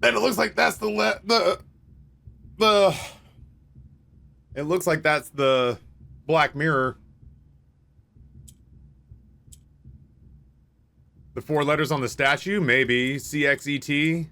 Speaker 1: And it looks like that's it looks like that's the Black Mirror. The 4 letters on the statue? Maybe. CXET?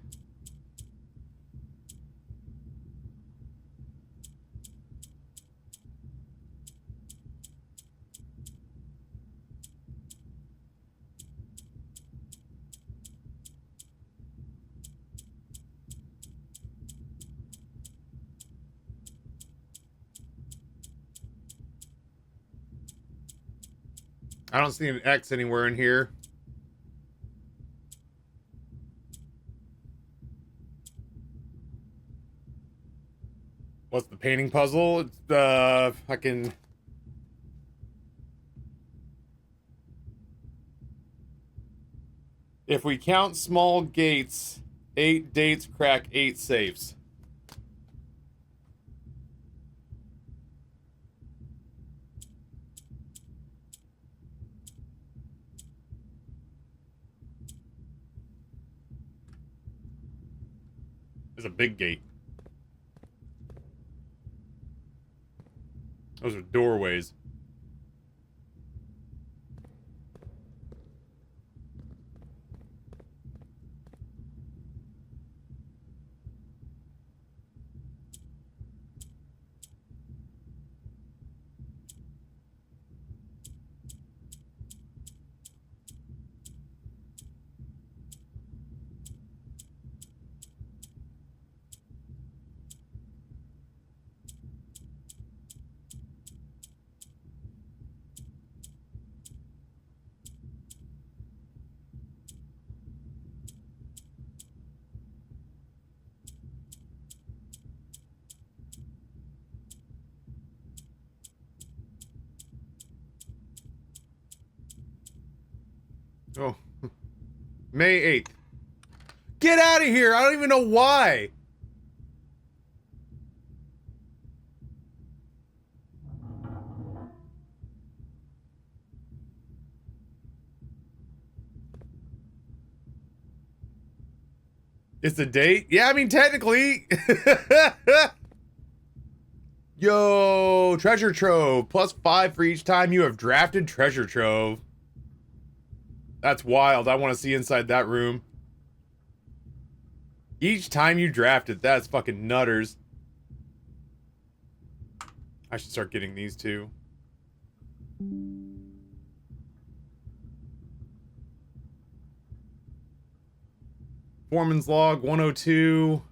Speaker 1: I don't see an X anywhere in here. What's the painting puzzle? It's fucking... If we count small gates, 8 dates crack 8 safes. There's a big gate. Those are doorways. Oh, May 8th. Get out of here! I don't even know why! It's a date? Yeah, I mean, technically. Yo, treasure trove. +5 for each time you have drafted treasure trove. That's wild. I want to see inside that room. Each time you draft it, that's fucking nutters. I should start getting these too. Foreman's log 102.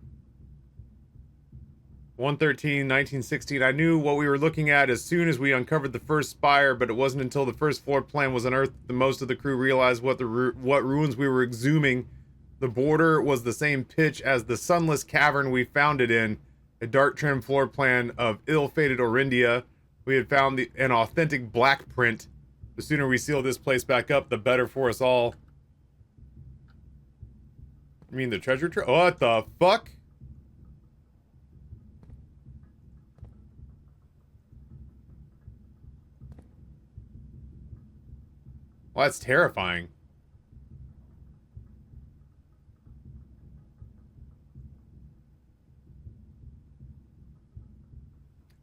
Speaker 1: 113, 1916. I knew what we were looking at as soon as we uncovered the first spire, but it wasn't until the first floor plan was unearthed that most of the crew realized what ruins we were exhuming. The border was the same pitch as the sunless cavern we found it in, a dark trim floor plan of ill-fated Orindia. We had found an authentic black print. The sooner we seal this place back up, the better for us all. I mean the treasure trove? What the fuck? Well, that's terrifying.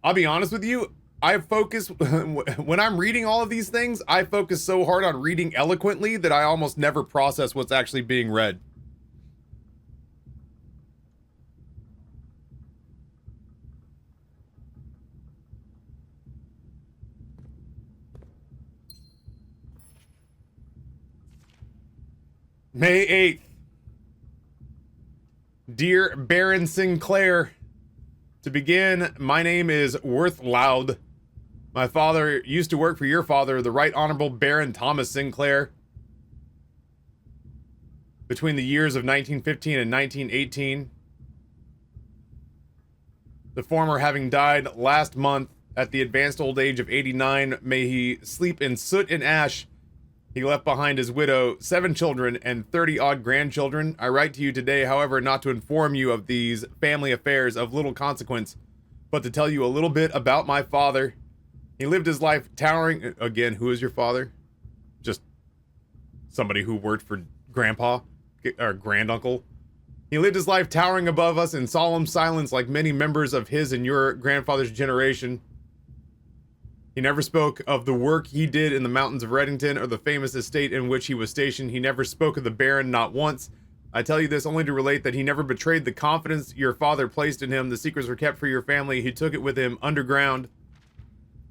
Speaker 1: I'll be honest with you, I focus, when I'm reading all of these things, I focus so hard on reading eloquently that I almost never process what's actually being read. May 8th. Dear Baron Sinclair, to begin, my name is Worth Loud. My father used to work for your father, the Right Honorable Baron Thomas Sinclair. Between the years of 1915 and 1918. The former having died last month at the advanced old age of 89, may he sleep in soot and ash. He left behind his widow, 7 children, and 30-odd grandchildren. I write to you today, however, not to inform you of these family affairs of little consequence, but to tell you a little bit about my father. He lived his life towering... Again, who is your father? Just somebody who worked for Grandpa or Granduncle. He lived his life towering above us in solemn silence like many members of his and your grandfather's generation. He never spoke of the work he did in the mountains of Reddington or the famous estate in which he was stationed. He never spoke of the Baron, not once. I tell you this only to relate that he never betrayed the confidence your father placed in him. The secrets were kept for your family. He took it with him underground.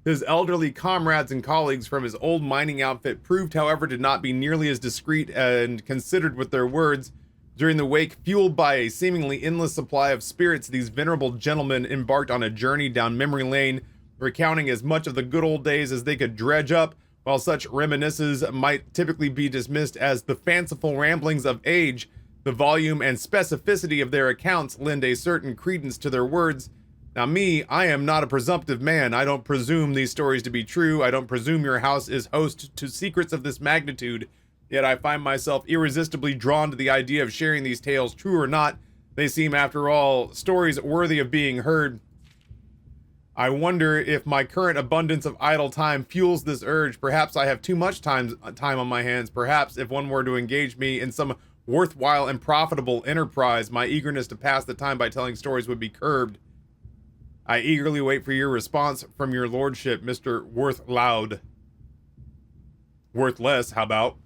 Speaker 1: His elderly comrades and colleagues from his old mining outfit proved, however, to not be nearly as discreet and considered with their words. During the wake, fueled by a seemingly endless supply of spirits, these venerable gentlemen embarked on a journey down memory lane, recounting as much of the good old days as they could dredge up. While such reminiscences might typically be dismissed as the fanciful ramblings of age, the volume and specificity of their accounts lend a certain credence to their words. Now me, I am not a presumptive man. I don't presume these stories to be true. I don't presume your house is host to secrets of this magnitude. Yet I find myself irresistibly drawn to the idea of sharing these tales, true or not. They seem, after all, stories worthy of being heard. I wonder if my current abundance of idle time fuels this urge. Perhaps I have too much time on my hands. Perhaps if one were to engage me in some worthwhile and profitable enterprise, my eagerness to pass the time by telling stories would be curbed. I eagerly wait for your response from your lordship, Mr. Worth Loud. Worthless, how about?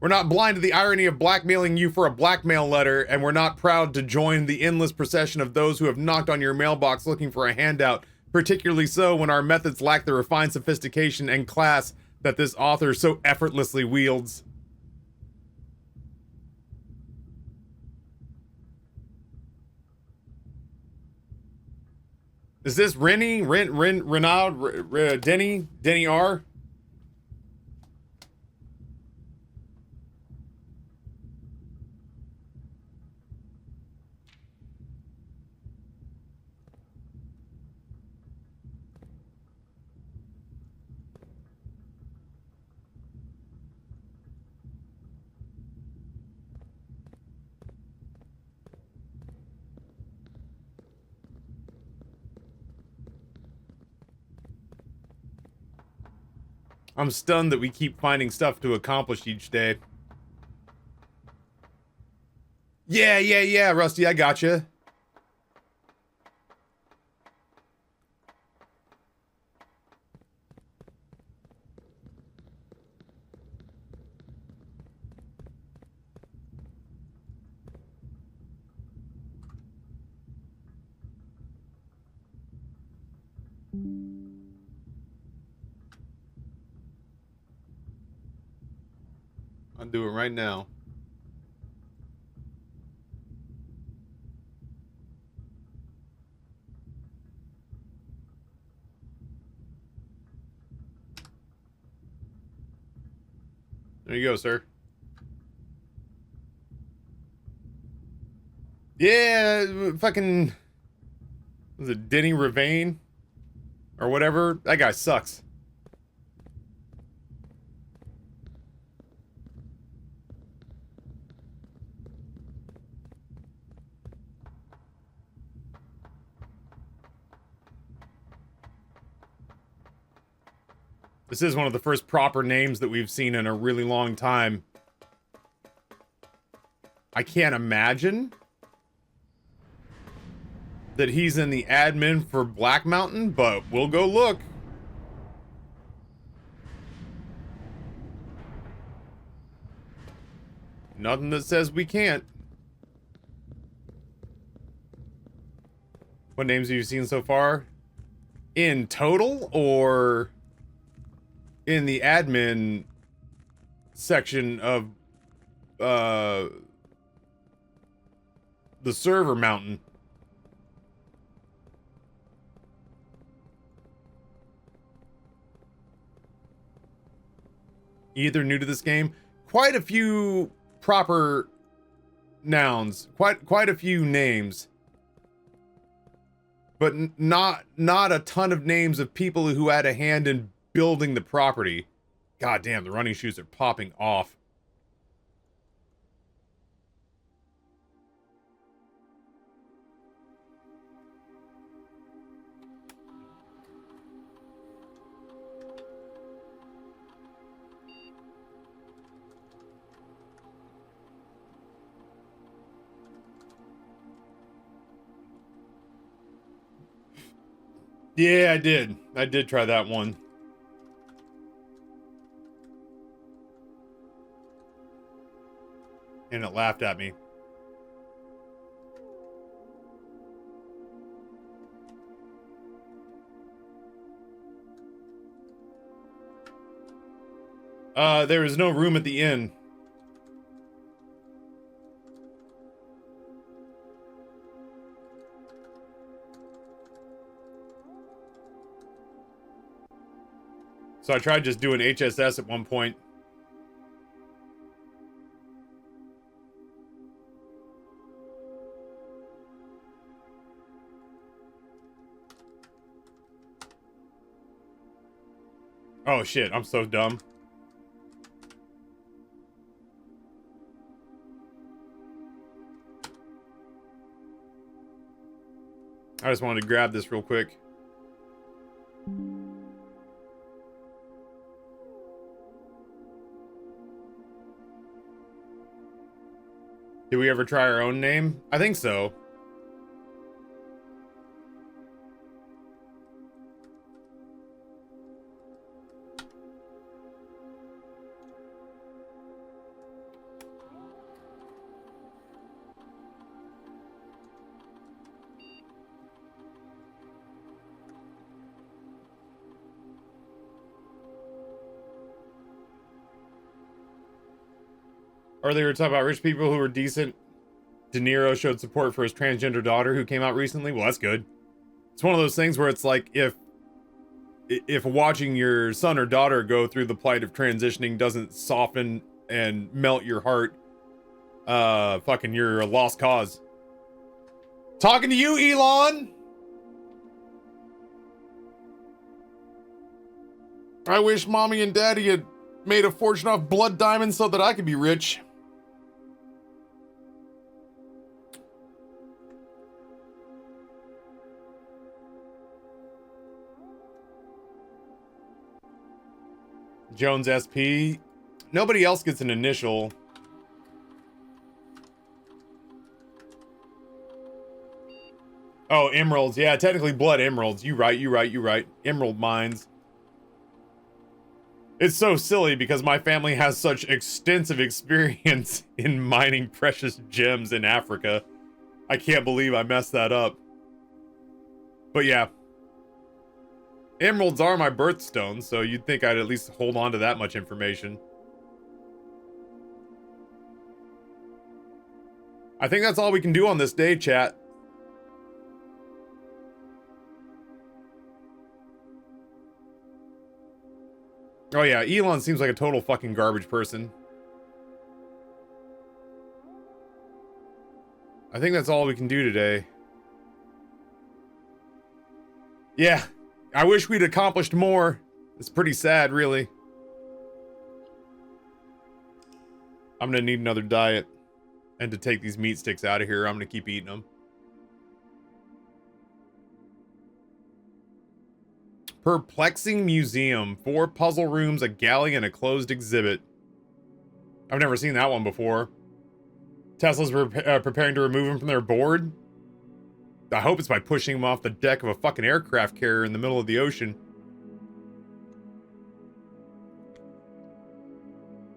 Speaker 1: We're not blind to the irony of blackmailing you for a blackmail letter, and we're not proud to join the endless procession of those who have knocked on your mailbox looking for a handout, particularly so when our methods lack the refined sophistication and class that this author so effortlessly wields. Is this Rennie? Renaud? Denny R? I'm stunned that we keep finding stuff to accomplish each day. Yeah, Rusty, I gotcha. I'll do it right now. There you go, sir. Yeah, fucking... Was it Denny Ravane? Or whatever? That guy sucks. This is one of the first proper names that we've seen in a really long time. I can't imagine that he's in the admin for Black Mountain, but we'll go look. Nothing that says we can't. What names have you seen so far? In total or in the admin section of the server mountain? Either new to this game. Quite a few proper nouns. Quite a few names. But not a ton of names of people who had a hand in building the property. God damn, the running shoes are popping off. Yeah, I did. I did try that one. And it laughed at me. There is no room at the inn. So I tried just doing HSS at one point. Oh shit, I'm so dumb. I just wanted to grab this real quick. Did we ever try our own name? I think so. Earlier, we were talking about rich people who were decent. De Niro showed support for his transgender daughter who came out recently. Well, that's good. It's one of those things where it's like, if watching your son or daughter go through the plight of transitioning doesn't soften and melt your heart, fucking you're a lost cause. Talking to you, Elon! I wish mommy and daddy had made a fortune off blood diamonds so that I could be rich. Jones SP. Nobody else gets an initial. Oh, emeralds. Yeah, technically blood emeralds. You right. Emerald mines. It's so silly because my family has such extensive experience in mining precious gems in Africa. I can't believe I messed that up. But yeah. Emeralds are my birthstone, so you'd think I'd at least hold on to that much information. I think that's all we can do on this day, chat. Oh yeah, Elon seems like a total fucking garbage person. I think that's all we can do today. Yeah. I wish we'd accomplished more. It's pretty sad, really. I'm gonna need another diet. And to take these meat sticks out of here, I'm gonna keep eating them. Perplexing museum. 4 puzzle rooms, a galley, and a closed exhibit. I've never seen that one before. Tesla's preparing to remove him from their board. I hope it's by pushing him off the deck of a fucking aircraft carrier in the middle of the ocean.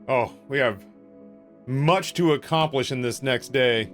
Speaker 1: Oh, we have much to accomplish in this next day.